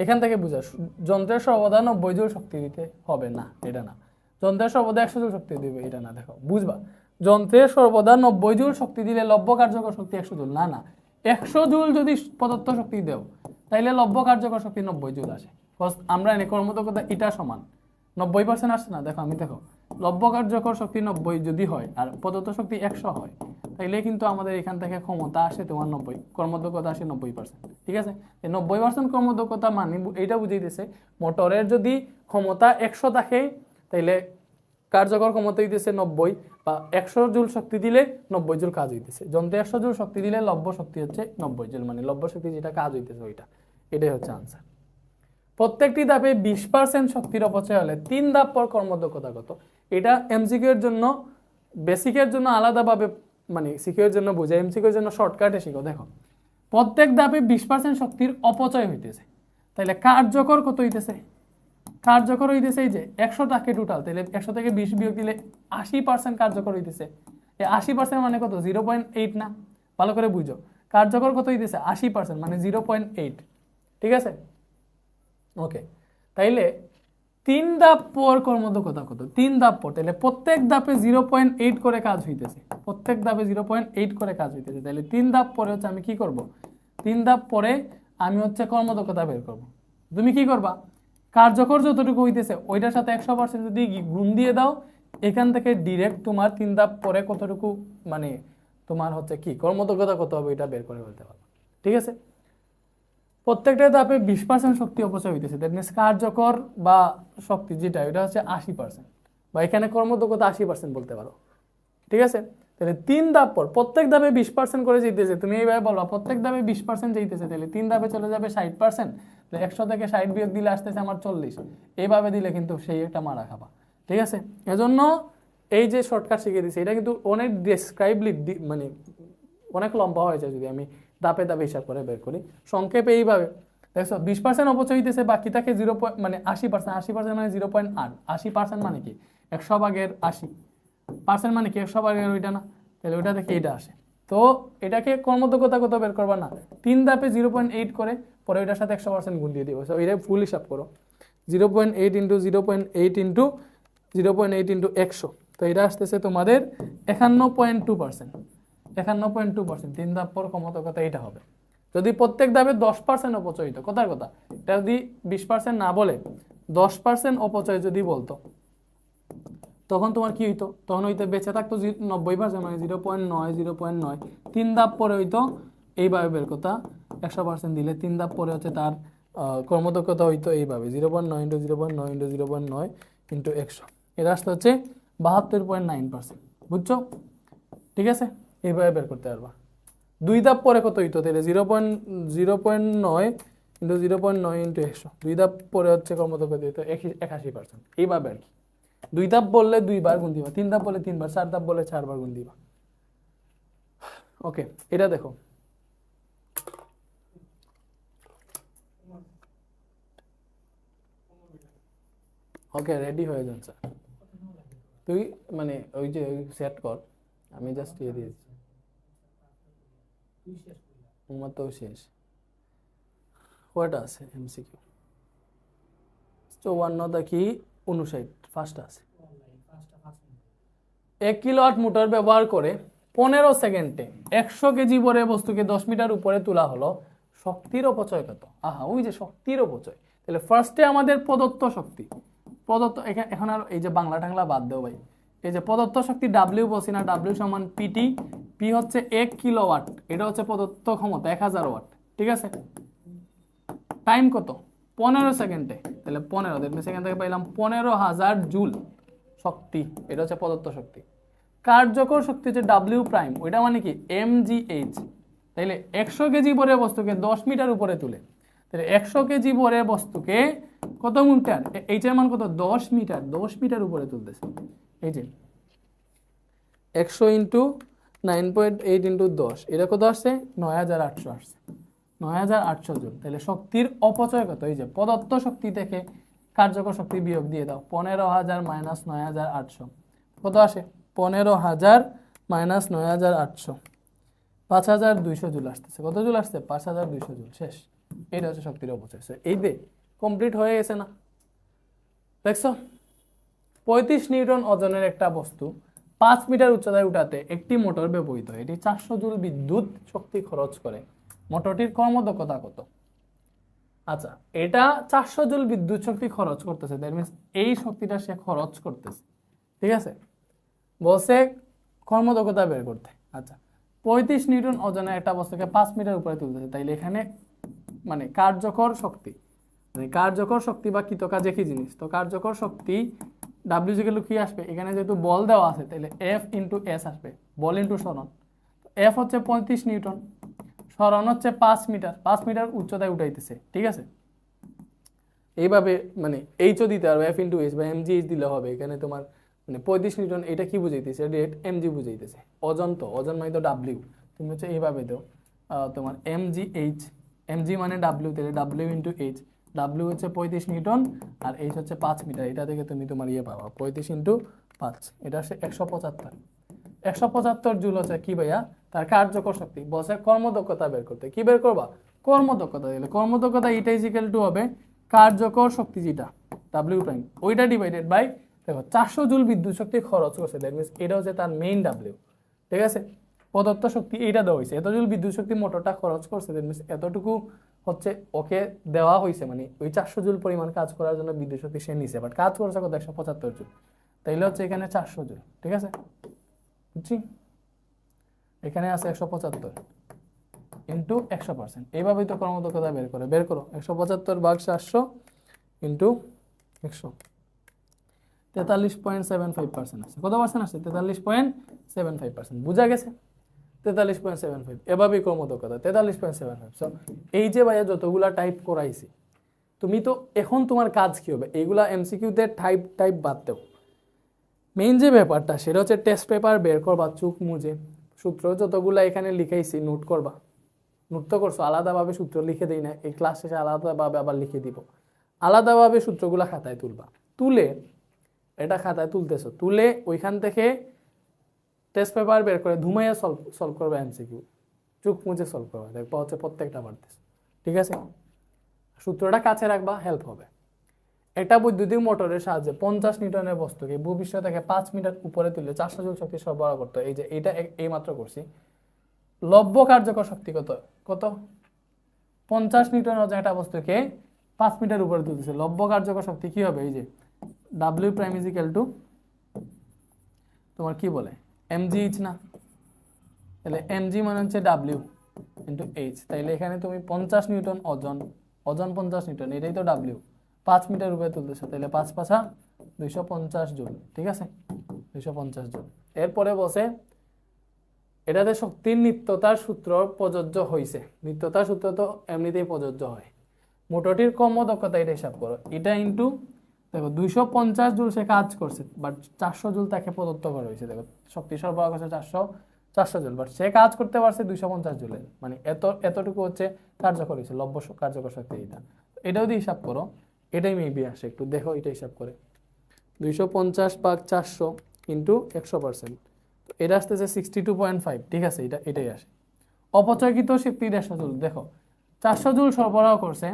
এখান থেকে বোঝা যন্ত্রের সর্বদা 90 জুল শক্তি দিতে হবে না, এটা না। যন্ত্রের সর্বদা 100 জুল শক্তি দিবে, এটা না। দেখো বুঝবা, যন্ত্রের সর্বদা 90 জুল শক্তি দিলে লব্য কার্যকর শক্তি 100 জুল, না 100 জুল যদি প্রদত্ত শক্তি দেও তাইলে লব্য কার্যকর শক্তি 90 জুল আসে। আমরা এনে কর্মদক্ষতা এটা সমান 90% আসছে না, দেখো আমি দেখো লব্য কার্যকর শক্তি 90 যদি হয় আর প্রদত্ত শক্তি 100 হয়, তাইলে কিন্তু আমাদের এখান থেকে ক্ষমতা আসে তোমার 90, কর্মদক্ষতা আসে 90%, ঠিক আছে? এই 90% কর্মদক্ষতা মানে এইটা বুঝাইতেছে মোটরের যদি ক্ষমতা 100 থাকে তাইলে কার্যকর ক্ষমতা হইতেছে 90, বা 100 জুল শক্তি দিলে 90 জুল কাজ হইতেছে। যন্ত্রে 100 জুল শক্তি দিলে লব্য শক্তি হচ্ছে 90 জুল, মানে লব্য শক্তি যেটা কাজ হইতেছে ওইটা, এটাই হচ্ছে আনসার। প্রত্যেকটি ধাপে 20% শক্তির অপচয় হলে 3 ধাপ পর কর্মদক্ষতা কত? এটা এমসিকিউ এর জন্য, বেসিকের জন্য আলাদাভাবে, মানে সিকিউ এর জন্য বোঝায়, এমসিকিউ এর জন্য শর্টকাটে শিখো। দেখো প্রত্যেক ধাপে 20% শক্তির অপচয় হইতেছে, তাহলে কার্যকর কত হইতেছে? কার্যকর হইতেছে এই যে 100 টাকে টোটাল, তাহলে 100 থেকে 20 বিয়োগ দিলে 80% কার্যকর হইতেছে। এই 80% মানে কত? 0.8 না? ভালো করে বুঝো, কার্যকর কত হইতেছে? 80% মানে 0.8, ঠিক আছে? ওকে, তাইলে 3 ধাপ পর কর্মদক্ষতা কত? 3 ধাপ পর, তাহলে প্রত্যেক ধাপে 0.8 করে কাজ হইতেছে, প্রত্যেক ধাপে 0.8 করে কাজ হইতেছে। তাহলে 3 ধাপ পরে হচ্ছে আমি কি করব? 3 ধাপ পরে আমি হচ্ছে কর্মদক্ষতা বের করব। তুমি কি করবা? কার্যকর যতটুকু হইতেছে ওইটার সাথে 100% যদি গুণ দিয়ে দাও, এখান থেকে ডিরেক্ট তোমার 3 ধাপ পরে কতটুকু, মানে তোমার হচ্ছে কি কর্মদক্ষতা কত হবে এটা বের করে ফেলতে পারবে। ঠিক আছে। প্রত্যেকটা ধাপে 20% শক্তি অপচয় হইতেছে, দ্যাট মিনস কার্যকর বা শক্তি যেটা এটা হচ্ছে 80%, বা এখানে কর্মদক্ষতা 80% বলতে পারো। ঠিক আছে, তাহলে 3 ধাপ পর প্রত্যেক ধাপে 20% করে যেতেছে, তুমি এইভাবে বলবা প্রত্যেক ধাপে 20% যেতেছে, তাহলে 3 ধাপে চলে যাবে 60%, 100 থেকে 60 বিয়োগ দিলে আসতেছে আমার 40, এইভাবে দিলে কিন্তু সেই একটা মারা খাবা। ঠিক আছে, এজন্য এই যে শর্টকাট শিখিয়ে দিচ্ছি এটা কিন্তু অনেক ডেসক্রাইবলি মানে অনেক লম্বা হয়ে যায় যদি আমি ধাপে ধাপে হিসাব করে বের করি। সংক্ষেপে এইভাবে দেখছো 20% অপচয় হইতেছে, বাকি থাকে 0 মানে 80%, 80% মানে 0.8, 80% মানে কি 100 ভাগের 80% মানে কি 100 ভাগের ওইটা না, তাহলে ওইটা থেকে এইটা আসে। তো এটাকে কর্মদক্ষতা কত বের করবা না, 3 ধাপে 0.8 করে পরে ওইটার সাথে 100% গুণ দিয়ে দিব, এটা ফুল হিসাব করো 0.8 ইন্টু 0.8 ইন্টু 0.8 ইন্টু 100, তো এটা আসতেছে তোমাদের 51.2%, 51.2%। 3 ধাপ পর কর্মদক্ষতা এটা হবে। যদি প্রত্যেক ধাপে 10% অপচয় হইতো, কথার কথা, এটা যদি 20% না বলে 10% অপচয় যদি বলতো, তখন তোমার কি হইতো, তখন হইতে বেঁচে থাকতো 90%, মানে 0.9, 0.9। 3 ধাপ পরে হইতো এইভাবে বের কথা, 100% দিলে 3 ধাপ পরে হচ্ছে তার কর্মদক্ষতা হইতো এইভাবে 0.9 ইন্টু 0.9 ইন্টু 0.9 ইন্টু 100, এটা আসতে হচ্ছে 72.9%। বুঝছো? ঠিক আছে, এইভাবে বের করতে পারবা। 2 ধাপ পরে কত হইতো, তাহলে 0.9 ইন্টু 0.9 ইন্টু 100, 2 ধাপ পরে হচ্ছে কর্মদক্ষতা হইতো 81%, এইভাবে আর কি। 2 ধাপ বললে 2 বার গুণ দিবা, 3 ধাপ বলে 3 বার, 4 ধাপ বলে 4 বার গুণ দিবা। ওকে, এটা দেখো ওকে রেডি হয়ে যান স্যার, তুই মানে ওই যে সেট কর, আমি জাস্ট দিয়ে দিয়েছি, আমার তো শেষ। কয়টা আছে এমসিকিউ? 54টা কি 59 ফার্স্ট আছে। 1 কিলোওয়াট মোটর ব্যবহার করে 15 সেকেন্ডে 100 কেজি ভরে বস্তুকে 10 মিটার উপরে তোলা হলো, শক্তির অপচয় কত? আহা, ওই যে শক্তির অপচয়। তাহলে ফার্স্টে আমাদের প্রদত্ত শক্তি, প্রদত্ত এখন আর এই যে বাংলা টাংলা বাদ দেও ভাই, এই যে প্রদত্ত শক্তি ডাব্লিউ বলছি না, ডাব্লিউ সমান পিটি, পি হচ্ছে 1 কিলোওয়াট, এটা হচ্ছে প্রদত্ত ক্ষমতা 1000 ওয়াট। ঠিক আছে, টাইম কত? 15 সেকেন্ডে, তাহলে 15 সেকেন্ড থেকে পাইলাম 15,000 জুল শক্তি, এটা হচ্ছে প্রদত্ত শক্তি। কার্যকর শক্তি হচ্ছে ডাব্লিউ প্রাইম, ওইটা মানে কি এমজিএইচ। তাইলে 100 কেজি ভরে বস্তুকে 10 মিটার উপরে তুলে, তাহলে 100 কেজি ভরে বস্তুকে কত মিটার, এইচ এর মান কত, 10 মিটার, 10 মিটার উপরে তুলতেছে। এই যে 100 ইন্টু 9.8 ইন্টু 10, এটা কত আসছে? 9800 আসছে, 9800 জুল। তাহলে শক্তির অপচয় কত? এই যে প্রদত্ত শক্তি থেকে কার্যকর শক্তি বিয়োগ দিয়ে দাও, 15,000 মাইনাস 9800 কত আসে? 15,000 মাইনাস 9800, 5200 জুল আসতেছে। কত জুল আসছে? 5200 জুল। শেষ, এটা হচ্ছে শক্তির অপচয়। এই যে কমপ্লিট হয়ে গেছে না? দেখছো, 35 নিউটন ওজনের একটা বস্তু 5 মিটার উচ্চতায় উঠাতে একটি মোটর ব্যবহৃত হয়, এটি 400 জুল বিদ্যুৎ শক্তি খরচ করে, মোটরটির কর্মদক্ষতা কত? আচ্ছা, এটা 400 জুল বিদ্যুৎ শক্তি খরচ করতেছে, দ্যাট মিন্স এই শক্তিটা সে খরচ করতেছে। ঠিক আছে, বসে কর্মদক্ষতা বের করতে। আচ্ছা, 35 নিউটন ওজনের একটা বস্তুকে 5 মিটার উপরে তুলতেছে, তাইলে এখানে মানে কার্যকর শক্তি, মানে কার্যকর শক্তি বা কৃতকাজ একই জিনিস, তো কার্যকর শক্তি ডাব্লিউ জিকেল কি আসবে? এখানে যেহেতু বল দেওয়া আছে তাহলে এফ ইন্টু এস আসবে, বল ইন্টু সরণ। এফ হচ্ছে 35 নিউটন, সরণ হচ্ছে 5 মিটার, 5 মিটার উচ্চতায় উঠাইতেছে। ঠিক আছে, এইভাবে মানে এইচও দিতে পারবে, এফ ইন্টু এইচ বা এমজিএইচ দিলে হবে। এখানে তোমার মানে 35 নিউটন, এটা কি বুঝাইতেছে? রেট এমজি বুঝাইতেছে, ওজন, তো ওজন মানে তো ডাব্লিউ, তুমি হচ্ছে এইভাবে দাও তোমার এমজিএইচ, এমজি মানে ডাব্লিউ, তাহলে ডাব্লিউ ইন্টু এইচ, ডাব্লিউ হচ্ছে 35 নিউটন আর এইচ হচ্ছে 5 মিটার, এটা থেকে তুমি তোমার ইয়ে পাবা 35 ইন্টু 5, এটা হচ্ছে 175। 175 জুল হচ্ছে কি ভাইয়া? তার কার্যকর শক্তি। বসে কর্মদক্ষতা বের করতে, কি বের করবা? কর্মদক্ষতা। দিলে কর্মদক্ষতা ইটা ইজ ইকুয়াল টু হবে কার্যকর শক্তি যেটা ডাব্লিউ প্রাইম, ওইটা ডিভাইডেড বাই, দেখো 400 জুল বিদ্যুৎ শক্তি খরচ করছে, দ্যাট মিনস এটা হচ্ছে তার মেইন ডাব্লিউ। ঠিক আছে, প্রদত্ত শক্তি এইটা দেওয়া হয়েছে, এত জুল বিদ্যুৎ শক্তি মোটরটা খরচ করছে, দ্যাট মিনস এতটুকু হচ্ছে ওকে দেওয়া হয়েছে, মানে ওই 400 জুল পরিমাণ কাজ করার জন্য বিদ্যুৎ শক্তি সে নিছে, বাট কাজ করছে কত? 175 জুল, তাইলে হচ্ছে এখানে 400 জুল। ঠিক আছে, বুঝছি, এখানে আছে 175, ইন্টু 100%। এইভাবেই তো কর্মদক্ষতা বের করো 175 ভাগ 700 ইন্টু 100, 43.75% আছে। কত পার্সেন্ট আছে? 43.75%। বুঝা গেছে? 43.75, এভাবেই কর্মদক্ষতা 43.75। সো এই যে ভাইয়া যতগুলা টাইপ করাইছি, তুমি তো এখন তোমার কাজ কি হবে? এইগুলা এমসিকিউতে টাইপ বাদ দেও। মেইন যে ব্যাপারটা সেটা হচ্ছে টেস্ট পেপার বের করবা, চোখ মুজে সূত্র যতগুলা এখানে লিখাইছি নোট করবা। নোট তো করছো, আলাদাভাবে সূত্র লিখে দিই না, এই ক্লাস শেষে আলাদাভাবে আবার লিখে দিব। আলাদাভাবে সূত্রগুলা খাতায় তুলবা, তুলে এটা খাতায় তুলতেছো, তুলে ওইখান থেকে টেস্ট পেপার বের করে ধুমাইয়া সলভ করবে এমসিকিউ, চোখ মুজে সলভ করবে, দেখবা হচ্ছে প্রত্যেকটা পারতেছে। ঠিক আছে, সূত্রটা কাছে রাখবা, হেল্প হবে। একটা বৈদ্যুতিক মোটরের সাহায্যে 50 নিউটনের বস্তুকে ভূপৃষ্ঠ থেকে 5 মিটার উপরে তুলে 400 জুল শক্তি সরবরাহ করতে, এই যে এটা এই মাত্র করছি। লব্য কার্যকর শক্তি কত? 50 নিউটন ওজনের একটা বস্তুকে 5 মিটার উপরে তুলতেছে, লব্য কার্যকর শক্তি কি হবে? এই যে W prime is equal two তোমার কি বলে mgh না, তাহলে mg মানে হচ্ছে ডাব্লিউ ইন্টু এইচ। তাইলে এখানে তুমি 50 নিউটন ওজন 50 নিউটন, এটাই তো ডাব্লিউ, 5 মিটার উপরে তুলতেছে, তাহলে 5 পাঁচা 250 জুল। ঠিক আছে, 250 জুল। এরপরে বসে এটাতে শক্তির নিত্যতার সূত্র প্রযোজ্য হয়েছে। নিত্যতার সূত্র তো এমনিতেই প্রযোজ্য হয়। মোটরটির কর্মদক্ষতা এটা হিসাব করো, এটা ইন্টু দেখো 250 জুল সে কাজ করছে, বাট 400 জুল তাকে প্রদত্ত করা হয়েছে। দেখো শক্তি সরবরাহ করছে 400 জুল, বাট সে কাজ করতে পারছে 250 জুলের, মানে এতটুকু হচ্ছে কার্যকর হয়েছে, লব্য কার্যকর শক্তি। এটাও দিয়ে হিসাব করো, এটাই মেবি আসে, একটু দেখো এটা হিসাব করে। 250 ভাগ 400 ইন্টু 100%, তো এটা আসতেছে 62.5। ঠিক আছে, এটাই আসে। অপচয়কৃত শক্তি 150 জুল। দেখো 400 জুল সরবরাহ করছে,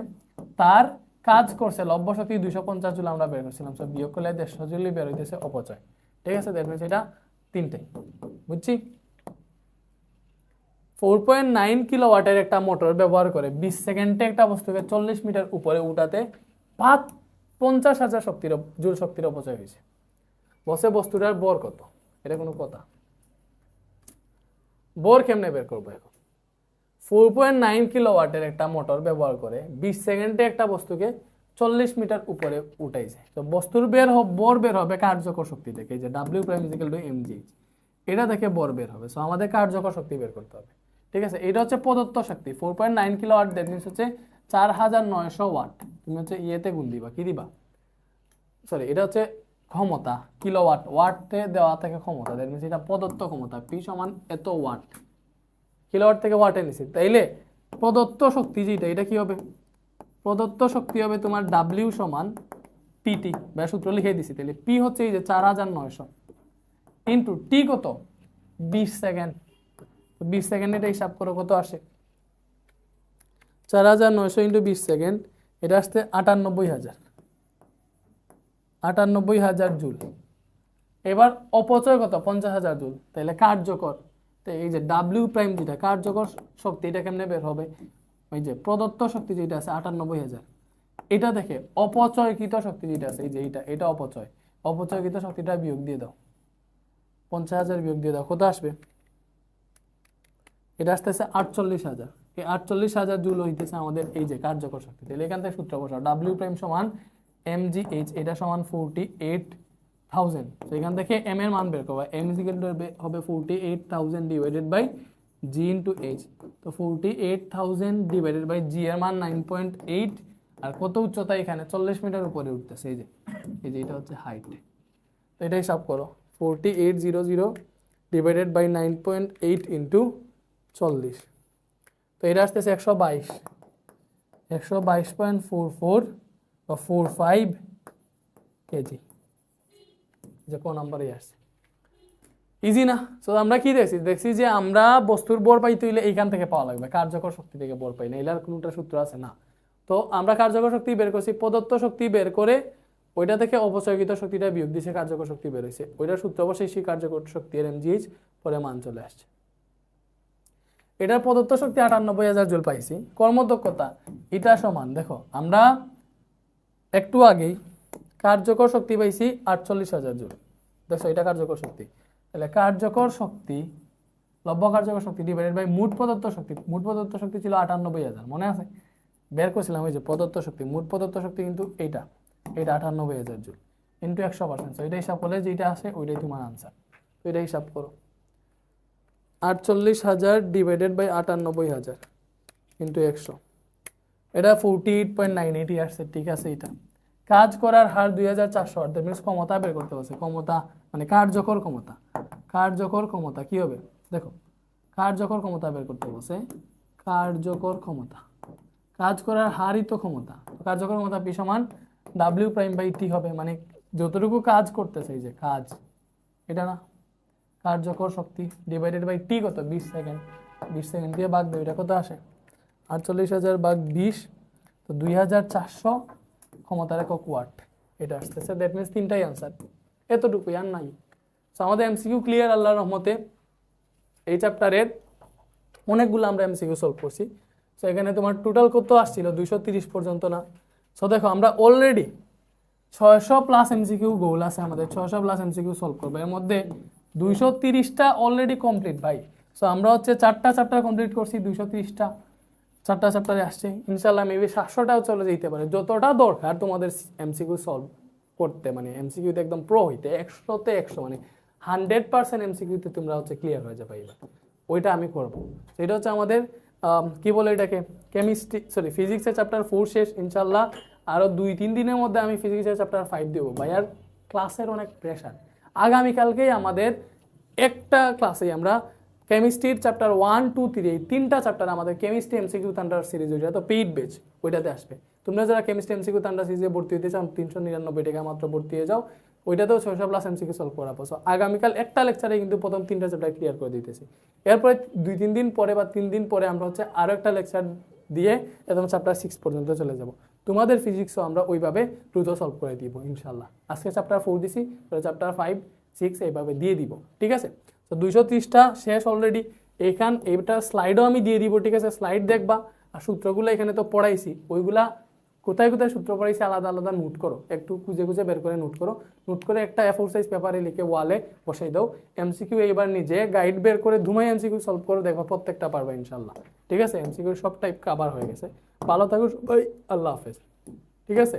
তার কাজ করছে লব্য শক্তি 250 জুল আমরা বের করছিলাম, সব বিয়োগ করলে 150 জুলই বের হইতেছে অপচয়। ঠিক আছে, দ্যাট মিন্স এটা তিনটাই। বুঝছি? 4.9 কিলোওয়াটের একটা মোটর ব্যবহার করে 20 সেকেন্ডে একটা বস্তুকে 40 মিটার উপরে উঠাতে 50,000 জুল শক্তির অপচয় হয়েছে। বসে বস্তুটার বর কত? এটা কোনো কথা? বর কেমনে বের করবো এখন? 4.9 কিলোওয়াটের একটা মোটর ব্যবহার করে 20 সেকেন্ডে একটা বস্তুকে 40 মিটার উপরে উঠাইছে, তো বস্তুর বর বের হবে কার্যকর শক্তি থেকে, যে W prime is equal to MGH, এটা থেকে বর বের হবে। সো আমাদের কার্যকর শক্তি বের করতে হবে। ঠিক আছে, এটা হচ্ছে প্রদত্ত শক্তি 4.9 কিলোওয়াট, দ্যাট মিন্স হচ্ছে 4900 ওয়াট। তুমি হচ্ছে ইয়েতে গুণ দিবা, কি দিবা, সরি এটা হচ্ছে ক্ষমতা, কিলোওয়াট, ওয়াটে দেওয়া থাকে ক্ষমতা, দ্যাট মিন্স এটা প্রদত্ত ক্ষমতা, পি সমান এত ওয়াট, কিলোওয়াট থেকে ওয়াটে নিছি। তাইলে প্রদত্ত শক্তি যেটা, এটা কি হবে? প্রদত্ত শক্তি হবে তোমার ডাব্লিউ সমান পিটি, বা সূত্র লিখে দিছি। তাহলে পি হচ্ছে এই যে 4900 ইন্টু টি কত? 20 সেকেন্ড। 20 সেকেন্ড এটা হিসাব করো কত আসে? 4900 ইন্টু 20 সেকেন্ড, এটা আসতে 98,000 জুল। এবার অপচয় কত? 50,000 জুল। তাহলে কার্যকর, তো এই যে ডাব্লিউ প্রাইম যেটা কার্যকর শক্তি, এটা কেমনে বের হবে? ওই যে প্রদত্ত শক্তি যেটা আছে 98,000, এটা দেখে অপচয়কৃত শক্তি যেটা আছে, এই যে এটা অপচয়কৃত শক্তিটা বিয়োগ দিয়ে দাও, 50,000 বিয়োগ দিয়ে দাও, কত আসবে? এটা আসতেছে 48,000। এই 48,000 জুল হইতেছে আমাদের এই যে কার্যকর শক্তি। তাহলে এখান থেকে সূত্র বসাও, ডাব্লিউ প্রাইম সমান mgh, এটা সমান 48,000। তো এখান থেকে m এর মান বের করবা, m হবে 48,000 divided by g into h। তো 48,000 ডিভাইডেড বাই g এর মান 9.8, আর কত উচ্চতা? এখানে 40 মিটার উপরে উঠতেছে, এই যে এটা হচ্ছে হাইট। তো এটা হিসাব করো, 4800 ডিভাইডেড বাই 9.8 ইন্টু 40, তো এটা আসতেছে 122.44 বা 45 কেজি, যে কোন নাম্বারে আসছে। ইজি না? তো আমরা কি দেখছি যে আমরা বস্তুর বর পাইতে হইলে এইখান থেকে পাওয়া লাগবে, কার্যকর শক্তি থেকে বর পাই না, এলার কোনটা সূত্র আছে না। তো আমরা কার্যকর শক্তি বের করছি, প্রদত্ত শক্তি বের করে ওইটা থেকে অপচয়কৃত শক্তিটা বিয়োগ দিয়েছে, কার্যকর শক্তি বের হয়েছে, ওইটার সূত্র অবশ্যই সেই কার্যকর শক্তি এর এমজিএইচ, পরে মান চলে আসছে। এটার প্রদত্ত শক্তি 98,000 জুল পাইছি। কর্মদক্ষতা এটা সমান, দেখো আমরা একটু আগেই কার্যকর শক্তি পাইছি 48,000 জুল, দেখো এটা কার্যকর শক্তি। তাহলে কার্যকর শক্তি লব্ধ কার্যকর শক্তি ডিভাইডেড বাই মোট প্রদত্ত শক্তি। মোট প্রদত্ত শক্তি ছিল 98,000, মনে আছে? বের করছিলাম ওই যে প্রদত্ত শক্তি, মোট প্রদত্ত শক্তি কিন্তু এইটা 98,000 জুল ইন্টু 100%। এটা হিসাব করলে যেটা আসে ওইটাই তোমার আনসার। তো এটা হিসাব করো, 48,000 ডিভাইডেড বাই 98,000 ইন্টু 100, এটা 48.98 আসছে, ঠিক আছে? এটা কাজ করার হার 2400 ওয়াট, দ্যাট মিনস ক্ষমতা বের করতে বলছে। ক্ষমতা মানে কার্যকর ক্ষমতা। কার্যকর ক্ষমতা কি হবে দেখো, কার্যকর ক্ষমতা বের করতে বলছে। কার্যকর ক্ষমতা, কাজ করার হারই তো ক্ষমতা। কার্যকর ক্ষমতা পি সমান ডাব্লিউ প্রাইম বাই টি হবে, মানে যতটুকু কাজ করতেছে এই যে কাজ, এটা না কার্যকর শক্তি ডিভাইডেড বাই টি কত 20 সেকেন্ড। 20 সেকেন্ড দিয়ে ভাগ দেবে, এটা কত আসে 48,000 ভাগ 20, তো 2400 ক্ষমতার একক ওয়াট এটা আসতেছে। দ্যাট মিনস তিনটাই আনসার, এতটুকুই আর নাই। সো আমাদের এমসিকিউ ক্লিয়ার আল্লাহর রহমতে। এই চ্যাপ্টারের অনেকগুলো আমরা এমসিকিউ সলভ করছি। সো এখানে তোমার টোটাল কত আসছিল 230 পর্যন্ত না? সো দেখো আমরা অলরেডি 600 প্লাস এমসিকিউ গোল আছে আমাদের, 600 প্লাস এমসিকিউ সলভ করবো। এর মধ্যে 230টা অলরেডি কমপ্লিট ভাই। সো আমরা হচ্ছে 4টা চ্যাপ্টার কমপ্লিট করছি, 230টা 4টা চ্যাপ্টারে আসছে। ইনশাল্লাহ মেবি 700টাও চলে যেতে পারে। যতটা দরকার তোমাদের এমসিকিউ সলভ করতে, মানে এমসিকিউতে একদম প্রো হইতে 100তে 100 মানে 100% এমসিকিউতে তোমরা হচ্ছে ক্লিয়ার হয়ে যাবে এবার, ওইটা আমি করবো। এটা হচ্ছে আমাদের কি বলে এটাকে, কেমিস্ট্রি সরি ফিজিক্সের চ্যাপ্টার 4 শেষ ইনশাল্লাহ। আরও 2-3 দিনের মধ্যে আমি ফিজিক্সের চ্যাপ্টার 5 দেবো ভাই। আর ক্লাসের অনেক প্রেশার, আগামীকালকেই আমাদের একটা ক্লাসেই আমরা কেমিস্ট্রির চ্যাপ্টার 1, 2, 3 এই 3টা চ্যাপ্টার আমাদের কেমিস্ট্রি এমসিকিউ থান্ডার সিরিজ, ওইটা তো পেইড বেচ, ওইটাতে আসবে। তোমরা যারা কেমিস্ট্রি এমসিকিউ থান্ডার সিরিজে ভর্তি হতে চাও 399 টাকা মাত্র ভর্তি হয়ে যাও, ওইটাতেও 600 প্লাস এমসিকিউ সলভ করাবো। সো আগামীকাল একটা লেকচারে কিন্তু প্রথম 3টা চ্যাপ্টার ক্লিয়ার করে দিতেছি। এরপরে 2-3 দিন পরে বা 3 দিন পরে আমরা হচ্ছে আরও একটা লেকচার দিয়ে একদম চ্যাপ্টার 6 পর্যন্ত চলে যাব। তোমাদের ফিজিক্সও আমরা ওইভাবে দ্রুত সলভ করে দিব ইনশাল্লাহ। আজকে চ্যাপ্টার 4 দিছি, চ্যাপ্টার 5, 6 এইভাবে দিয়ে দিব, ঠিক আছে? তো 230টা শেষ অলরেডি। এইটার স্লাইডও আমি দিয়ে দিব, ঠিক আছে? স্লাইড দেখবা। আর সূত্রগুলো এখানে তো পড়াইছি, ওইগুলা কোথায় কোথায় সূত্র পড়াইছি আলাদা আলাদা নোট করো, একটু খুঁজে খুঁজে বের করে নোট করো। নোট করে একটা A4 সাইজ পেপারে লিখে ওয়ালে বসাই দাও। এমসিকিউ এইবার নিজে গাইড বের করে ধুমাই এমসিকিউ সলভ করো, দেখবা প্রত্যেকটা পারবে ইনশাল্লাহ, ঠিক আছে? এমসিকিউ সব টাইপ কভার হয়ে গেছে। ভালো থাকো সবাই, আল্লাহ হাফেজ, ঠিক আছে?